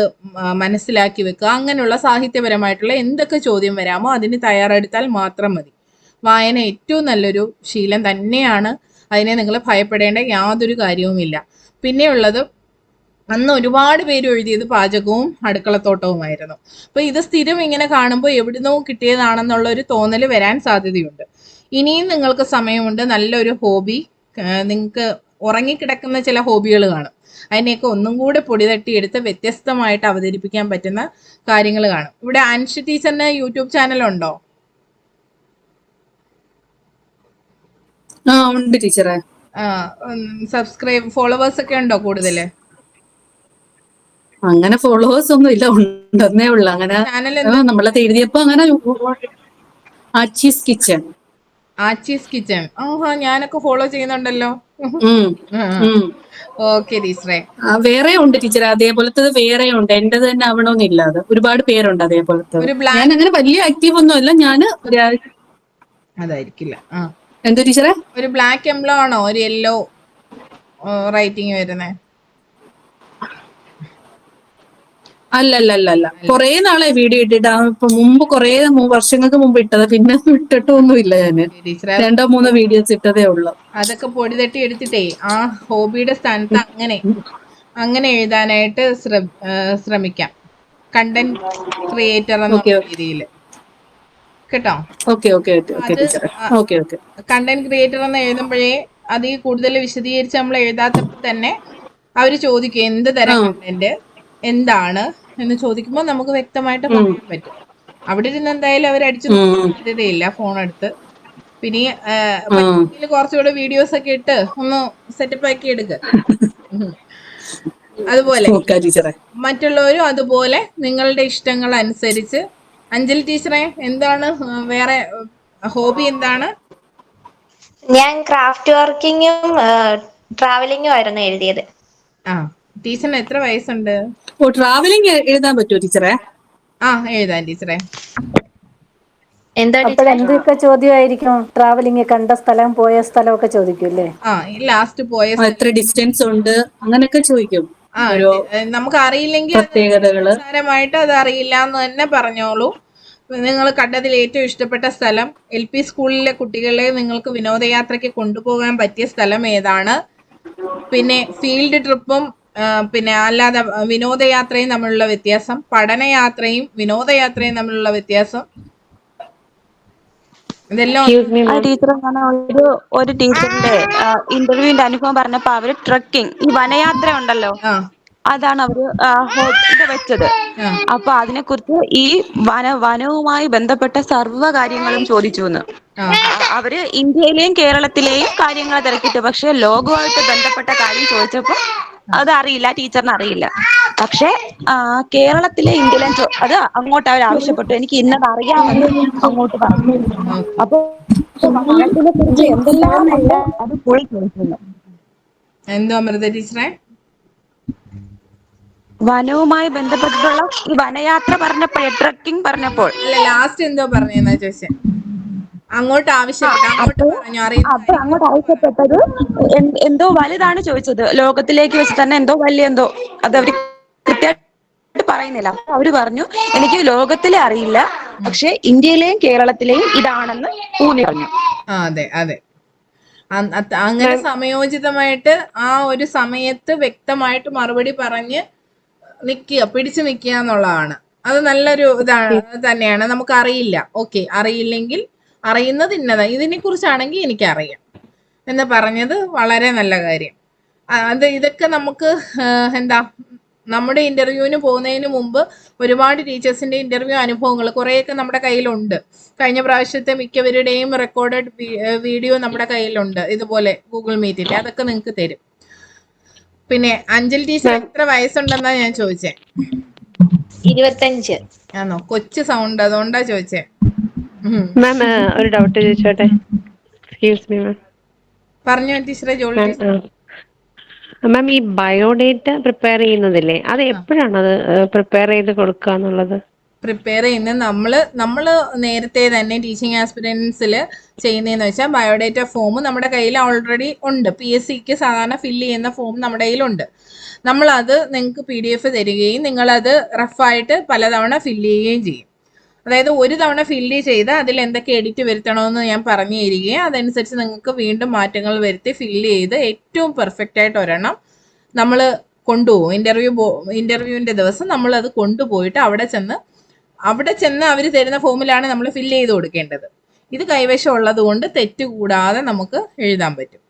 Speaker 1: മനസ്സിലാക്കി വെക്കുക. അങ്ങനെയുള്ള സാഹിത്യപരമായിട്ടുള്ള എന്തൊക്കെ ചോദ്യം വരാമോ അതിന് തയ്യാറെടുത്താൽ മാത്രം മതി. വായന ഏറ്റവും നല്ലൊരു ശീലം തന്നെയാണ്. അതിനെ നിങ്ങൾ ഭയപ്പെടേണ്ട യാതൊരു കാര്യവുമില്ല. പിന്നെയുള്ളത് അന്ന് ഒരുപാട് പേര് എഴുതിയത് പാചകവും അടുക്കളത്തോട്ടവുമായിരുന്നു. അപ്പൊ ഇത് സ്ഥിരം ഇങ്ങനെ കാണുമ്പോൾ എവിടുന്നോ കിട്ടിയതാണെന്നുള്ള ഒരു തോന്നല് വരാൻ സാധ്യതയുണ്ട്. ഇനിയും നിങ്ങൾക്ക് സമയമുണ്ട്. നല്ലൊരു ഹോബി, നിങ്ങൾക്ക് ഉറങ്ങിക്കിടക്കുന്ന ചില ഹോബികൾ കാണും, അതിനെയൊക്കെ ഒന്നും കൂടെ പൊടി തട്ടിയെടുത്ത് വ്യത്യസ്തമായിട്ട് അവതരിപ്പിക്കാൻ പറ്റുന്ന കാര്യങ്ങൾ കാണും. ഇവിടെ അൻഷി ടീച്ചറിന് യൂട്യൂബ് ചാനൽ ഉണ്ടോ?
Speaker 4: ഉണ്ട് ടീച്ചറെ.
Speaker 1: സബ്സ്ക്രൈബ് ഫോളോവേഴ്സ് ഒക്കെ ഉണ്ടോ കൂടുതല്?
Speaker 4: അങ്ങനെ ഫോളോവേഴ്സ് ഒന്നും ഇല്ല, ഉണ്ടെന്നേ ഉള്ളു. അങ്ങനെ
Speaker 1: ചാനൽ
Speaker 4: നമ്മളത് എഴുതിയപ്പോ അങ്ങനെ ആച്ചീസ് കിച്ചൺ.
Speaker 1: ആച്ചീസ് കിച്ചൺ. ആഹാ, ഞാനൊക്കെ ഫോളോ ചെയ്യുന്നുണ്ടല്ലോ. ഓക്കെ ടീച്ചറെ.
Speaker 4: വേറെ ഉണ്ട് ടീച്ചറെ, അതേപോലത്തത് വേറെ ഉണ്ട്. എന്റേത് തന്നെ ആവണമെന്നില്ല, അത് ഒരുപാട് പേരുണ്ട് അതേപോലത്തത്.
Speaker 1: ഒരു
Speaker 4: ഞാൻ അങ്ങനെ വലിയ ആക്റ്റീവ് ഒന്നും അല്ല.
Speaker 1: അതായിരിക്കില്ല.
Speaker 4: എന്തോ ടീച്ചറെ?
Speaker 1: ഒരു ബ്ലാക്ക് എംബ്ലോ ആണോ ഒരു യെല്ലോ റൈറ്റിംഗ് വരുന്നേ?
Speaker 4: അല്ല, കൊറേ നാളെ വീഡിയോ ഇട്ടിട്ട്. ഇപ്പൊ മുമ്പ് കൊറേ വർഷങ്ങൾക്ക് മുമ്പ് ഇട്ടത്, പിന്നെ ഇട്ടിട്ടൊന്നുമില്ല. ഞാന്
Speaker 1: ടീച്ചറെ
Speaker 4: 2-3 വീഡിയോസ് ഇട്ടതേ ഉള്ളു.
Speaker 1: അതൊക്കെ പൊടി തട്ടി എടുത്തിട്ടേ ആ ഹോബിയുടെ സ്ഥാനത്ത് അങ്ങനെ എഴുതാനായിട്ട് ശ്രമിക്കാം. കണ്ടന്റ് ക്രിയേറ്റർ എന്നുള്ള രീതിയിൽ കേട്ടോ. കണ്ടന്റ് ക്രിയേറ്റർ എന്ന് എഴുതുമ്പോഴേ അതിൽ കൂടുതൽ വിശദീകരിച്ച് നമ്മൾ എഴുതാത്തപ്പോൾ തന്നെ അവര് ചോദിക്കും എന്ത് തരം കണ്ടന്റ് എന്താണ് എന്ന് ചോദിക്കുമ്പോൾ നമുക്ക് വ്യക്തമായിട്ട് പറയാൻ പറ്റും. അവിടെ ഇരുന്ന് എന്തായാലും അവർ അടിച്ചു സാധ്യതയില്ല ഫോൺ എടുത്ത്. പിന്നെ കുറച്ചുകൂടെ വീഡിയോസ് ഒക്കെ ഇട്ട് ഒന്ന് സെറ്റപ്പ് ആക്കി എടുക്കുക. അതുപോലെ മറ്റുള്ളവരും അതുപോലെ നിങ്ങളുടെ ഇഷ്ടങ്ങൾ അനുസരിച്ച്. അഞ്ജലി ടീച്ചറെ, എന്താണ് വേറെ ഹോബി? എന്താണ്?
Speaker 3: ഞാൻ ക്രാഫ്റ്റ് വർക്കിങ്ങും ട്രാവലിങ്ങും ആയിരുന്നു എഴുതിയത്.
Speaker 1: ടീച്ചറിന് എത്ര വയസ്സുണ്ട്?
Speaker 4: ട്രാവലിംഗ് എഴുതാൻ പറ്റുമോ ടീച്ചറെ?
Speaker 1: എഴുതാൻ ടീച്ചറെ.
Speaker 2: അപ്പോഴെന്തൊക്കെ ചോദ്യമായിരിക്കും? ട്രാവലിംഗ്, കണ്ട സ്ഥലം, പോയ സ്ഥലമൊക്കെ ചോദിക്കൂല്ലേ?
Speaker 1: ലാസ്റ്റ് പോയ
Speaker 4: എത്ര ഡിസ്റ്റൻസ് ഉണ്ട് അങ്ങനെയൊക്കെ ചോദിക്കും.
Speaker 1: നമുക്ക് അറിയില്ലെങ്കിൽ നിസ്സാരമായിട്ട് അത് അറിയില്ല എന്ന് തന്നെ പറഞ്ഞോളൂ. നിങ്ങൾ കണ്ടതിൽ ഏറ്റവും ഇഷ്ടപ്പെട്ട സ്ഥലം, LP സ്കൂളിലെ കുട്ടികളെ നിങ്ങൾക്ക് വിനോദയാത്രയ്ക്ക് കൊണ്ടുപോകാൻ പറ്റിയ സ്ഥലം ഏതാണ്, പിന്നെ ഫീൽഡ് ട്രിപ്പും പിന്നെ അല്ലാതെ വിനോദയാത്രയും തമ്മിലുള്ള വ്യത്യാസം, പഠനയാത്രയും വിനോദയാത്രയും തമ്മിലുള്ള വ്യത്യാസം, ഇതെല്ലാം.
Speaker 8: ടീച്ചർ ഒരു ടീച്ചറിന്റെ ഇന്റർവ്യൂവിന്റെ അനുഭവം പറഞ്ഞപ്പോ അവര് ട്രക്കിംഗ്, ഈ വനയാത്ര ഉണ്ടല്ലോ, അതാണ് അവര് വെച്ചത്. അപ്പൊ അതിനെക്കുറിച്ച് ഈ വനവുമായി ബന്ധപ്പെട്ട സർവ്വ കാര്യങ്ങളും ചോദിച്ചു എന്ന്. അവര് ഇന്ത്യയിലെയും കേരളത്തിലെയും കാര്യങ്ങൾ തിരക്കിട്ട്, പക്ഷെ ലോകവുമായിട്ട് ബന്ധപ്പെട്ട കാര്യം ചോദിച്ചപ്പോ അത് അറിയില്ല, ടീച്ചറിന് അറിയില്ല. പക്ഷെ കേരളത്തിലെ ഇന്ത്യയിലെ അത് അങ്ങോട്ട് അവർ ആവശ്യപ്പെട്ടു. എനിക്ക് ഇന്നത് അറിയാമെന്ന് അങ്ങോട്ട് പറഞ്ഞു. അപ്പൊ വനത്തിനെ കുറിച്ച് എന്തെല്ലാം ഉണ്ട് അത് പോയി ചോദിക്കുന്നു.
Speaker 1: എന്തോ അമൃത ടീച്ചറെ?
Speaker 8: വനവുമായി ബന്ധപ്പെട്ടിട്ടുള്ള ഈ വനയാത്ര പറഞ്ഞപ്പോൾ, ട്രക്കിംഗ് പറഞ്ഞപ്പോൾ
Speaker 1: ലാസ്റ്റ് എന്തോ പറഞ്ഞെന്നാ ചോദിച്ചേ. അങ്ങോട്ട്
Speaker 8: ആവശ്യപ്പെട്ടത് എന്തോ വലുതാണ് ചോദിച്ചത്. ലോകത്തിലേക്ക് വെച്ച് തന്നെ എന്തോ വലിയ എന്തോ, അത് അവര് കൃത്യമായിട്ട് പറയുന്നില്ല. അപ്പൊ അവര് പറഞ്ഞു എനിക്ക് ലോകത്തിലെ അറിയില്ല, പക്ഷെ ഇന്ത്യയിലെയും കേരളത്തിലെയും ഇതാണെന്ന് ഊന്നി പറഞ്ഞു.
Speaker 1: അതെ. അങ്ങനെ സമയോചിതമായിട്ട് ആ ഒരു സമയത്ത് വ്യക്തമായിട്ട് മറുപടി പറഞ്ഞ് പിടിച്ചു നിൽക്കുക എന്നുള്ളതാണ്. അത് നല്ലൊരു തന്നെയാണ്. നമുക്ക് അറിയില്ല, ഓക്കെ, അറിയില്ലെങ്കിൽ അറിയുന്നത് ഇന്നതാ, ഇതിനെ കുറിച്ചാണെങ്കിൽ എനിക്കറിയാം എന്ന് പറഞ്ഞത് വളരെ നല്ല കാര്യം. ഇതൊക്കെ നമുക്ക് നമ്മുടെ ഇന്റർവ്യൂവിന് പോകുന്നതിന് മുമ്പ് ഒരുപാട് ടീച്ചേഴ്സിന്റെ ഇന്റർവ്യൂ അനുഭവങ്ങൾ കുറേയൊക്കെ നമ്മുടെ കയ്യിലുണ്ട്. കഴിഞ്ഞ പ്രാവശ്യത്തെ മിക്കവരുടെയും റെക്കോർഡഡ് വീഡിയോ നമ്മുടെ കയ്യിലുണ്ട്, ഇതുപോലെ ഗൂഗിൾ മീറ്റിന്റെ. അതൊക്കെ നിങ്ങൾക്ക് തരും. പിന്നെ അഞ്ജലി ടീച്ചർ എത്ര വയസ്സുണ്ടെന്നാ ഞാൻ ചോദിച്ചേ?
Speaker 3: 25.
Speaker 1: ആണോ? കൊച്ചു സൗണ്ട്, അതുകൊണ്ടാ ചോദിച്ചേ.
Speaker 9: മാം ഒരു ഡൗട്ട് ചോദിച്ചോട്ടെ? Excuse me ma'am.
Speaker 1: പറഞ്ഞോ ടീച്ചറെ. ജോലി
Speaker 9: മാം, ഈ ബയോഡേറ്റ പ്രിപ്പയർ ചെയ്യുന്നതില്ലേ, അത് എപ്പോഴാണ് അത് പ്രിപ്പയർ ചെയ്ത് കൊടുക്കുക എന്നുള്ളത്?
Speaker 1: പ്രിപ്പയർ ചെയ്യുന്നത് നമ്മള് നേരത്തെ തന്നെ ടീച്ചിങ് ആസ്പിരൻസിൽ ചെയ്യുന്നതെന്ന് വെച്ചാൽ ബയോഡേറ്റ ഫോം നമ്മുടെ കയ്യിൽ ഓൾറെഡി ഉണ്ട്. PSCക്ക് സാധാരണ ഫില്ല് ചെയ്യുന്ന ഫോം നമ്മുടെ കയ്യിലുണ്ട്. നമ്മളത് നിങ്ങൾക്ക് PDF തരികയും നിങ്ങളത് റഫായിട്ട് പലതവണ ഫില്ല് ചെയ്യുകയും ചെയ്യും. അതായത് ഒരു തവണ ഫില്ല് ചെയ്ത് അതിൽ എന്തൊക്കെ എഡിറ്റ് വരുത്തണമെന്ന് ഞാൻ പറഞ്ഞു തരികയും അതനുസരിച്ച് നിങ്ങൾക്ക് വീണ്ടും മാറ്റങ്ങൾ വരുത്തി ഫില്ല് ചെയ്ത് ഏറ്റവും പെർഫെക്റ്റ് ആയിട്ട് ഒരെണ്ണം നമ്മൾ കൊണ്ടുപോകും. ഇന്റർവ്യൂവിന്റെ ദിവസം നമ്മൾ അത് കൊണ്ടുപോയിട്ട് അവിടെ ചെന്ന് അവർ തരുന്ന ഫോമിലാണ് നമ്മൾ ഫില്ല് ചെയ്ത് കൊടുക്കേണ്ടത്. ഇത് കൈവശം ഉള്ളത് കൊണ്ട് തെറ്റ് കൂടാതെ നമുക്ക് എഴുതാൻ പറ്റും.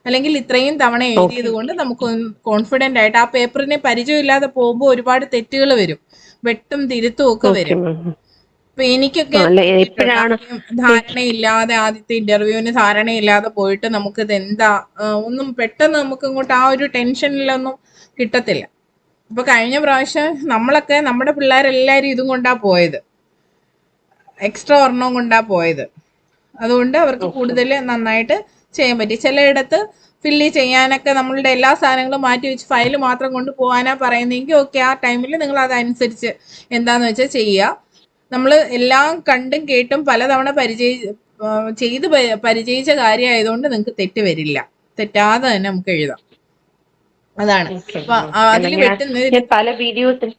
Speaker 1: അല്ലെങ്കിൽ ഇത്രയും തവണ എഴുതിയത് കൊണ്ട് നമുക്ക് കോൺഫിഡന്റ് ആയിട്ട് ആ പേപ്പറിനെ പരിചയമില്ലാതെ പോകുമ്പോൾ ഒരുപാട് തെറ്റുകൾ വരും, വെട്ടും തിരുത്തും ഒക്കെ വരും. ഇപ്പൊ എനിക്കൊക്കെ ധാരണയില്ലാതെ ആദ്യത്തെ ഇന്റർവ്യൂവിന് ധാരണയില്ലാതെ പോയിട്ട് നമുക്ക് ഇത് എന്താ ഒന്നും പെട്ടെന്ന് നമുക്ക് ഇങ്ങോട്ട് ആ ഒരു ടെൻഷനിലൊന്നും കിട്ടത്തില്ല. ഇപ്പൊ കഴിഞ്ഞ പ്രാവശ്യം നമ്മളൊക്കെ നമ്മുടെ പിള്ളേരെല്ലാരും ഇതും കൊണ്ടാ പോയത്, എക്സ്ട്രാ ഒരെണ്ണം കൊണ്ടാ പോയത്. അതുകൊണ്ട് അവർക്ക് കൂടുതൽ നന്നായിട്ട് ചെയ്യാൻ പറ്റി. ചിലയിടത്ത് ഫില്ല് ചെയ്യാനൊക്കെ നമ്മളുടെ എല്ലാ സാധനങ്ങളും മാറ്റി വെച്ച് ഫയൽ മാത്രം കൊണ്ട് പോകാനാ പറയുന്നെങ്കിൽ ഓക്കെ, ആ ടൈമിൽ നിങ്ങൾ അതനുസരിച്ച് എന്താന്ന് വെച്ചാൽ ചെയ്യുക. നമ്മൾ എല്ലാം കണ്ടും കേട്ടും പലതവണ ചെയ്ത് പരിചയിച്ച കാര്യമായതുകൊണ്ട് നിങ്ങൾക്ക് തെറ്റ് വരില്ല, തെറ്റാതെ തന്നെ നമുക്ക് എഴുതാം. അതാണ് അപ്പൊ അതിൽ വെട്ടുന്നത്
Speaker 9: പല വീഡിയോസിൽ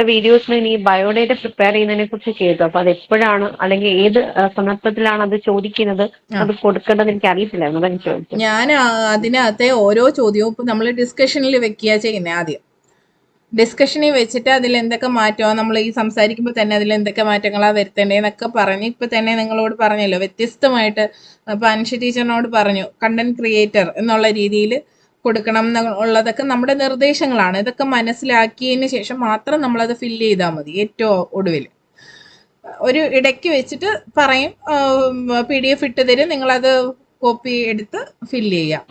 Speaker 9: വീഡിയോസിൽ ഈ ബയോഡേറ്റ പ്രിപ്പയർ ചെയ്യുന്നതിനെ കുറിച്ച് കേട്ടു. അപ്പൊ അത് എപ്പോഴാണ് അല്ലെങ്കിൽ ഏത് സന്ദർഭത്തിലാണ് അത് ചോദിക്കുന്നത്, അത് കൊടുക്കേണ്ടത് എനിക്ക് അറിയത്തില്ലായിരുന്നു, അതാണ് ചോദിച്ചത്.
Speaker 1: ഞാൻ അതിനകത്തെ ഓരോ ചോദ്യവും ഇപ്പൊ നമ്മൾ ഡിസ്കഷനിൽ വെക്കുക ചെയ്യുന്നത്. ആദ്യം ഡിസ്കഷനിൽ വെച്ചിട്ട് അതിൽ എന്തൊക്കെ മാറ്റമോ, നമ്മൾ ഈ സംസാരിക്കുമ്പോൾ തന്നെ അതിൽ എന്തൊക്കെ മാറ്റങ്ങളാണ് വരുത്തേണ്ടതെന്നൊക്കെ പറഞ്ഞ് ഇപ്പൊ തന്നെ നിങ്ങളോട് പറഞ്ഞല്ലോ, വ്യത്യസ്തമായിട്ട് ഇപ്പൊ അനുഷ ടീച്ചറിനോട് പറഞ്ഞു കണ്ടന്റ് ക്രിയേറ്റർ എന്നുള്ള രീതിയിൽ കൊടുക്കണം എന്നുള്ളതൊക്കെ നമ്മുടെ നിർദ്ദേശങ്ങളാണ്. ഇതൊക്കെ മനസ്സിലാക്കിയതിന് ശേഷം മാത്രം നമ്മളത് ഫില്ല് ചെയ്താൽ മതി. ഏറ്റവും ഒടുവിൽ ഒരു ഇടയ്ക്ക് വെച്ചിട്ട് പറയും PDF ഇട്ട് തരും, നിങ്ങളത് കോപ്പി എടുത്ത് ഫില്ല് ചെയ്യാം.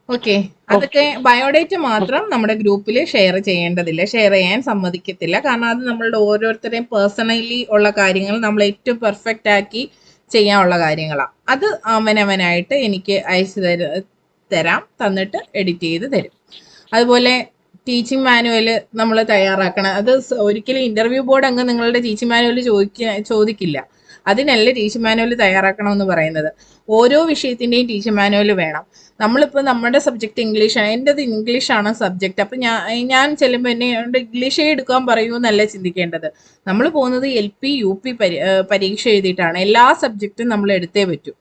Speaker 1: ഓക്കെ, അതൊക്കെ ബയോഡേറ്റ മാത്രം നമ്മുടെ ഗ്രൂപ്പിൽ ഷെയർ ചെയ്യേണ്ടതില്ല, ഷെയർ ചെയ്യാൻ സമ്മതിക്കത്തില്ല. കാരണം അത് നമ്മളുടെ ഓരോരുത്തരെയും പേഴ്സണലി ഉള്ള കാര്യങ്ങൾ നമ്മൾ ഏറ്റവും പെർഫെക്റ്റ് ആക്കി ചെയ്യാനുള്ള കാര്യങ്ങളാണ്. അത് അവനവനായിട്ട് എനിക്ക് അയച്ചു തന്നിട്ട് എഡിറ്റ് ചെയ്ത് തരും. അതുപോലെ ടീച്ചിങ് മാനുവൽ നമ്മൾ തയ്യാറാക്കണം. അത് ഒരിക്കലും ഇന്റർവ്യൂ ബോർഡ് അങ്ങ് നിങ്ങളുടെ ടീച്ചിങ് മാനുവൽ ചോദിക്കില്ല. അതിനല്ല ടീച്ചിങ് മാനുവൽ തയ്യാറാക്കണമെന്ന് പറയുന്നത്. ഓരോ വിഷയത്തിന്റെയും ടീച്ചിങ് മാനുവൽ വേണം. നമ്മളിപ്പോൾ നമ്മുടെ സബ്ജക്ട് ഇംഗ്ലീഷാണ്, എൻ്റെത് ഇംഗ്ലീഷാണ് സബ്ജക്റ്റ്. അപ്പം ഞാൻ ചെല്ലുമ്പോൾ എന്നെ ഇംഗ്ലീഷേ എടുക്കാൻ പറയുമെന്നല്ല ചിന്തിക്കേണ്ടത്. നമ്മൾ പോകുന്നത് LP UP പരീക്ഷ എഴുതിയിട്ടാണ്. എല്ലാ സബ്ജക്റ്റും നമ്മൾ എടുത്തേ പറ്റൂ.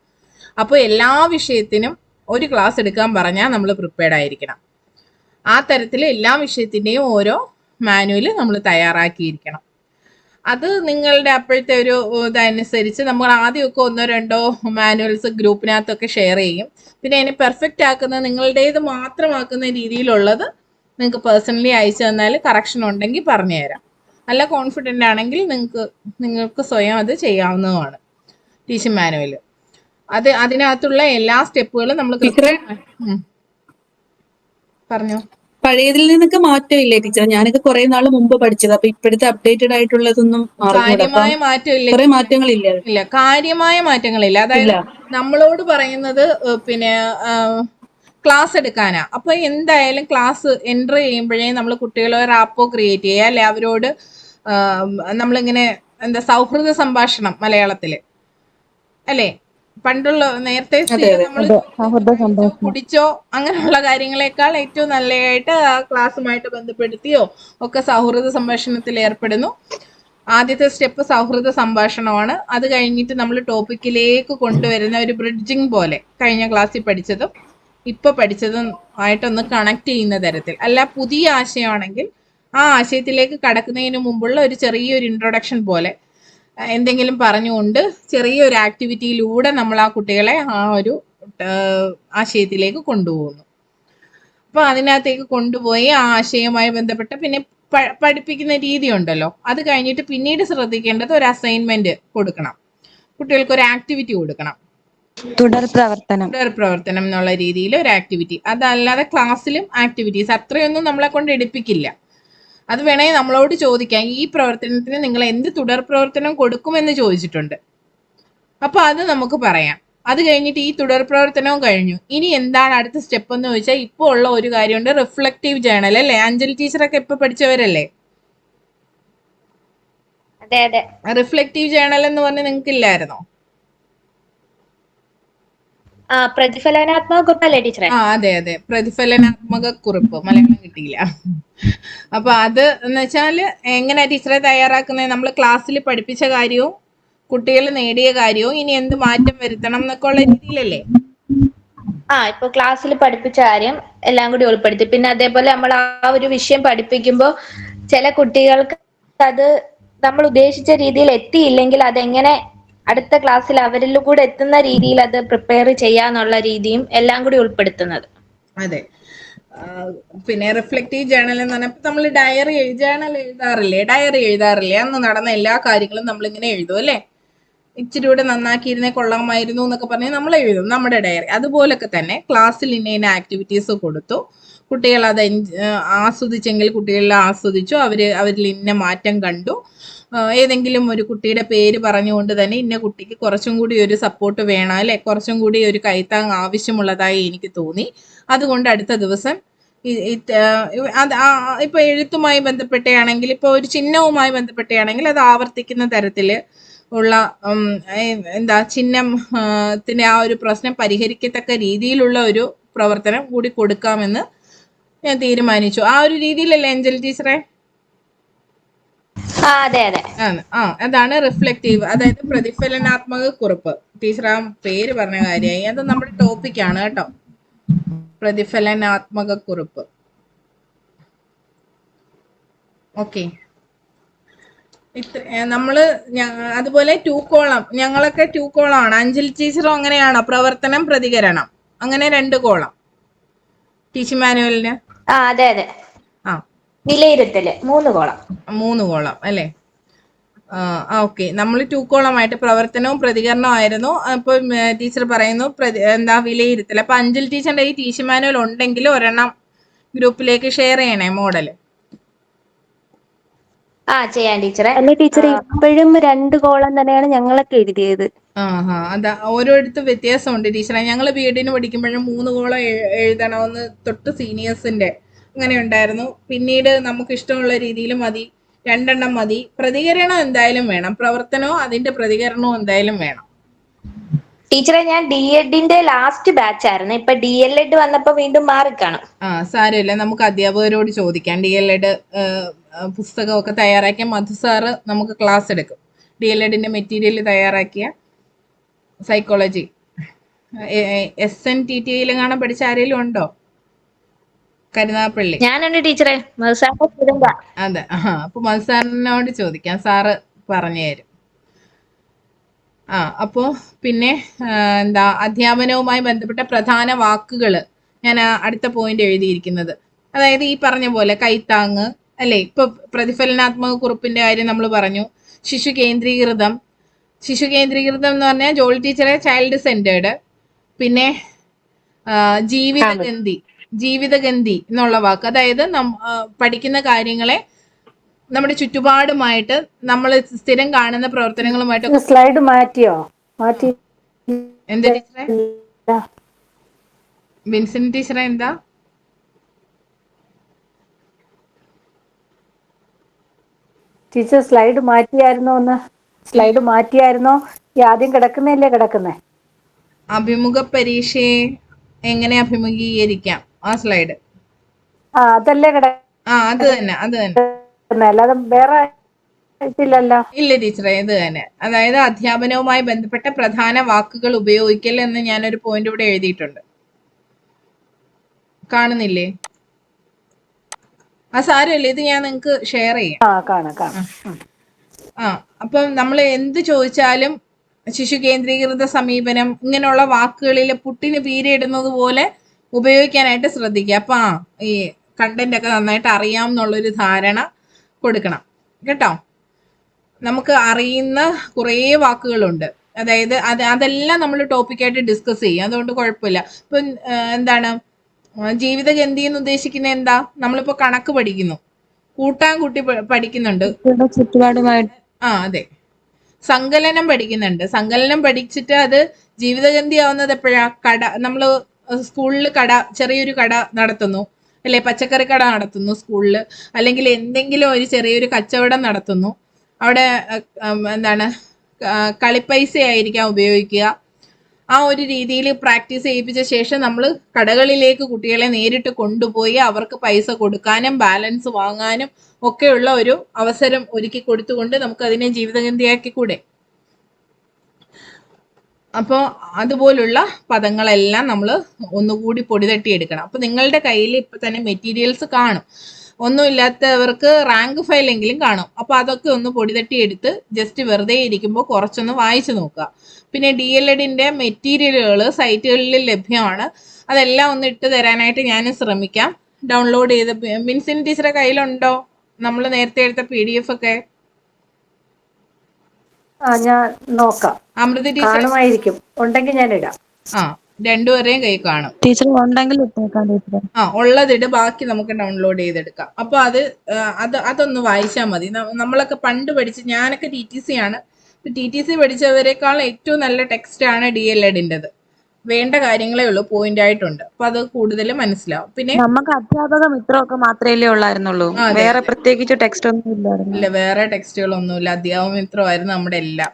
Speaker 1: അപ്പോൾ എല്ലാ വിഷയത്തിനും ഒരു ക്ലാസ് എടുക്കാൻ പറഞ്ഞാൽ നമ്മൾ പ്രിപ്പയർഡ് ആയിരിക്കണം. ആ തരത്തിൽ എല്ലാ വിഷയത്തിൻ്റെയും ഓരോ മാനുവൽ നമ്മൾ തയ്യാറാക്കിയിരിക്കണം. അത് നിങ്ങളുടെ അപ്പോഴത്തെ ഒരു ഇതനുസരിച്ച് നമ്മൾ ആദ്യമൊക്കെ 1-2 മാനുവൽസ് ഗ്രൂപ്പിനകത്തൊക്കെ ഷെയർ ചെയ്യും. പിന്നെ അതിനെ പെർഫെക്റ്റ് ആക്കുന്ന നിങ്ങളുടേത് മാത്രമാക്കുന്ന രീതിയിലുള്ളത് നിങ്ങൾക്ക് പേഴ്സണലി അയച്ചു തന്നാൽ കറക്ഷൻ ഉണ്ടെങ്കിൽ പറഞ്ഞു തരാം. നല്ല കോൺഫിഡൻ്റ് ആണെങ്കിൽ നിങ്ങൾക്ക് സ്വയം അത് ചെയ്യാവുന്നതുമാണ്. ടീച്ചിങ് മാനുവൽ അതിനകത്തുള്ള എല്ലാ സ്റ്റെപ്പുകളും നമ്മൾ പറഞ്ഞോ.
Speaker 4: പഴയതിൽ നിന്നൊക്കെ മാറ്റമില്ലേ ടീച്ചർ? ഞാനൊക്കെ കുറെ നാള് മുമ്പ് പഠിച്ചത്, അപ്പൊ ഇപ്പോഴത്തെ അപ്ഡേറ്റഡ് ആയിട്ടുള്ളതൊന്നും
Speaker 1: കാര്യമായ മാറ്റമില്ല.
Speaker 4: കുറെ മാറ്റങ്ങളില്ല.
Speaker 1: ഇല്ല, കാര്യമായ മാറ്റങ്ങളില്ല. അതായത് നമ്മളോട് പറയുന്നത് പിന്നെ ക്ലാസ് എടുക്കാനാ. അപ്പൊ എന്തായാലും ക്ലാസ് എൻ്റർ ചെയ്യുമ്പോഴേ നമ്മൾ കുട്ടികളെ ഒരു ആപ്പോ ക്രിയേറ്റ് ചെയ്യുക, അല്ലെ അവരോട് നമ്മളിങ്ങനെ സൗഹൃദ സംഭാഷണം മലയാളത്തില് അല്ലേ, പണ്ടുള്ള നേരത്തെ കുടിച്ചോ അങ്ങനെയുള്ള കാര്യങ്ങളെക്കാൾ ഏറ്റവും നല്ലതായിട്ട് ആ ക്ലാസ്സുമായിട്ട് ബന്ധപ്പെടുത്തിയോ ഒക്കെ സൗഹൃദ സംഭാഷണത്തിൽ ഏർപ്പെടുന്നു. ആദ്യത്തെ സ്റ്റെപ്പ് സൗഹൃദ സംഭാഷണമാണ്. അത് കഴിഞ്ഞിട്ട് നമ്മൾ ടോപ്പിക്കിലേക്ക് കൊണ്ടുവരുന്ന ഒരു ബ്രിഡ്ജിങ് പോലെ കഴിഞ്ഞ ക്ലാസ്സിൽ പഠിച്ചതും ഇപ്പൊ പഠിച്ചതും ആയിട്ടൊന്ന് കണക്ട് ചെയ്യുന്ന തരത്തിൽ. അല്ല പുതിയ ആശയമാണെങ്കിൽ ആ ആശയത്തിലേക്ക് കടക്കുന്നതിന് മുമ്പുള്ള ഒരു ചെറിയൊരു ഇൻട്രൊഡക്ഷൻ പോലെ എന്തെങ്കിലും പറഞ്ഞുകൊണ്ട് ചെറിയൊരു ആക്ടിവിറ്റിയിലൂടെ നമ്മൾ ആ കുട്ടികളെ ആ ഒരു ആശയത്തിലേക്ക് കൊണ്ടുപോകുന്നു. അപ്പൊ അതിനകത്തേക്ക് കൊണ്ടുപോയി ആ ആശയവുമായി ബന്ധപ്പെട്ട പിന്നെ പഠിപ്പിക്കുന്ന രീതി ഉണ്ടല്ലോ, അത് കഴിഞ്ഞിട്ട് പിന്നീട് ശ്രദ്ധിക്കേണ്ടത് ഒരു അസൈൻമെന്റ് കൊടുക്കണം, കുട്ടികൾക്ക് ഒരു ആക്ടിവിറ്റി കൊടുക്കണം,
Speaker 8: തുടർ പ്രവർത്തനം
Speaker 1: എന്നുള്ള രീതിയിൽ ഒരു ആക്ടിവിറ്റി. അതല്ലാതെ ക്ലാസ്സിലും ആക്ടിവിറ്റീസ് അത്രയൊന്നും നമ്മളെ കൊണ്ട് എടുപ്പിക്കില്ല. അത് വേണമെങ്കിൽ നമ്മളോട് ചോദിക്കാം, ഈ പ്രവർത്തനത്തിന് നിങ്ങൾ എന്ത് തുടർ പ്രവർത്തനം കൊടുക്കുമെന്ന് ചോദിച്ചിട്ടുണ്ട്. അപ്പൊ അത് നമുക്ക് പറയാം. അത് കഴിഞ്ഞിട്ട് ഈ തുടർ പ്രവർത്തനവും കഴിഞ്ഞു, ഇനി എന്താണ് അടുത്ത സ്റ്റെപ്പ് എന്ന് ചോദിച്ചാൽ ഇപ്പൊ ഉള്ള ഒരു കാര്യമുണ്ട്, റിഫ്ലക്റ്റീവ് ജേണൽ അല്ലേ. അഞ്ജലി ടീച്ചറൊക്കെ ഇപ്പൊ പഠിച്ചവരല്ലേ? റിഫ്ലക്റ്റീവ് ജേണൽ എന്ന് പറഞ്ഞ് നിങ്ങൾക്ക് ഇല്ലായിരുന്നോ?
Speaker 3: പ്രതിഫലനാത്മക കുറിപ്പല്ലേ ടീച്ചറെ?
Speaker 1: അതെ, പ്രതിഫലനാത്മക കുറിപ്പ്. മലയാളം കിട്ടിയില്ല. അപ്പൊ അത് എന്ന് വെച്ചാല് എങ്ങനെയാ ടീച്ചറെ തയ്യാറാക്കുന്നത്? നമ്മൾ ക്ലാസ്സിൽ പഠിപ്പിച്ച കാര്യവും കുട്ടികൾ നേടിയ കാര്യവും ഇനി എന്ത് മാറ്റം വരുത്തണം എന്നൊക്കെ ഉള്ള രീതിയിലല്ലേ.
Speaker 3: ഇപ്പൊ ക്ലാസ്സിൽ പഠിപ്പിച്ച കാര്യം എല്ലാം കൂടി ഉൾപ്പെടുത്തി. പിന്നെ അതേപോലെ നമ്മൾ ആ ഒരു വിഷയം പഠിപ്പിക്കുമ്പോൾ ചില കുട്ടികൾക്ക് അത് നമ്മൾ ഉദ്ദേശിച്ച രീതിയിൽ എത്തിയില്ലെങ്കിൽ അതെങ്ങനെ അടുത്ത ക്ലാസ്സിൽ അവരിൽ കൂടെ എത്തുന്ന രീതിയിൽ അത് പ്രിപ്പയർ ചെയ്യാന്നുള്ള രീതിയും എല്ലാം കൂടി ഉൾപ്പെടുത്തുന്നത്.
Speaker 1: അതെ. പിന്നെ റിഫ്ലക്റ്റീവ് ജേണൽ എന്ന് പറഞ്ഞപ്പോൾ നമ്മൾ ഡയറി എഴുതാറില്ലേ അന്ന് നടന്ന എല്ലാ കാര്യങ്ങളും നമ്മളിങ്ങനെ എഴുതും അല്ലേ. ഇച്ചിരി കൂടെ നന്നാക്കിയിരുന്നേ കൊള്ളാമായിരുന്നു എന്നൊക്കെ പറഞ്ഞ് നമ്മൾ എഴുതും നമ്മുടെ ഡയറി. അതുപോലൊക്കെ തന്നെ ക്ലാസ്സിൽ ഇന്ന ആക്ടിവിറ്റീസ് കൊടുത്തു, കുട്ടികൾ അത് ആസ്വദിച്ചെങ്കിൽ കുട്ടികളിൽ ആസ്വദിച്ചു, അവരിൽ ഇന്ന മാറ്റം കണ്ടു. ഏതെങ്കിലും ഒരു കുട്ടിയുടെ പേര് പറഞ്ഞുകൊണ്ട് തന്നെ ഇന്ന കുട്ടിക്ക് കുറച്ചും കൂടി ഒരു സപ്പോർട്ട് വേണം അല്ലെ, കുറച്ചും കൂടി ഒരു കൈത്താങ് ആവശ്യമുള്ളതായി എനിക്ക് തോന്നി, അതുകൊണ്ട് അടുത്ത ദിവസം ഇപ്പൊ എഴുത്തുമായി ബന്ധപ്പെട്ടാണെങ്കിൽ, ഇപ്പൊ ഒരു ചിഹ്നവുമായി ബന്ധപ്പെട്ടാണെങ്കിൽ അത് ആവർത്തിക്കുന്ന തരത്തില് ഉള്ള ചിഹ്നത്തിന്റെ ആ ഒരു പ്രശ്നം പരിഹരിക്കത്തക്ക രീതിയിലുള്ള ഒരു പ്രവർത്തനം കൂടി കൊടുക്കാമെന്ന് ഞാൻ തീരുമാനിച്ചു. ആ ഒരു രീതിയിലല്ലേ അഞ്ജൽ ടീച്ചറെ?
Speaker 3: അതെ അതെ.
Speaker 1: അതാണ് റിഫ്ലക്റ്റീവ്, അതായത് പ്രതിഫലനാത്മക കുറിപ്പ്. ടീച്ചർ ആ പേര് പറഞ്ഞ കാര്യമായി, അത് നമ്മുടെ ടോപ്പിക്കാണ് കേട്ടോ, പ്രതിഫലനാത്മക കുറിപ്പ്. ഓക്കെ. നമ്മള് അതുപോലെ 2 കോളം, ഞങ്ങളൊക്കെ 2 കോളം ആണ്. അഞ്ജൽ ടീച്ചറും അങ്ങനെയാണോ? പ്രവർത്തനം, പ്രതികരണം, അങ്ങനെ 2 കോളം ടീച്ചർ മാനുവലിന്?
Speaker 3: അതെ അതെ. വിലയിരുത്തല് 3 കോളം
Speaker 1: അല്ലേ? ഓക്കെ. നമ്മൾ 2 കോളമായിട്ട് പ്രവർത്തനവും പ്രതികരണവും ആയിരുന്നു. അപ്പൊ ടീച്ചർ പറയുന്നു വിലയിരുത്തൽ. അപ്പൊ അഞ്ജൽ ടീച്ചറിന്റെ ഈ ടീച്ചർ മാനുവൽ ഉണ്ടെങ്കിൽ ഒരെണ്ണം ഗ്രൂപ്പിലേക്ക് ഷെയർ ചെയ്യണേ മോഡല്.
Speaker 3: ചെയ്യാം ടീച്ചറെ.
Speaker 7: അല്ലെ ടീച്ചറെ, ഇപ്പോഴും 2 കോളം തന്നെയാണ് ഞങ്ങളൊക്കെ എഴുതിയത്.
Speaker 1: അതാ ഓരോരുത്തും വ്യത്യാസമുണ്ട് ടീച്ചറെ. ഞങ്ങൾ ബി.എഡിന് പഠിക്കുമ്പോഴും 3 കോളം എഴുതണമെന്ന് തൊട്ട് സീനിയേഴ്സിന്റെ അങ്ങനെ ഉണ്ടായിരുന്നു. പിന്നീട് നമുക്ക് ഇഷ്ടമുള്ള രീതിയിൽ മതി, 2 എണ്ണം മതി. പ്രതികരണം എന്തായാലും വേണം, പ്രവർത്തനവും അതിന്റെ പ്രതികരണവും എന്തായാലും വേണം.
Speaker 3: ടീച്ചറെ, ഞാൻ DED ലാസ്റ്റ് ബാച്ച് ആയിരുന്നു. ഇപ്പൊ DLED വന്നപ്പോ വീണ്ടും മാറിക്കാണും.
Speaker 1: സാരമില്ല, നമുക്ക് അധ്യാപകരോട് ചോദിക്കാം. DLED പുസ്തകമൊക്കെ തയ്യാറാക്കിയ മധു സാറ് നമുക്ക് ക്ലാസ് എടുക്കും. DLEDന്റെ മെറ്റീരിയൽ തയ്യാറാക്കിയ സൈക്കോളജി SNTTയിൽ കാണാൻ പഠിച്ച ആരെങ്കിലും ഉണ്ടോ? കരുനാഗപ്പള്ളി.
Speaker 3: ഞാനുണ്ട് ടീച്ചറെ.
Speaker 1: അതെ. അപ്പൊ മധു സാറിനോട് ചോദിക്കാം, സാറ് പറഞ്ഞു തരും. അപ്പോ പിന്നെ അധ്യാപനവുമായി ബന്ധപ്പെട്ട പ്രധാന വാക്കുകൾ ഞാൻ അടുത്ത പോയിന്റ് എഴുതിയിരിക്കുന്നത്. അതായത് ഈ പറഞ്ഞ പോലെ കൈത്താങ് അല്ലെ. ഇപ്പൊ പ്രതിഫലനാത്മക കുറിപ്പിന്റെ കാര്യം നമ്മൾ പറഞ്ഞു. ശിശു കേന്ദ്രീകൃതം എന്ന് പറഞ്ഞാൽ ജോളി ടീച്ചറെ ചൈൽഡ് സെന്റേർഡ്. പിന്നെ ജീവിതഗന്ധി എന്നുള്ള വാക്ക്, അതായത് പഠിക്കുന്ന കാര്യങ്ങളെ നമ്മുടെ ചുറ്റുപാടുമായിട്ട് നമ്മൾ സ്ഥിരം കാണുന്ന പ്രവർത്തനങ്ങളുമായിട്ട്.
Speaker 2: സ്ലൈഡ് മാറ്റി
Speaker 1: എന്താ ടീച്ചറെ? വിൻസെന്റ് ടീച്ചറെ എന്താ?
Speaker 2: ടീച്ചർ സ്ലൈഡ് മാറ്റിയായിരുന്നോ? ഈ ആദ്യം കിടക്കുന്നേ
Speaker 1: അഭിമുഖ പരീക്ഷയെ എങ്ങനെ അഭിമുഖീകരിക്കാം, ആ സ്ലൈഡ്.
Speaker 2: അതല്ലേ
Speaker 1: അത് തന്നെ.
Speaker 2: അല്ലാതെ വേറെ
Speaker 1: ഇല്ല ടീച്ചറെ, ഇത് തന്നെ. അതായത് അധ്യാപനവുമായി ബന്ധപ്പെട്ട പ്രധാന വാക്കുകൾ ഉപയോഗിക്കൽ എന്ന് ഞാനൊരു പോയിന്റ് ഇവിടെ എഴുതിയിട്ടുണ്ട്. കാണുന്നില്ലേ? സാരമില്ല, ഇത് ഞാൻ നിങ്ങൾക്ക് ഷെയർ ചെയ്യാം. അപ്പം നമ്മൾ എന്ത് ചോദിച്ചാലും ശിശു കേന്ദ്രീകൃത സമീപനം ഇങ്ങനെയുള്ള വാക്കുകളിൽ പുട്ടിന് പീരിടുന്നത് പോലെ ഉപയോഗിക്കാനായിട്ട് ശ്രദ്ധിക്കുക. അപ്പൊ ഈ കണ്ടന്റ് ഒക്കെ നന്നായിട്ട് അറിയാം എന്നുള്ളൊരു ധാരണ കൊടുക്കണം കേട്ടോ. നമുക്ക് അറിയുന്ന കുറേ വാക്കുകളുണ്ട്, അതായത് അതെല്ലാം നമ്മൾ ടോപ്പിക്കായിട്ട് ഡിസ്കസ് ചെയ്യും, അതുകൊണ്ട് കുഴപ്പമില്ല. ഇപ്പം ജീവിതഗന്ധി എന്ന് ഉദ്ദേശിക്കുന്നത് എന്താ? നമ്മളിപ്പോ കണക്ക് പഠിക്കുന്നു, കൂട്ടാൻകൂട്ടി പഠിക്കുന്നുണ്ട്.
Speaker 8: ചുറ്റുപാടുമായിട്ട്.
Speaker 1: അതെ. സങ്കലനം പഠിക്കുന്നുണ്ട്. സങ്കലനം പഠിച്ചിട്ട് അത് ജീവിതഗന്ധി ആവുന്നത് എപ്പോഴാ? നമ്മള് സ്കൂളിൽ ചെറിയൊരു കട നടത്തുന്നു അല്ലെ, പച്ചക്കറി കട നടത്തുന്നു സ്കൂളിൽ, അല്ലെങ്കിൽ എന്തെങ്കിലും ഒരു ചെറിയൊരു കച്ചവടം നടത്തുന്നു. അവിടെ കളിപ്പൈസ ആയിരിക്കാം ഉപയോഗിക്കുക. ആ ഒരു രീതിയിൽ പ്രാക്ടീസ് ചെയ്യിപ്പിച്ച ശേഷം നമ്മൾ കടകളിലേക്ക് കുട്ടികളെ നേരിട്ട് കൊണ്ടുപോയി അവർക്ക് പൈസ കൊടുക്കാനും ബാലൻസ് വാങ്ങാനും ഒക്കെയുള്ള ഒരു അവസരം ഒരുക്കി കൊടുത്തുകൊണ്ട് നമുക്ക് അതിനെ ജീവിതഗന്ധിയാക്കി കൂടെ. അപ്പോൾ അതുപോലുള്ള പദങ്ങളെല്ലാം നമ്മൾ ഒന്നുകൂടി പൊടി തട്ടിയെടുക്കണം. അപ്പോൾ നിങ്ങളുടെ കയ്യിൽ ഇപ്പം തന്നെ മെറ്റീരിയൽസ് കാണും, ഒന്നുമില്ലാത്തവർക്ക് റാങ്ക് ഫയലെങ്കിലും കാണും. അപ്പോൾ അതൊക്കെ ഒന്ന് പൊടി തട്ടിയെടുത്ത് ജസ്റ്റ് വെറുതെ ഇരിക്കുമ്പോൾ കുറച്ചൊന്ന് വായിച്ചു നോക്കുക. പിന്നെ DLEDന്റെ മെറ്റീരിയലുകൾ സൈറ്റുകളിൽ ലഭ്യമാണ്, അതെല്ലാം ഒന്ന് ഇട്ട് തരാനായിട്ട് ഞാൻ ശ്രമിക്കാം. ഡൗൺലോഡ് ചെയ്ത് മിൻസിൻ ടീച്ചറെ കയ്യിലുണ്ടോ നമ്മൾ നേരത്തെ എടുത്ത PDF ഒക്കെ?
Speaker 2: ഞാൻ നോക്കാം,
Speaker 1: അമൃത ടീച്ചർ
Speaker 2: കാണുമായിരിക്കും, ഉണ്ടെങ്കിൽ ഞാൻ ഇടാം.
Speaker 1: രണ്ടുപേരെയും കൈ കാണും.
Speaker 8: ടീച്ചർ ഉണ്ടെങ്കിൽ ഇട്ടേക്കാം ടീച്ചർ.
Speaker 1: ഉള്ളതിട്, ബാക്കി നമുക്ക് ഡൗൺലോഡ് ചെയ്തെടുക്കാം. അപ്പൊ അതൊന്ന് വായിച്ചാൽ മതി. നമ്മളൊക്കെ പണ്ട് പഠിച്ച്, ഞാനൊക്കെ TTC ആണ്, TTC പഠിച്ചവരെക്കാൾ ഏറ്റവും നല്ല ടെക്സ്റ്റ് ആണ് DLEDന്റേത്. വേണ്ട കാര്യങ്ങളേ ഉള്ളൂ, പോയിന്റ് ആയിട്ടുണ്ട്. അപ്പൊ അത് കൂടുതൽ മനസ്സിലാവും. പിന്നെ
Speaker 8: നമുക്ക് അധ്യാപക മിത്രമൊക്കെ മാത്രമേ ഉള്ളായിരുന്നുള്ളൂ, വേറെ പ്രത്യേകിച്ച് ടെക്സ്റ്റ് ഒന്നും ഇല്ലായിരുന്നു.
Speaker 1: ഇല്ല, വേറെ ടെക്സ്റ്റുകളൊന്നുമില്ല, അധ്യാപക മിത്രമായിരുന്നു നമ്മുടെ എല്ലാം.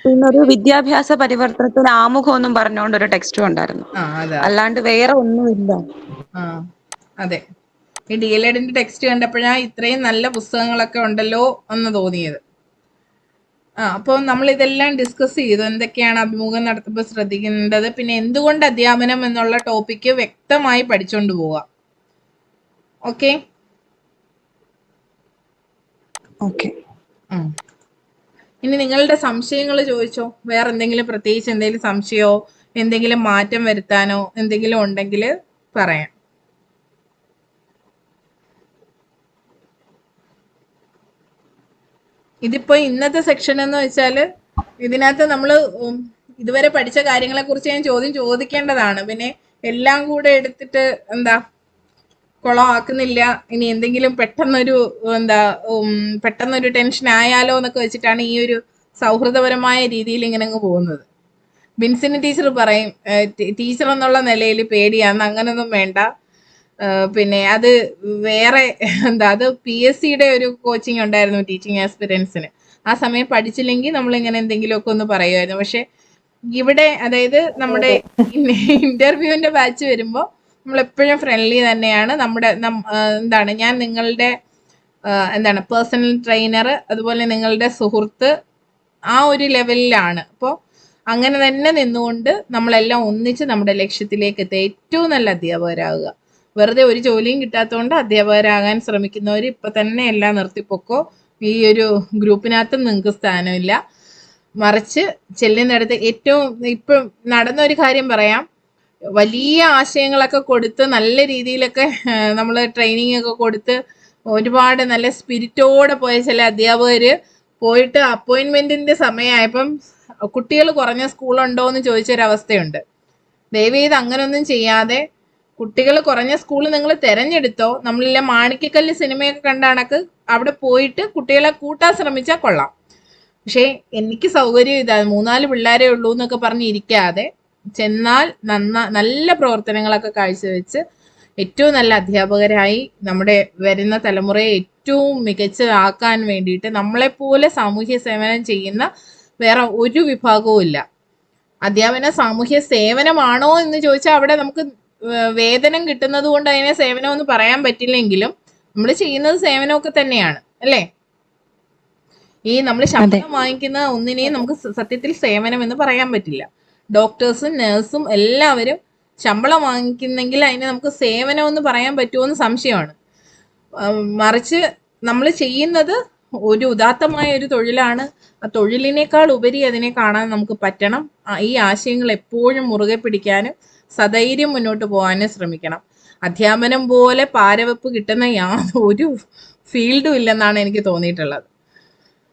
Speaker 8: പിന്നെ ഒരു വിദ്യാഭ്യാസ പരിവർത്തനത്തിന് ആമുഖം എന്നും പറഞ്ഞുകൊണ്ട് ഒരു ടെക്സ്റ്റും ഉണ്ടായിരുന്നു, അല്ലാണ്ട് വേറെ ഒന്നുമില്ല.
Speaker 1: അതെ, ഈ DLEDന്റെ ടെക്സ്റ്റ് കണ്ടപ്പോഴാ ഇത്രയും നല്ല പുസ്തകങ്ങളൊക്കെ ഉണ്ടല്ലോ എന്ന് തോന്നിയത്. അപ്പോൾ നമ്മൾ ഇതെല്ലാം ഡിസ്കസ് ചെയ്തു, എന്തൊക്കെയാണ് അഭിമുഖം നടത്തുമ്പോൾ ശ്രദ്ധിക്കേണ്ടത്, പിന്നെ എന്തുകൊണ്ട് അധ്യാപനം എന്നുള്ള ടോപ്പിക്ക് വ്യക്തമായി പഠിച്ചുകൊണ്ട് പോവുക. ഓക്കെ. ഇനി നിങ്ങളുടെ സംശയങ്ങൾ ചോദിച്ചോ. വേറെ എന്തെങ്കിലും പ്രത്യേകിച്ച് എന്തെങ്കിലും സംശയമോ എന്തെങ്കിലും മാറ്റം വരുത്താനോ എന്തെങ്കിലും ഉണ്ടെങ്കിൽ പറയാം. ഇതിപ്പോ ഇന്നത്തെ സെക്ഷൻ എന്ന് വെച്ചാല് ഇതിനകത്ത് നമ്മൾ ഇതുവരെ പഠിച്ച കാര്യങ്ങളെ കുറിച്ച് ഞാൻ ചോദിക്കേണ്ടതാണ്. പിന്നെ എല്ലാം കൂടെ എടുത്തിട്ട് കുളമാക്കുന്നില്ല. ഇനി എന്തെങ്കിലും പെട്ടെന്നൊരു ടെൻഷൻ ആയാലോ എന്നൊക്കെ വെച്ചിട്ടാണ് ഈ ഒരു സൗഹൃദപരമായ രീതിയിൽ ഇങ്ങനെ അങ്ങ് പോകുന്നത്. ബിൻസിന് ടീച്ചർ പറയും, ടീച്ചർ എന്നുള്ള നിലയിൽ പേടിയാന്ന്, അങ്ങനൊന്നും വേണ്ട. പിന്നെ അത് വേറെ അത് PSCയുടെ ഒരു കോച്ചിങ് ഉണ്ടായിരുന്നു ടീച്ചിങ് ആസ്പിരൻസിന്. ആ സമയം പഠിച്ചില്ലെങ്കിൽ നമ്മൾ ഇങ്ങനെ എന്തെങ്കിലുമൊക്കെ ഒന്ന് പറയുമായിരുന്നു. പക്ഷെ ഇവിടെ അതായത് നമ്മുടെ ഇന്റർവ്യൂവിന്റെ ബാച്ച് വരുമ്പോൾ നമ്മൾ എപ്പോഴും ഫ്രണ്ട്ലി തന്നെയാണ്. ഞാൻ നിങ്ങളുടെ പേഴ്സണൽ ട്രെയിനർ, അതുപോലെ നിങ്ങളുടെ സുഹൃത്ത്, ആ ഒരു ലെവലിലാണ്. അപ്പോൾ അങ്ങനെ തന്നെ നിന്നുകൊണ്ട് നമ്മളെല്ലാം ഒന്നിച്ച് നമ്മുടെ ലക്ഷ്യത്തിലേക്ക് എത്തുക, ഏറ്റവും നല്ല അധ്യാപകരാകുക. വെറുതെ ഒരു ജോലിയും കിട്ടാത്തതുകൊണ്ട് അധ്യാപകരാകാൻ ശ്രമിക്കുന്നവർ ഇപ്പൊ തന്നെ എല്ലാം നിർത്തിപ്പൊക്കോ. ഈ ഒരു ഗ്രൂപ്പിനകത്ത് നിങ്ങൾക്ക് സ്ഥാനമില്ല. മറിച്ച് ചെല്ലുന്നിടത്ത് ഇപ്പം നടന്ന ഒരു കാര്യം പറയാം. വലിയ ആശയങ്ങളൊക്കെ കൊടുത്ത് നല്ല രീതിയിലൊക്കെ നമ്മൾ ട്രെയിനിങ് ഒക്കെ കൊടുത്ത് ഒരുപാട് നല്ല സ്പിരിറ്റോടെ പോയ ചില അധ്യാപകര് പോയിട്ട് അപ്പോയിന്റ്മെന്റിന്റെ സമയമായപ്പം കുട്ടികൾ കുറഞ്ഞ സ്കൂളുണ്ടോ എന്ന് ചോദിച്ചൊരവസ്ഥയുണ്ട്. ദയവേത് അങ്ങനൊന്നും ചെയ്യാതെ കുട്ടികൾ കുറഞ്ഞ സ്കൂൾ നിങ്ങൾ തിരഞ്ഞെടുത്തോ. നമ്മളില്ല മാണിക്കക്കല്ല് സിനിമയൊക്കെ കണ്ട കണക്ക് അവിടെ പോയിട്ട് കുട്ടികളെ കൂട്ടാൻ ശ്രമിച്ചാൽ കൊള്ളാം. പക്ഷെ എനിക്ക് സൗകര്യം ഇതാ, 3-4 പിള്ളേരേ ഉള്ളൂ എന്നൊക്കെ പറഞ്ഞിരിക്കാതെ ചെന്നാൽ നല്ല പ്രവർത്തനങ്ങളൊക്കെ കാഴ്ചവെച്ച് ഏറ്റവും നല്ല അധ്യാപകരായി നമ്മുടെ വരുന്ന തലമുറയെ ഏറ്റവും മികച്ചതാക്കാൻ വേണ്ടിയിട്ട് നമ്മളെപ്പോലെ സാമൂഹ്യ സേവനം ചെയ്യുന്ന വേറെ ഒരു വിഭാഗവും ഇല്ല. അധ്യാപന സാമൂഹ്യ സേവനമാണോ എന്ന് ചോദിച്ചാൽ അവിടെ നമുക്ക് വേതനം കിട്ടുന്നത് കൊണ്ട് അതിനെ സേവനം എന്ന് പറയാൻ പറ്റില്ലെങ്കിലും നമ്മൾ ചെയ്യുന്നത് സേവനമൊക്കെ തന്നെയാണ്, അല്ലേ? ഈ നമ്മൾ ശമ്പളം വാങ്ങിക്കുന്ന ഒന്നിനെയും നമുക്ക് സത്യത്തിൽ സേവനം എന്ന് പറയാൻ പറ്റില്ല. ഡോക്ടേഴ്സും നഴ്സും എല്ലാവരും ശമ്പളം വാങ്ങിക്കുന്നെങ്കിൽ അതിനെ നമുക്ക് സേവനം എന്ന് പറയാൻ പറ്റുമോ എന്ന് സംശയമാണ്. മറിച്ച് നമ്മൾ ചെയ്യുന്നത് ഒരു ഉദാത്തമായ ഒരു തൊഴിലാണ്. ആ തൊഴിലിനേക്കാൾ ഉപരി അതിനെ കാണാൻ നമുക്ക് പറ്റണം. ഈ ആശയങ്ങൾ എപ്പോഴും മുറുകെ പിടിക്കാനും സധൈര്യം മുന്നോട്ട് പോകാനും ശ്രമിക്കണം. അധ്യാപനം പോലെ പാരവെപ്പ് കിട്ടുന്ന യാതൊരു ഫീൽഡും ഇല്ലെന്നാണ് എനിക്ക് തോന്നിയിട്ടുള്ളത്.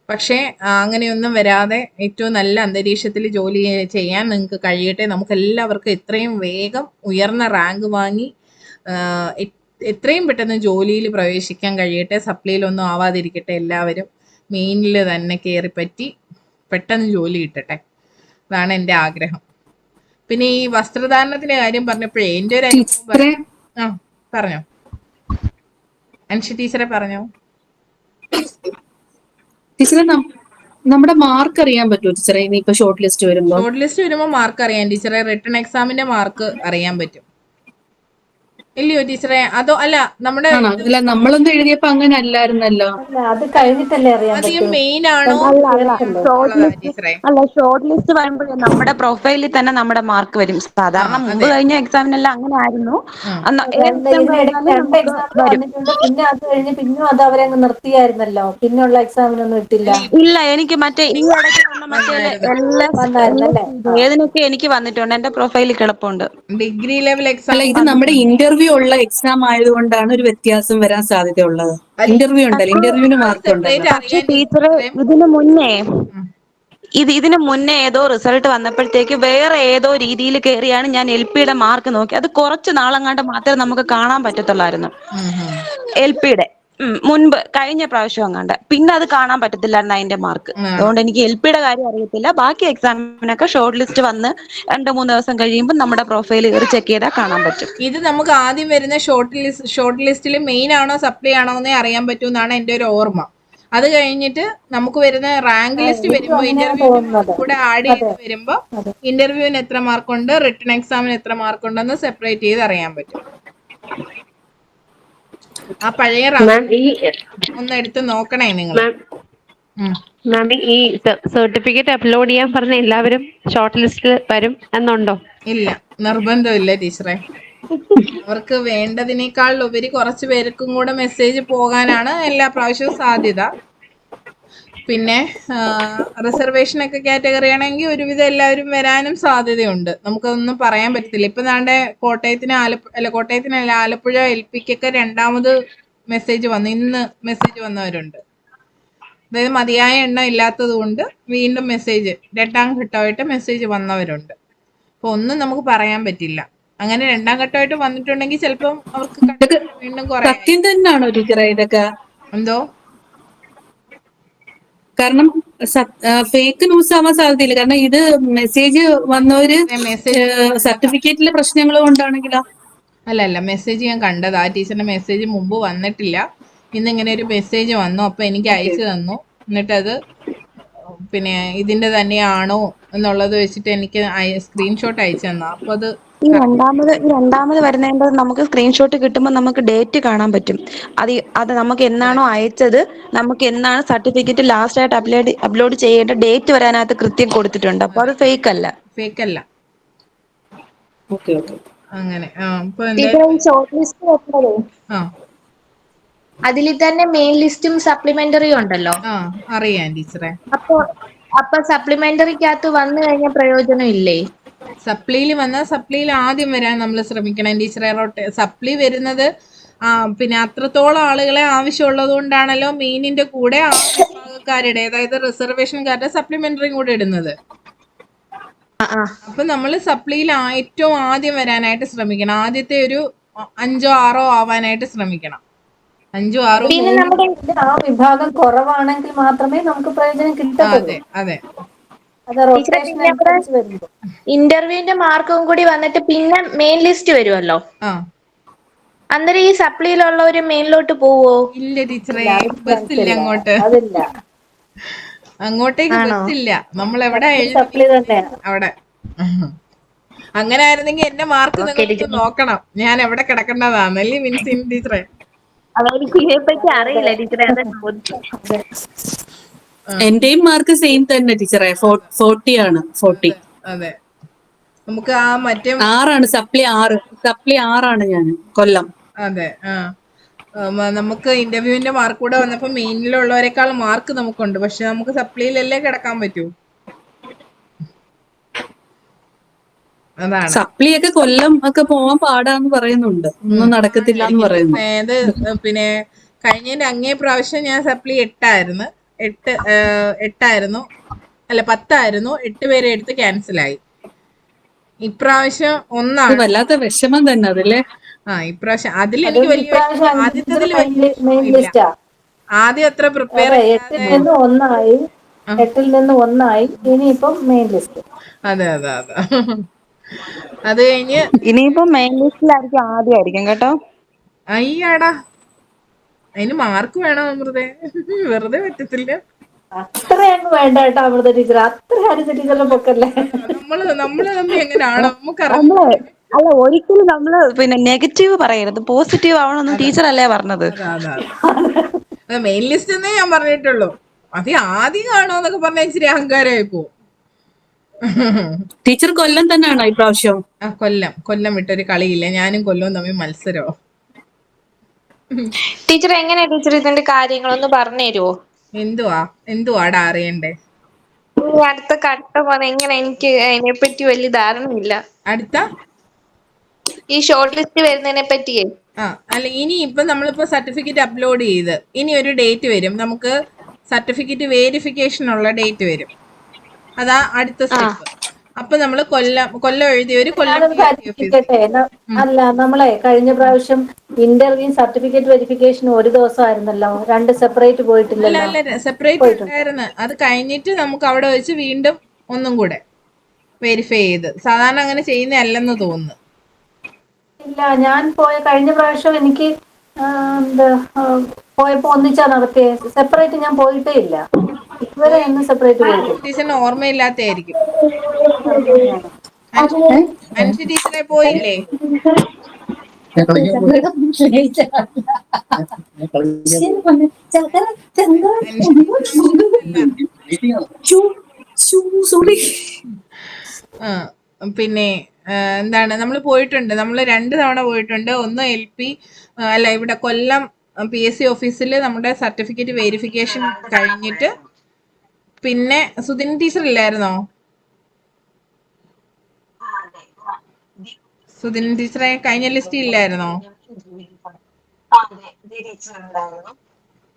Speaker 1: പക്ഷേ അങ്ങനെയൊന്നും വരാതെ ഏറ്റവും നല്ല അന്തരീക്ഷത്തിൽ ജോലി ചെയ്യാൻ നിങ്ങൾക്ക് കഴിയട്ടെ. നമുക്ക് എല്ലാവർക്കും എത്രയും വേഗം ഉയർന്ന റാങ്ക് വാങ്ങി എത്രയും പെട്ടെന്ന് ജോലിയിൽ പ്രവേശിക്കാൻ കഴിയട്ടെ. സപ്ലിയിലൊന്നും ആവാതിരിക്കട്ടെ. എല്ലാവരും മെയിനിൽ തന്നെ കയറിപ്പറ്റി പെട്ടെന്ന് ജോലി കിട്ടട്ടെ. അതാണ് എൻ്റെ ആഗ്രഹം. പിന്നെ ഈ വസ്ത്രധാരണത്തിന്റെ കാര്യം പറഞ്ഞപ്പോഴേ എൻ്റെ ഒരു അനുഭവം പറഞ്ഞോ അൻഷി ടീച്ചറെ പറഞ്ഞോ.
Speaker 4: ടീച്ചറെ നമ്മുടെ മാർക്ക് അറിയാൻ പറ്റുമോ ടീച്ചറെ? ഇനിയിപ്പോ ഷോർട്ട് ലിസ്റ്റ് വരുമ്പോൾ
Speaker 1: മാർക്ക് അറിയാം ടീച്ചറെ. റിട്ടൺ എക്സാമിന്റെ മാർക്ക് അറിയാൻ പറ്റും. ഇല്ലയോ ടീച്ചറെ? അതോ അല്ല നമ്മുടെ
Speaker 4: ആണോ? അല്ല, നമ്മളൊന്നും എഴുതിയപ്പോ അങ്ങനെ അല്ലായിരുന്നല്ലോ.
Speaker 2: അല്ല, അത് കഴിഞ്ഞിട്ടല്ലേ അറിയാൻ
Speaker 1: ആദ്യം
Speaker 2: പറ്റൂ.
Speaker 1: മെയിൻ ആണോ
Speaker 8: അല്ല അല്ല
Speaker 1: സപ്ലി ആണോ
Speaker 8: ഷോർട്ട്
Speaker 1: എന്നുള്ളതാ
Speaker 8: ലിസ്റ്റ്
Speaker 1: ടീച്ചറെ.
Speaker 8: അല്ല ഷോർട്ട് ലിസ്റ്റ് വരുമ്പോഴേ നമ്മുടെ പ്രൊഫൈലിൽ തന്നെ നമ്മുടെ മാർക്ക് വരും. സാധാരണ മുമ്പ്
Speaker 1: അതെ.
Speaker 8: കഴിഞ്ഞ എക്സാമിനെല്ലാം അങ്ങനെ ആയിരുന്നു. ഏത്
Speaker 2: അല്ല,
Speaker 8: എക്സാം
Speaker 2: ഇതിനിടയ്ക്ക്
Speaker 8: കഴിഞ്ഞാലും
Speaker 2: 2
Speaker 8: നമുക്ക്
Speaker 2: എക്സാമിന്
Speaker 8: വരും.
Speaker 2: വന്നിട്ടുണ്ട്. പിന്നെ അത് കഴിഞ്ഞ് പിന്നും അത് അവരങ്ങ് നിർത്തിയായിരുന്നല്ലോ. പിന്നെയുള്ള എക്സാമിനൊന്നും ഇട്ടില്ല.
Speaker 8: ഇല്ല, എനിക്ക് മറ്റേ ഈ ഇടയ്ക്ക് വന്ന മറ്റേ
Speaker 2: വന്നായിരുന്നല്ലേ?
Speaker 8: ഏതിനൊക്കെ എനിക്ക് വന്നിട്ടുണ്ട്. എന്റെ പ്രൊഫൈലിൽ കിടപ്പുണ്ട്.
Speaker 1: ഡിഗ്രി ലെവൽ
Speaker 4: അല്ല,
Speaker 1: എക്സാം
Speaker 4: ഇത് നമ്മുടെ ഇന്റർവ്യൂ ഉള്ള എക്സാം ആയതുകൊണ്ടാണ് ഒരു വ്യത്യാസം വരാൻ സാധ്യതയുള്ളത്. ഇന്റർവ്യൂ ഉണ്ടല്ലോ, ഇന്റർവ്യൂവിന് മാർക്ക് ഉണ്ടല്ലോ.
Speaker 1: സെപ്പറേറ്റ്
Speaker 8: പക്ഷെ
Speaker 1: അറിയാൻ
Speaker 8: ടീച്ചറെ
Speaker 1: ടീച്ചറെ.
Speaker 8: ഇതിന് മുന്നേ ഏതോ റിസൾട്ട് വന്നപ്പോഴത്തേക്ക് വേറെ ഏതോ രീതിയിൽ കയറിയാണ് ഞാൻ LP-യുടെ മാർക്ക് നോക്കി. അത് കുറച്ച് നാളെങ്ങാണ്ട് മാത്രമേ നമുക്ക് കാണാൻ പറ്റത്തുള്ളായിരുന്നു. LP-യുടെ മുൻപ് കഴിഞ്ഞ പ്രാവശ്യം അങ്ങാണ്ട് പിന്നെ അത് കാണാൻ പറ്റത്തില്ലായിരുന്നു അതിന്റെ മാർക്ക്. അതുകൊണ്ട് എനിക്ക് LP-യുടെ കാര്യം അറിയത്തില്ല. ബാക്കി എക്സാമിനൊക്കെ ഷോർട്ട് ലിസ്റ്റ് വന്ന് 2-3 ദിവസം കഴിയുമ്പോൾ നമ്മുടെ പ്രൊഫൈൽ കയറി ചെക്ക് ചെയ്താൽ കാണാൻ പറ്റും.
Speaker 1: ഇത് നമുക്ക് ആദ്യം വരുന്ന ഷോർട്ട് ലിസ്റ്റിൽ മെയിൻ ആണോ സപ്ലി ആണോ എന്നേ അറിയാൻ പറ്റൂ എന്നാണ് എൻ്റെ ഒരു ഓർമ്മ. അത് കഴിഞ്ഞിട്ട് നമുക്ക് വരുന്ന റാങ്ക് ലിസ്റ്റ്
Speaker 2: എനിക്കും
Speaker 1: വരുമ്പോൾ
Speaker 2: അങ്ങനെയാണ്
Speaker 1: ഇന്റർവ്യൂവിന്റെ
Speaker 2: തോന്നുന്നത്.
Speaker 1: മാർക്ക് കൂടെ ആഡ്
Speaker 2: അതെ,
Speaker 1: ചെയ്ത് വരുമ്പോൾ ഇന്റർവ്യൂവിന് എത്ര മാർക്കുണ്ട്, റിട്ടൺ എക്സാമിന് എത്ര മാർക്കുണ്ടെന്ന് സെപ്പറേറ്റ് ചെയ്ത് അറിയാൻ പറ്റും. ആ പഴയ
Speaker 9: മാം ഈ
Speaker 1: ഒന്ന് എടുത്ത് നോക്കണേ നിങ്ങൾ.
Speaker 9: മാം ഈ സർട്ടിഫിക്കറ്റ് അപ്ലോഡ് ചെയ്യാൻ പറഞ്ഞ എല്ലാവരും ഷോർട്ട് ലിസ്റ്റിൽ വരും എന്നുണ്ടോ?
Speaker 1: ഇല്ല, നിർബന്ധമില്ല ടീച്ചറെ. അവർക്ക് വേണ്ടതിനേക്കാൾ ഉപരി കുറച്ച് പേർക്കും കൂടെ മെസ്സേജ് പോകാനാണ് എല്ലാ പ്രാവശ്യവും സാധ്യത. പിന്നെ റിസർവേഷൻ ഒക്കെ കാറ്റഗറി ആണെങ്കിൽ ഒരുവിധം എല്ലാവരും വരാനും സാധ്യതയുണ്ട്. നമുക്കൊന്നും പറയാൻ പറ്റത്തില്ല. ഇപ്പൊ നാണ്ടെ കോട്ടയത്തിനല്ല ആലപ്പുഴ LP-ക്കൊക്കെ രണ്ടാമത് മെസ്സേജ് വന്നു. ഇന്ന് മെസ്സേജ് വന്നവരുണ്ട്. അതായത് മതിയായ എണ്ണം ഇല്ലാത്തത് കൊണ്ട് വീണ്ടും മെസ്സേജ് 2ാം ഘട്ടമായിട്ട് മെസ്സേജ് വന്നവരുണ്ട്. അപ്പൊ ഒന്നും നമുക്ക് പറയാൻ പറ്റില്ല. അങ്ങനെ 2ാം ഘട്ടമായിട്ട് വന്നിട്ടുണ്ടെങ്കിൽ ചിലപ്പം അവർക്ക് വീണ്ടും കുറെ.
Speaker 4: സത്യം തന്നെയാണോ ടീച്ചറെ ഇതൊക്കെ?
Speaker 1: എന്തോ?
Speaker 4: കാരണം ഫേക്ക് ന്യൂസ് ആവാൻ സാധ്യതയില്ല. കാരണം ഇത് മെസ്സേജ് വന്നവര്
Speaker 1: മെസ്സേജ്
Speaker 4: സർട്ടിഫിക്കറ്റിലെ പ്രശ്നങ്ങൾ കൊണ്ടാണെങ്കിലോ?
Speaker 1: അല്ല, മെസ്സേജ് ഞാൻ കണ്ടത്. ആ ടീച്ചറിന്റെ മെസ്സേജ് മുമ്പ് വന്നിട്ടില്ല. ഇന്ന് ഇങ്ങനെ ഒരു മെസ്സേജ് വന്നു. അപ്പൊ എനിക്ക് അയച്ചു തന്നു. എന്നിട്ടത് പിന്നെ ഇതിന്റെ തന്നെയാണോ എന്നുള്ളത് വെച്ചിട്ട് എനിക്ക് സ്ക്രീൻഷോട്ട് അയച്ചു തന്നു. അപ്പൊ അത്
Speaker 8: ഈ രണ്ടാമത് വരുന്നതിന്റെ നമുക്ക് സ്ക്രീൻഷോട്ട് കിട്ടുമ്പോൾ നമുക്ക് ഡേറ്റ് കാണാൻ പറ്റും. അത് നമുക്ക് എന്നാണോ അയച്ചത്, നമുക്ക് എന്നാണ് സർട്ടിഫിക്കറ്റ് ലാസ്റ്റ് ആയിട്ട് അപ്ലോഡ് ചെയ്യേണ്ട ഡേറ്റ് വരാനകത്ത് കൃത്യം കൊടുത്തിട്ടുണ്ട്. അപ്പൊ അത് ഫേക്ക് അല്ല.
Speaker 1: അങ്ങനെ.
Speaker 3: ഷോർട്ട് ലിസ്റ്റ് അതിൽ തന്നെ മെയിൻ ലിസ്റ്റും സപ്ലിമെന്ററിയും ഉണ്ടല്ലോ.
Speaker 1: അറിയാം ടീച്ചറെ.
Speaker 3: അപ്പൊ സപ്ലിമെന്ററിക്കകത്ത് വന്നു കഴിഞ്ഞ പ്രയോജനം ഇല്ലേ?
Speaker 1: സപ്ലിയിൽ വന്നാൽ സപ്ലിയിൽ ആദ്യം വരാൻ നമ്മൾ ശ്രമിക്കണം ടീച്ചറെ. സപ്ലി വരുന്നത് പിന്നെ അത്രത്തോളം ആളുകളെ ആവശ്യമുള്ളത് കൊണ്ടാണല്ലോ മെയിനിന്റെ കൂടെ ആ വിഭാഗക്കാരുടെ, അതായത് റിസർവേഷൻകാരുടെ സപ്ലിമെന്ററിയും കൂടെ ഇടുന്നത്. അപ്പൊ നമ്മൾ സപ്ലിയിൽ ഏറ്റവും ആദ്യം വരാനായിട്ട് ശ്രമിക്കണം. ആദ്യത്തെ ഒരു 5ഓ 6ഓ ആവാനായിട്ട് ശ്രമിക്കണം. 5ഉം 6ഉം.
Speaker 2: ആ വിഭാഗം കുറവാണെങ്കിൽ മാത്രമേ നമുക്ക് പ്രയോജനം കിട്ടത്തുള്ളൂ.
Speaker 1: അതെ.
Speaker 2: അത് റൊട്ടേഷൻ അനുസരിച്ച് വരുമ്പോൾ
Speaker 3: ഇന്റർവ്യൂവിന്റെ മാർക്കും കൂടി വന്നിട്ട് പിന്നെ മെയിൻ ലിസ്റ്റ് വരുമല്ലോ. അന്നേരം ഈ സപ്ലിയിലുള്ളവര് മെയിനിലോട്ട് പോവോ?
Speaker 1: ഇല്ല ടീച്ചറെ, ബസ്സില്ല അങ്ങോട്ട്.
Speaker 2: അതില്ല,
Speaker 1: അങ്ങോട്ടേക്ക് ബസ്സില്ല. നമ്മൾ എവിടെ അവിടെ. അങ്ങനെ ആയിരുന്നെങ്കിൽ എന്റെ മാർക്ക് നിങ്ങൾക്ക് നോക്കണം. ഞാൻ എവിടെ കിടക്കേണ്ടതാന്നല്ലേ മിൻസിൻ ടീച്ചറെ?
Speaker 3: അറിയില്ല ടീച്ചറെ.
Speaker 4: എന്റെയും മാർക്ക് സെയിം തന്നെ ടീച്ചറെ. 40 ആണ്. 40.
Speaker 1: അതെ. നമുക്ക് ആ മറ്റേ
Speaker 4: 6 സപ്ലി 6 ഞാൻ കൊല്ലം.
Speaker 1: അതെ. നമുക്ക് ഇന്റർവ്യൂവിന്റെ മാർക്ക് കൂടെ വന്നപ്പോ മെയിനിലുള്ളവരെക്കാൾ മാർക്ക് നമുക്കുണ്ട്. പക്ഷെ നമുക്ക് സപ്ലിയിലല്ലേ കിടക്കാൻ പറ്റൂ. അതാണ്.
Speaker 4: സപ്ലിയൊക്കെ കൊല്ലം ഒക്കെ പോവാൻ പാടാന്ന് പറയുന്നുണ്ട്. ഒന്നും നടക്കത്തില്ല എന്ന് പറയുന്നു.
Speaker 1: പിന്നെ കഴിഞ്ഞതിന്റെ അങ്ങേ പ്രാവശ്യം ഞാൻ സപ്ലി 8 ആയിരുന്നു. അല്ല 10 ആയിരുന്നു. 8 പേരെ എടുത്ത് ക്യാൻസലായി. ഇപ്രാവശ്യം 1 ആണ്.
Speaker 4: വല്ലാത്ത വിഷമം തന്നെ അതല്ലേ?
Speaker 1: ഇപ്രാവശ്യം അതിൽ എനിക്ക് വലിയ ആദ്യത്തതിൽ വലിയ ആദ്യം അത്ര പ്രിപ്പയർ
Speaker 2: 8ൽ നിന്ന് 1ആയി. ഇനിയിപ്പം മെയിൻ ലിസ്റ്റ്.
Speaker 1: അതെ. അത് കഴിഞ്ഞ്
Speaker 8: ഇനിയിപ്പോ മെയിൻ ലിസ്റ്റിലായിരിക്കും ആദ്യമായിരിക്കും കേട്ടോ.
Speaker 1: അയ്യാടാ, അതിന് മാർക്ക് വേണം അമൃതേ. വെറുതെ പറ്റത്തില്ല.
Speaker 2: അത്രയൊന്നും വേണ്ട കേട്ടോ അമൃത ടീച്ചർ. അത്ര ഹരിത ടീച്ചറിന്റെ പൊക്കല്ലേ.
Speaker 1: നമ്മള് തമ്മിൽ എങ്ങനെയാണോ നമുക്കറിയാം.
Speaker 8: അല്ല ഒരിക്കലും നമ്മള് പിന്നെ നെഗറ്റീവ് പറയരുത്, പോസിറ്റീവ് ആവണമെന്ന് ടീച്ചർ അല്ലേ പറഞ്ഞത്.
Speaker 1: മെയിൻ ലിസ്റ്റ് എന്നേ ഞാൻ പറഞ്ഞിട്ടുള്ളൂ. അത് ആദ്യം കാണുമെന്നൊക്കെ പറഞ്ഞ ഇച്ചിരി അഹങ്കാരമായി പോവും.
Speaker 4: ടീച്ചർ കൊല്ലം തന്നെയാണോ ഇപ്രാവശ്യം?
Speaker 1: കൊല്ലം വിട്ടൊരു കളിയില്ല. ഞാനും കൊല്ലവും തമ്മിൽ മത്സരമോ.
Speaker 3: ടീച്ചർ എങ്ങനെയാ ടീച്ചർ ഇതിന്റെ കാര്യങ്ങളൊന്ന് പറഞ്ഞു തരുമോ?
Speaker 1: എന്തുവാടാ അറിയണ്ടേ?
Speaker 3: അടുത്ത ഘട്ടം എങ്ങനെ? എനിക്ക് അതിനെപ്പറ്റി വലിയ ധാരണയില്ല.
Speaker 1: അടുത്ത
Speaker 3: ഈ ഷോർട്ട് ലിസ്റ്റ് വരുന്നതിനെ പറ്റിയേ.
Speaker 1: അല്ല, ഇനി ഇപ്പൊ നമ്മളിപ്പോ സർട്ടിഫിക്കറ്റ് അപ്ലോഡ് ചെയ്ത് ഇനി ഒരു ഡേറ്റ് വരും, നമുക്ക് സർട്ടിഫിക്കറ്റ് വേരിഫിക്കേഷൻ ഉള്ള ഡേറ്റ് വരും. അതാ അടുത്ത സ്റ്റെപ്പ്. അപ്പൊ നമ്മള് കൊല്ലം എഴുതിയൊരു കൊല്ലം
Speaker 2: അല്ല, നമ്മളെ കഴിഞ്ഞ പ്രാവശ്യം ഇന്റർവ്യൂ സർട്ടിഫിക്കറ്റ് വെരിഫിക്കേഷൻ ഒരു ദിവസമായിരുന്നല്ലോ, 2 സെപ്പറേറ്റ് പോയിട്ടില്ലല്ലോ?
Speaker 1: അല്ല, സെപ്പറേറ്റ് ഉണ്ടായിരുന്നു. അത് കഴിഞ്ഞിട്ട് നമുക്ക് അവിടെ വെച്ച് വീണ്ടും ഒന്നും കൂടെ വെരിഫൈ ചെയ്ത്. സാധാരണ അങ്ങനെ ചെയ്യുന്നതല്ലെന്ന് തോന്നുന്നു.
Speaker 2: ഇല്ല, ഞാൻ കഴിഞ്ഞ പ്രാവശ്യം എനിക്ക് പോയപ്പോ ഒന്നിച്ചാ നടത്തിയേ. സെപ്പറേറ്റ് ഞാൻ പോയിട്ടേ ഇല്ല ഇതുവരെ. ഒന്നും സെപ്പറേറ്റ് പോയിട്ടില്ല.
Speaker 1: ടീച്ചറിന് ഓർമ്മയില്ലാത്തായിരിക്കും. അനുഷ ടീച്ചറെ പോയില്ലേ? പിന്നെ എന്താണ്, നമ്മൾ പോയിട്ടുണ്ട്. നമ്മൾ 2 തവണ പോയിട്ടുണ്ട്. ഒന്ന് LP അല്ല, ഇവിടെ കൊല്ലം PSC ഓഫീസിൽ നമ്മുടെ സർട്ടിഫിക്കറ്റ് വെരിഫിക്കേഷൻ കഴിഞ്ഞിട്ട്, പിന്നെ സുധിൻ ടീച്ചർ ഇല്ലായിരുന്നോ? സുധിൻ ടീച്ചറെ കഴിഞ്ഞ ലിസ്റ്റ് ഇല്ലായിരുന്നോ?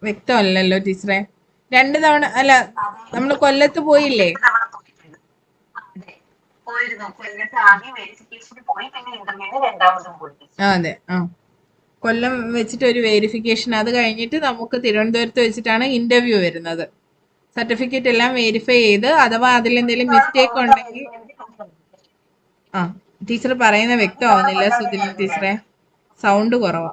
Speaker 1: വ്യക്തമല്ലല്ലോ ടീച്ചറെ. 2 തവണ അല്ല, നമ്മൾ കൊല്ലത്ത് പോയില്ലേ? അതെ. കൊല്ലം വെച്ചിട്ട് ഒരു വെരിഫിക്കേഷൻ, അത് കഴിഞ്ഞിട്ട് നമുക്ക് തിരുവനന്തപുരത്ത് വെച്ചിട്ടാണ് ഇന്റർവ്യൂ വരുന്നത്. സർട്ടിഫിക്കറ്റ് എല്ലാം വെരിഫൈ ചെയ്ത്, അഥവാ അതിലെന്തെങ്കിലും മിസ്റ്റേക്ക് ഉണ്ടെങ്കിൽ ടീച്ചർ പറയുന്ന വ്യക്തമാവുന്നില്ല സുധിൻ ടീച്ചറെ, സൗണ്ട് കുറവാ.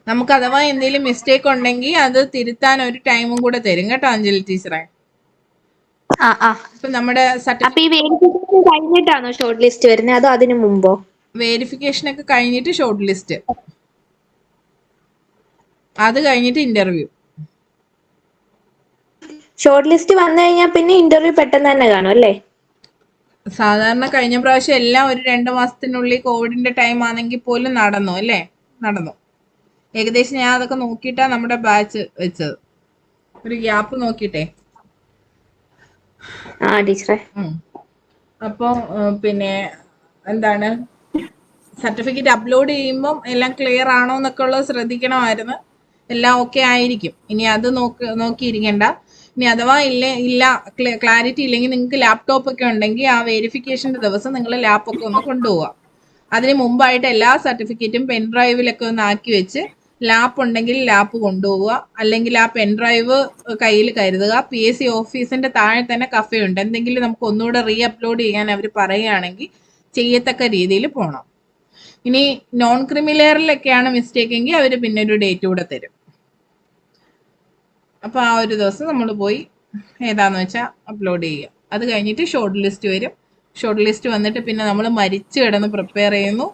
Speaker 1: നമുക്ക് അഥവാ എന്തെങ്കിലും മിസ്റ്റേക്ക് ഉണ്ടെങ്കിൽ അത് തിരുത്താൻ ഒരു ടൈമും കൂടെ തരും കേട്ടോ അഞ്ജലി ടീച്ചറെ. ഇപ്പൊ നമ്മുടെ
Speaker 3: വെരിഫിക്കേഷൻ കഴിഞ്ഞിട്ടാണോ ഷോർട്ട് ലിസ്റ്റ് വരുന്നത്, അതോ അതിനു മുമ്പോ?
Speaker 1: വെരിഫിക്കേഷൻ ഒക്കെ കഴിഞ്ഞിട്ട് ഷോർട്ട് ലിസ്റ്റ്, അത് കഴിഞ്ഞിട്ട് ഇന്റർവ്യൂ.
Speaker 3: ഷോർട്ട് ലിസ്റ്റ് വന്നു കഴിഞ്ഞാൽ പിന്നെ ഇന്റർവ്യൂ പെട്ടെന്ന് തന്നെ കാണും അല്ലേ?
Speaker 1: സാധാരണ കഴിഞ്ഞ പ്രാവശ്യം എല്ലാം ഒരു 2 മാസത്തിനുള്ളിൽ കോവിഡിന്റെ ടൈം ആണെങ്കിൽ പോലും നടന്നു. ഏകദേശം ഞാൻ അതൊക്കെ നോക്കിയിട്ടാ നമ്മുടെ ബാച്ച് വെച്ചത്, ഒരു ഗ്യാപ്പ് നോക്കിയിട്ടേ. അപ്പൊ പിന്നെ എന്താണ്, സർട്ടിഫിക്കറ്റ് അപ്ലോഡ് ചെയ്യുമ്പം എല്ലാം ക്ലിയർ ആണോ എന്നൊക്കെ ഉള്ളത് ശ്രദ്ധിക്കണമായിരുന്നു. എല്ലാം ഓക്കെ ആയിരിക്കും. ഇനി അത് നോക്കിയിരിക്കണ്ട. ഇനി അഥവാ ഇല്ല ക്ലാരിറ്റി ഇല്ലെങ്കിൽ നിങ്ങൾക്ക് ലാപ്ടോപ്പ് ഒക്കെ ഉണ്ടെങ്കിൽ ആ വെരിഫിക്കേഷന്റെ ദിവസം നിങ്ങൾ ലാപ്പൊക്കെ ഒന്ന് കൊണ്ടുപോവുക. അതിന് മുമ്പായിട്ട് എല്ലാ സർട്ടിഫിക്കറ്റും പെൻഡ്രൈവിലൊക്കെ ഒന്ന് ആക്കി വെച്ച്, ലാപ്പ് ഉണ്ടെങ്കിൽ ലാപ്പ് കൊണ്ടുപോവുക, അല്ലെങ്കിൽ ആ പെൻഡ്രൈവ് കയ്യിൽ കരുതുക. PSC ഓഫീസിന്റെ താഴെ തന്നെ കഫേ ഉണ്ട്. എന്തെങ്കിലും നമുക്ക് ഒന്നുകൂടെ റീ അപ്ലോഡ് ചെയ്യാൻ അവർ പറയുകയാണെങ്കിൽ ചെയ്യത്തക്ക രീതിയിൽ പോകണം. ഇനി നോൺ ക്രിമിലെയറിലൊക്കെയാണ് മിസ്റ്റേക്ക് എങ്കിൽ അവർ പിന്നെ ഒരു ഡേറ്റ് കൂടെ തരും. അപ്പൊ ആ ഒരു ദിവസം നമ്മൾ പോയി ഏതാന്ന് വെച്ചാൽ അപ്ലോഡ് ചെയ്യുക. അത് കഴിഞ്ഞിട്ട് ഷോർട്ട് ലിസ്റ്റ് വരും. ഷോർട്ട് ലിസ്റ്റ് വന്നിട്ട് പിന്നെ നമ്മൾ മരിച്ചു കിടന്ന് പ്രിപ്പയർ ചെയ്യുന്നു.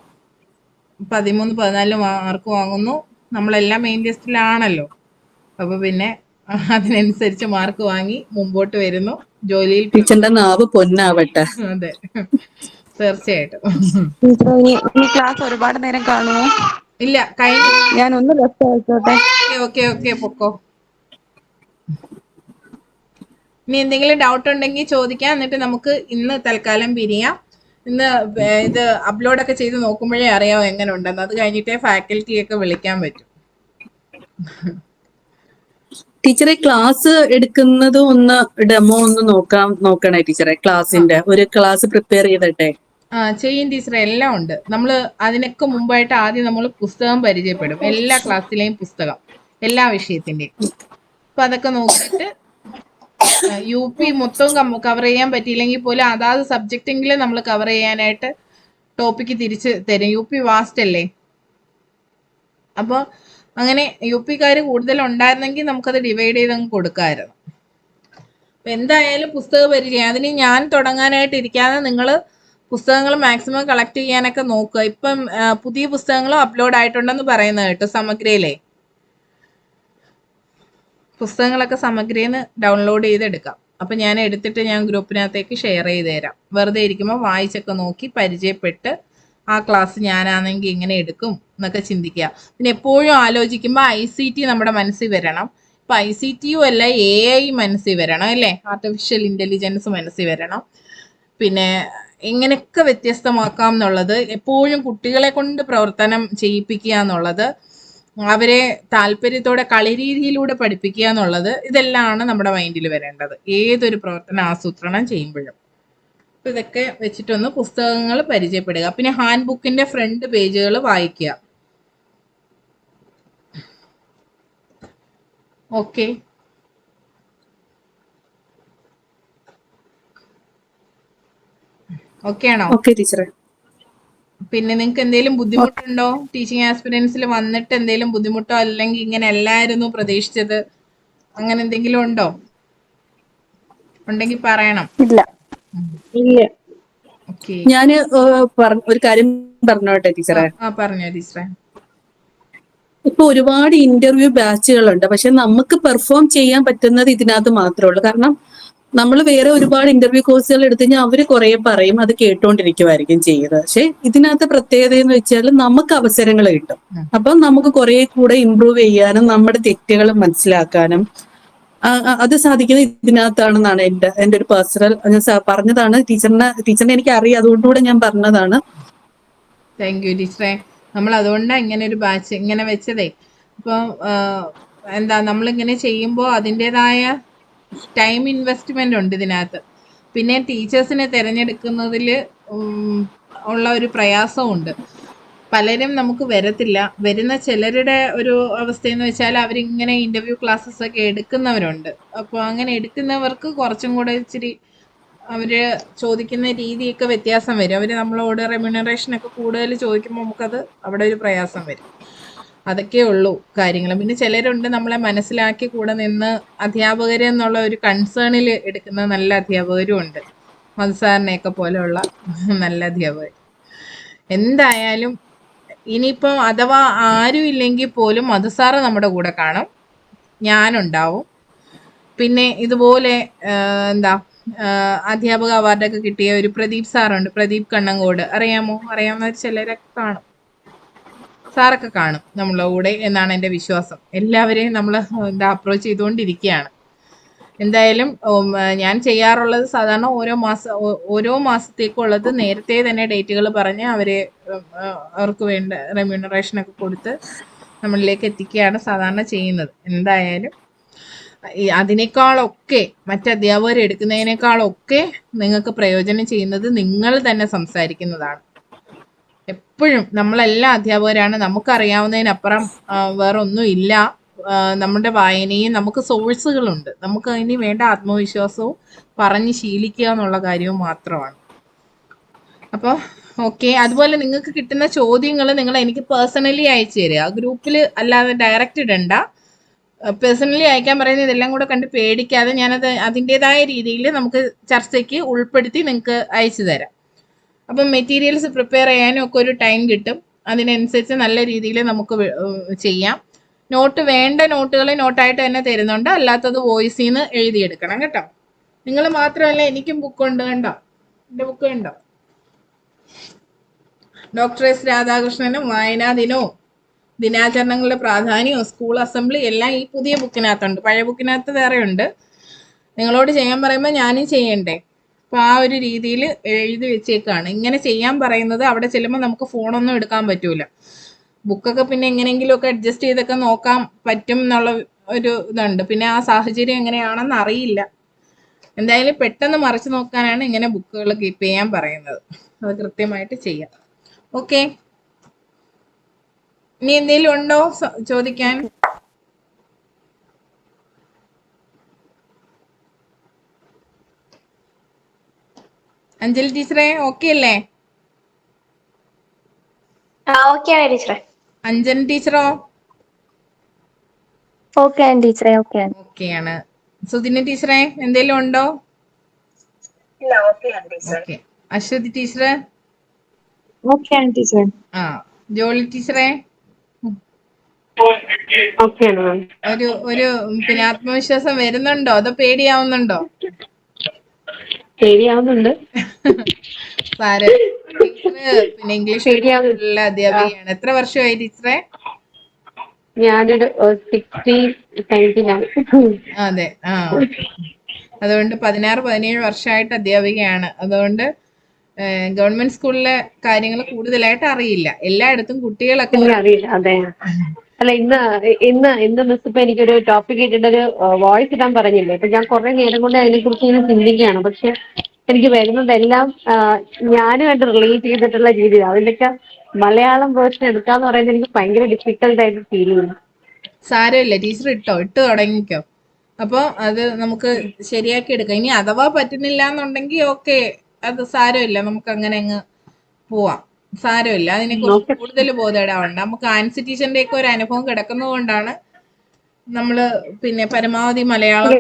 Speaker 1: 13-14 മാർക്ക് വാങ്ങുന്നു. നമ്മളെല്ലാം മെയിൻ ലിസ്റ്റിലാണല്ലോ. അപ്പൊ പിന്നെ അതിനനുസരിച്ച് മാർക്ക് വാങ്ങി മുമ്പോട്ട് വരുന്നു. ജോലിയിൽ
Speaker 4: ടീച്ചറിന്റെ നാവ് പൊന്നാവട്ടെ.
Speaker 1: അതെ, തീർച്ചയായിട്ടും.
Speaker 8: ക്ലാസ് ഒരുപാട് നേരം കാണുമോ?
Speaker 1: ഇല്ല, കഴിഞ്ഞു.
Speaker 8: ഞാൻ ഒന്ന് ലെഫ്റ്റ് ആയിക്കോട്ടെ.
Speaker 1: ഓക്കെ പൊക്കോ. ഇനി എന്തെങ്കിലും ഡൗട്ട് ഉണ്ടെങ്കിൽ ചോദിക്കാം. എന്നിട്ട് നമുക്ക് ഇന്ന് തൽക്കാലം പിരിയാം. ഇന്ന് ഇത് അപ്ലോഡ് ഒക്കെ ചെയ്ത് നോക്കുമ്പോഴേ അറിയാം എങ്ങനെ ഉണ്ടെന്ന്. അത് കഴിഞ്ഞിട്ടേ ഫാക്കൽറ്റിയൊക്കെ വിളിക്കാൻ പറ്റും.
Speaker 4: ടീച്ചറെ, ക്ലാസ് എടുക്കുന്നതും ഒന്ന് ഡെമോ ഒന്ന് നോക്കണേ ടീച്ചറെ. ക്ലാസിന്റെ ഒരു ക്ലാസ് പ്രിപ്പയർ ചെയ്തിട്ടെ.
Speaker 1: ചെയ്യും ടീച്ചറെ, എല്ലാം ഉണ്ട്. നമ്മൾ അതിനൊക്കെ മുമ്പായിട്ട് ആദ്യം നമ്മൾ പുസ്തകം പരിചയപ്പെടും. എല്ലാ ക്ലാസ്സിലെയും പുസ്തകം, എല്ലാ വിഷയത്തിന്റെയും. അപ്പൊ അതൊക്കെ നോക്കിയിട്ട് UP മൊത്തം കവർ ചെയ്യാൻ പറ്റിയില്ലെങ്കിൽ പോലും അതാത് സബ്ജക്റ്റെങ്കിലും നമ്മൾ കവർ ചെയ്യാനായിട്ട് ടോപ്പിക്ക് തിരിച്ച് തരും. UP വാസ്റ്റ് അല്ലേ. അപ്പൊ അങ്ങനെ UP-ക്കാർ കൂടുതൽ ഉണ്ടായിരുന്നെങ്കിൽ നമുക്കത് ഡിവൈഡ് ചെയ്ത് അങ്ങ് കൊടുക്കാമായിരുന്നു. അപ്പൊ എന്തായാലും പുസ്തക പരിചയം അതിന് ഞാൻ തുടങ്ങാനായിട്ട് ഇരിക്കാതെ നിങ്ങൾ പുസ്തകങ്ങൾ മാക്സിമം കളക്ട് ചെയ്യാനൊക്കെ നോക്കുക. ഇപ്പം പുതിയ പുസ്തകങ്ങളും അപ്ലോഡ് ആയിട്ടുണ്ടെന്ന് പറയുന്നത് കേട്ടോ സമഗ്രയിലെ. പുസ്തകങ്ങളൊക്കെ സമഗ്രയിൽ ഡൗൺലോഡ് ചെയ്തെടുക്കാം. അപ്പൊ ഞാൻ എടുത്തിട്ട് ഞാൻ ഗ്രൂപ്പിനകത്തേക്ക് ഷെയർ ചെയ്ത് തരാം. വെറുതെ ഇരിക്കുമ്പോൾ വായിച്ചൊക്കെ നോക്കി പരിചയപ്പെട്ട് ആ ക്ലാസ് ഞാനാണെങ്കിൽ ഇങ്ങനെ എടുക്കും എന്നൊക്കെ ചിന്തിക്കുക. പിന്നെ എപ്പോഴും ആലോചിക്കുമ്പോൾ ICT നമ്മുടെ മനസ്സിൽ വരണം. ഇപ്പൊ ICTയും അല്ല AI മനസ്സിൽ വരണം അല്ലേ, ആർട്ടിഫിഷ്യൽ ഇന്റലിജൻസ് മനസ്സിൽ വരണം. പിന്നെ എങ്ങനെയൊക്കെ വ്യത്യസ്തമാക്കാം എന്നുള്ളത്, എപ്പോഴും കുട്ടികളെ കൊണ്ട് പ്രവർത്തനം ചെയ്യിപ്പിക്കുക എന്നുള്ളത്, അവരെ താല്പര്യത്തോടെ കളിരീതിയിലൂടെ പഠിപ്പിക്കുക എന്നുള്ളത്, ഇതെല്ലാമാണ് നമ്മുടെ മൈൻഡിൽ വരേണ്ടത് ഏതൊരു പ്രവർത്തനം ആസൂത്രണം ചെയ്യുമ്പോഴും. ഇതൊക്കെ വെച്ചിട്ടൊന്ന് പുസ്തകങ്ങൾ പരിചയപ്പെടുക. പിന്നെ ഹാൻഡ് ബുക്കിന്റെ ഫ്രണ്ട് പേജുകൾ വായിക്കുക. ഓക്കെ, ഓക്കെ ആണോ?
Speaker 4: ഓക്കെ ടീച്ചറെ.
Speaker 1: പിന്നെ നിങ്ങൾക്ക് എന്തെങ്കിലും ബുദ്ധിമുട്ടുണ്ടോ? ടീച്ചിങ് ആസ്പിരൻസിൽ വന്നിട്ട് എന്തെങ്കിലും ബുദ്ധിമുട്ടോ, അല്ലെങ്കിൽ ഇങ്ങനെ അല്ലായിരുന്നു പ്രതീക്ഷിച്ചത്, അങ്ങനെ എന്തെങ്കിലും ഉണ്ടോ? ഉണ്ടെങ്കിൽ പറയണം.
Speaker 2: ഇല്ല.
Speaker 1: ഓക്കെ,
Speaker 4: ഞാന് ഒരു കാര്യം പറഞ്ഞോട്ടെ ടീച്ചറെ.
Speaker 1: പറഞ്ഞോ ടീച്ചറെ.
Speaker 4: ഇപ്പൊ ഒരുപാട് ഇന്റർവ്യൂ ബാച്ചുകളുണ്ട്, പക്ഷെ നമുക്ക് പെർഫോം ചെയ്യാൻ പറ്റുന്നത് ഇതിനകത്ത് മാത്രമേ ഉള്ളൂ. കാരണം നമ്മൾ വേറെ ഒരുപാട് ഇന്റർവ്യൂ കോഴ്സുകൾ എടുത്തു കഴിഞ്ഞാൽ അവര് കുറെ പറയും, അത് കേട്ടോണ്ടിരിക്കുമായിരിക്കും ചെയ്യുന്നത്. പക്ഷെ ഇതിനകത്ത് പ്രത്യേകത എന്ന് വെച്ചാൽ നമുക്ക് അവസരങ്ങൾ കിട്ടും. അപ്പം നമുക്ക് കുറെ കൂടെ ഇമ്പ്രൂവ് ചെയ്യാനും നമ്മുടെ തെറ്റുകൾ മനസ്സിലാക്കാനും അത് സാധിക്കുന്നത് ഇതിനകത്താണെന്നാണ് എന്റെ ഒരു പേഴ്സണൽ, ഞാൻ പറഞ്ഞതാണ് ടീച്ചറിനെ എനിക്ക് അറിയാം, അതുകൊണ്ടുകൂടെ ഞാൻ പറഞ്ഞതാണ്.
Speaker 1: താങ്ക് യു ടീച്ചറെ. നമ്മൾ അതുകൊണ്ടാണ് ഇങ്ങനെ ഒരു ബാച്ച് ഇങ്ങനെ വെച്ചതേ. അപ്പോൾ എന്താ, നമ്മളിങ്ങനെ ചെയ്യുമ്പോൾ അതിൻ്റെതായ ടൈം ഇൻവെസ്റ്റ്മെന്റ് ഉണ്ട് ഇതിനകത്ത്. പിന്നെ ടീച്ചേഴ്സിനെ തിരഞ്ഞെടുക്കുന്നതിൽ ഉള്ള ഒരു പ്രയാസമുണ്ട്. പലരും നമുക്ക് വരത്തില്ല. വരുന്ന ചിലരുടെ ഒരു അവസ്ഥയെന്ന് വെച്ചാൽ അവരിങ്ങനെ ഇന്റർവ്യൂ ക്ലാസ്സസ് ഒക്കെ എടുക്കുന്നവരുണ്ട്. അപ്പോൾ അങ്ങനെ എടുക്കുന്നവർക്ക് കുറച്ചും കൂടെ ഇച്ചിരി അവര് ചോദിക്കുന്ന രീതിയൊക്കെ വ്യത്യാസം വരും. അവര് നമ്മളോട് റെമ്യൂണറേഷൻ ഒക്കെ കൂടുതൽ ചോദിക്കുമ്പോൾ നമുക്കത് അവിടെ ഒരു പ്രയാസം വരും. അതൊക്കെ ഉള്ളൂ കാര്യങ്ങൾ. പിന്നെ ചിലരുണ്ട് നമ്മളെ മനസ്സിലാക്കി കൂടെ നിന്ന് അധ്യാപകരെ എന്നുള്ള ഒരു കൺസേണിൽ എടുക്കുന്ന നല്ല അധ്യാപകരും ഉണ്ട്. മധുസാറിനെയൊക്കെ പോലെയുള്ള നല്ല അധ്യാപകർ. എന്തായാലും ഇനിയിപ്പോൾ അഥവാ ആരും ഇല്ലെങ്കിൽ പോലും മധുസാറ് നമ്മുടെ കൂടെ കാണും, ഞാനുണ്ടാവും. പിന്നെ ഇതുപോലെ എന്താ അധ്യാപക അവാർഡൊക്കെ കിട്ടിയ ഒരു പ്രദീപ് സാറുണ്ട്, പ്രദീപ് കണ്ണങ്കോട്. അറിയാമോ? അറിയാവുന്ന ചിലരൊക്കെ കാണും. സാറൊക്കെ കാണും നമ്മളെ കൂടെ എന്നാണ് എൻ്റെ വിശ്വാസം. എല്ലാവരെയും നമ്മൾ എന്താ അപ്രോച്ച് ചെയ്തുകൊണ്ടിരിക്കുകയാണ്. എന്തായാലും ഞാൻ ചെയ്യാറുള്ളത് സാധാരണ ഓരോ മാസത്തേക്കുള്ളത് നേരത്തെ തന്നെ ഡേറ്റുകൾ പറഞ്ഞ് അവർക്ക് വേണ്ട റെമ്യൂണറേഷനൊക്കെ കൊടുത്ത് നമ്മളിലേക്ക് എത്തിക്കുകയാണ് സാധാരണ ചെയ്യുന്നത്. എന്തായാലും അതിനേക്കാളൊക്കെ മറ്റധ്യാപകർ എടുക്കുന്നതിനേക്കാളൊക്കെ നിങ്ങൾക്ക് പ്രയോജനം ചെയ്യുന്നത് നിങ്ങൾ തന്നെ സംസാരിക്കുന്നതാണ്. എപ്പോഴും നമ്മളെല്ലാം അധ്യാപകരാണ്, നമുക്കറിയാവുന്നതിനപ്പുറം വേറെ ഒന്നും ഇല്ല. നമ്മുടെ വായനയും നമുക്ക് സോഴ്സുകളുണ്ട്, നമുക്ക് അതിന് വേണ്ട ആത്മവിശ്വാസവും പറഞ്ഞ് ശീലിക്കുക എന്നുള്ള കാര്യവും മാത്രമാണ്. അപ്പോൾ ഓക്കെ. അതുപോലെ നിങ്ങൾക്ക് കിട്ടുന്ന ചോദ്യങ്ങൾ നിങ്ങൾ എനിക്ക് പേഴ്സണലി അയച്ചു തരിക. ഗ്രൂപ്പിൽ അല്ലാതെ ഡയറക്റ്റ് ഇടണ്ട. പേഴ്സണലി അയക്കാൻ പറയുന്നത് ഇതെല്ലാം കൂടെ കണ്ട് പേടിക്കാതെ ഞാനത് അതിൻ്റെതായ രീതിയിൽ നമുക്ക് ചർച്ചയ്ക്ക് ഉൾപ്പെടുത്തി നിങ്ങൾക്ക് അയച്ചു തരാം. അപ്പം മെറ്റീരിയൽസ് പ്രിപ്പയർ ചെയ്യാനും ഒക്കെ ഒരു ടൈം കിട്ടും. അതിനനുസരിച്ച് നല്ല രീതിയിൽ നമുക്ക് ചെയ്യാം. നോട്ട് വേണ്ട നോട്ടുകൾ നോട്ടായിട്ട് തന്നെ തരുന്നുണ്ട്, അല്ലാത്തത് വോയിസിൽ നിന്ന് എഴുതിയെടുക്കണം കേട്ടോ. നിങ്ങൾ മാത്രമല്ല, എനിക്കും ബുക്കുണ്ട് കണ്ടോ, എൻ്റെ ബുക്ക് കണ്ടോ. ഡോക്ടർ എസ് രാധാകൃഷ്ണനും വായനാ ദിനവും ദിനാചരണങ്ങളുടെ പ്രാധാന്യവും സ്കൂൾ അസംബ്ലി എല്ലാം ഈ പുതിയ ബുക്കിനകത്തുണ്ട്. പഴയ ബുക്കിനകത്ത് വേറെ ഉണ്ട്. നിങ്ങളോട് ചെയ്യാൻ പറയുമ്പോൾ ഞാനും ചെയ്യണ്ടേ? അപ്പോൾ ആ ഒരു രീതിയിൽ എഴുതി വെച്ചേക്കാണ്. ഇങ്ങനെ ചെയ്യാൻ പറയുന്നത് അവിടെ ചെല്ലുമ്പോൾ നമുക്ക് ഫോണൊന്നും എടുക്കാൻ പറ്റൂല. ബുക്കൊക്കെ പിന്നെ എങ്ങനെയെങ്കിലുമൊക്കെ അഡ്ജസ്റ്റ് ചെയ്തൊക്കെ നോക്കാൻ പറ്റും എന്നുള്ള ഒരു ഇതുണ്ട്. പിന്നെ ആ സാഹചര്യം എങ്ങനെയാണെന്ന് അറിയില്ല. എന്തായാലും പെട്ടെന്ന് മറിച്ച് നോക്കാനാണ് ഇങ്ങനെ ബുക്കുകൾ കീപ്പ് ചെയ്യാൻ പറയുന്നത്. അത് കൃത്യമായിട്ട് ചെയ്യാം. ഓക്കെ, ഇനി എന്തെങ്കിലും ഉണ്ടോ ചോദിക്കാൻ? അഞ്ജലി ടീച്ചറെ ഓക്കെ അല്ലേ? അഞ്ജന ടീച്ചറോ?
Speaker 7: ഓക്കെ ടീച്ചറെ. ഓക്കെയാണ്.
Speaker 1: സുധിനി ടീച്ചറെ എന്തേലും ഉണ്ടോ? ഓക്കെ. അശ്വതി ടീച്ചറെ?
Speaker 5: ഓക്കെയാണ് ടീച്ചർ.
Speaker 1: ആ ജോളി ടീച്ചറെ? ഒരു പിന്നെ ആത്മവിശ്വാസം വരുന്നുണ്ടോ അതോ പേടിയാവുന്നുണ്ടോ?
Speaker 6: ശരിയാവുന്നുണ്ട്.
Speaker 1: സാറ് ടീച്ചറ് പിന്നെ ഇംഗ്ലീഷ് മീഡിയത്തിലുള്ള അധ്യാപികയാണ്. എത്ര വർഷമായി ടീച്ചറെ?
Speaker 6: ഞാനൊരു 60-70
Speaker 1: അതെ. അതുകൊണ്ട് 16-17 വർഷമായിട്ട് അധ്യാപികയാണ്. അതുകൊണ്ട് ഗവൺമെന്റ് സ്കൂളിലെ കാര്യങ്ങൾ കൂടുതലായിട്ട് അറിയില്ല. എല്ലായിടത്തും കുട്ടികളൊക്കെ
Speaker 6: അറിയില്ല. അതെ. അല്ല ഇന്ന് മിസ് ഇപ്പൊ എനിക്കൊരു ടോപ്പിക് ഇട്ടിട്ടൊരു വോയിസ് ഇടാൻ പറഞ്ഞില്ലേ. ഇപ്പൊ ഞാൻ കുറെ നേരം കൊണ്ട് അതിനെ കുറിച്ച് ഇങ്ങനെ ചിന്തിക്കുകയാണ്. പക്ഷെ എനിക്ക് വരുന്നതെല്ലാം ഞാനുമായിട്ട് റിലേറ്റ് ചെയ്തിട്ടുള്ള രീതിയാണ്. അതിന്റെയൊക്കെ മലയാളം വേർഷൻ എടുക്കാന്ന് പറയുന്നത് എനിക്ക് ഭയങ്കര ഡിഫിക്കൽട്ട് ആയിട്ട് ഫീൽ ചെയ്യുന്നു.
Speaker 1: സാരമില്ല, ടീച്ചർ ഇട്ട് തുടങ്ങിക്കോ. അപ്പൊ അത് നമുക്ക് ശരിയാക്കി എടുക്കാം. ഇനി അഥവാ പറ്റുന്നില്ല എന്നുണ്ടെങ്കിൽ ഓക്കെ, അത് സാരമില്ല, നമുക്ക് അങ്ങനെ അങ്ങ് പോവാം. സാരമില്ല, അതിനെ കുറിച്ച് കൂടുതൽ ബോധേടാവണ്ട. നമുക്ക് ആൻസി ടീച്ചറിന്റെ ഒക്കെ ഒരു അനുഭവം കിടക്കുന്നത് കൊണ്ടാണ് നമ്മള് പിന്നെ പരമാവധി മലയാളം.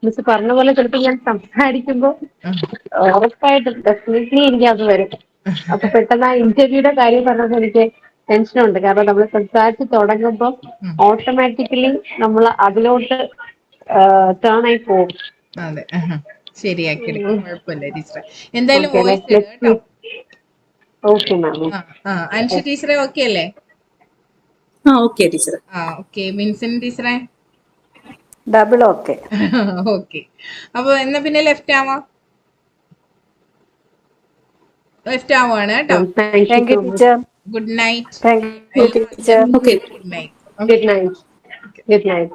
Speaker 6: മിസ് പറഞ്ഞ പോലെ ചിലപ്പോൾ ഞാൻ സംസാരിക്കുമ്പോ ഉറപ്പായിട്ടും ഡെഫിനറ്റ്ലി എനിക്ക് അത് വരും. അപ്പൊ പെട്ടെന്ന് ആ ഇന്റർവ്യൂയുടെ കാര്യം പറഞ്ഞപ്പോൾ എനിക്ക് ടെൻഷനുണ്ട്. കാരണം നമ്മൾ സംസാരിച്ച് തുടങ്ങുമ്പോൾ ഓട്ടോമാറ്റിക്കലി നമ്മൾ അതിലോട്ട് ടേൺ ആയി പോകും.
Speaker 1: അതെ, ശരിയാക്കി എടുക്കും, കുഴപ്പമില്ല ടീച്ചറെ. എന്തായാലും വോയിസ് ഇട് കേട്ടോ.
Speaker 6: Okay ma'am.
Speaker 1: അൻഷു ടീച്ചറെ ഓക്കെ അല്ലേ?
Speaker 4: Okay teacher.
Speaker 1: ഓക്കെ. മിൻസിൻ ടീച്ചറെ?
Speaker 2: Double okay.
Speaker 1: ഓക്കെ. അപ്പൊ എന്നാ പിന്നെ ലെഫ്റ്റ് ആവാം. ലെഫ്റ്റ് ആവുകയാണ് കേട്ടോ.
Speaker 2: Thank you teacher.
Speaker 1: Good night.
Speaker 2: Thank you teacher.
Speaker 4: Okay.
Speaker 1: Good night.
Speaker 6: Good night. Good night.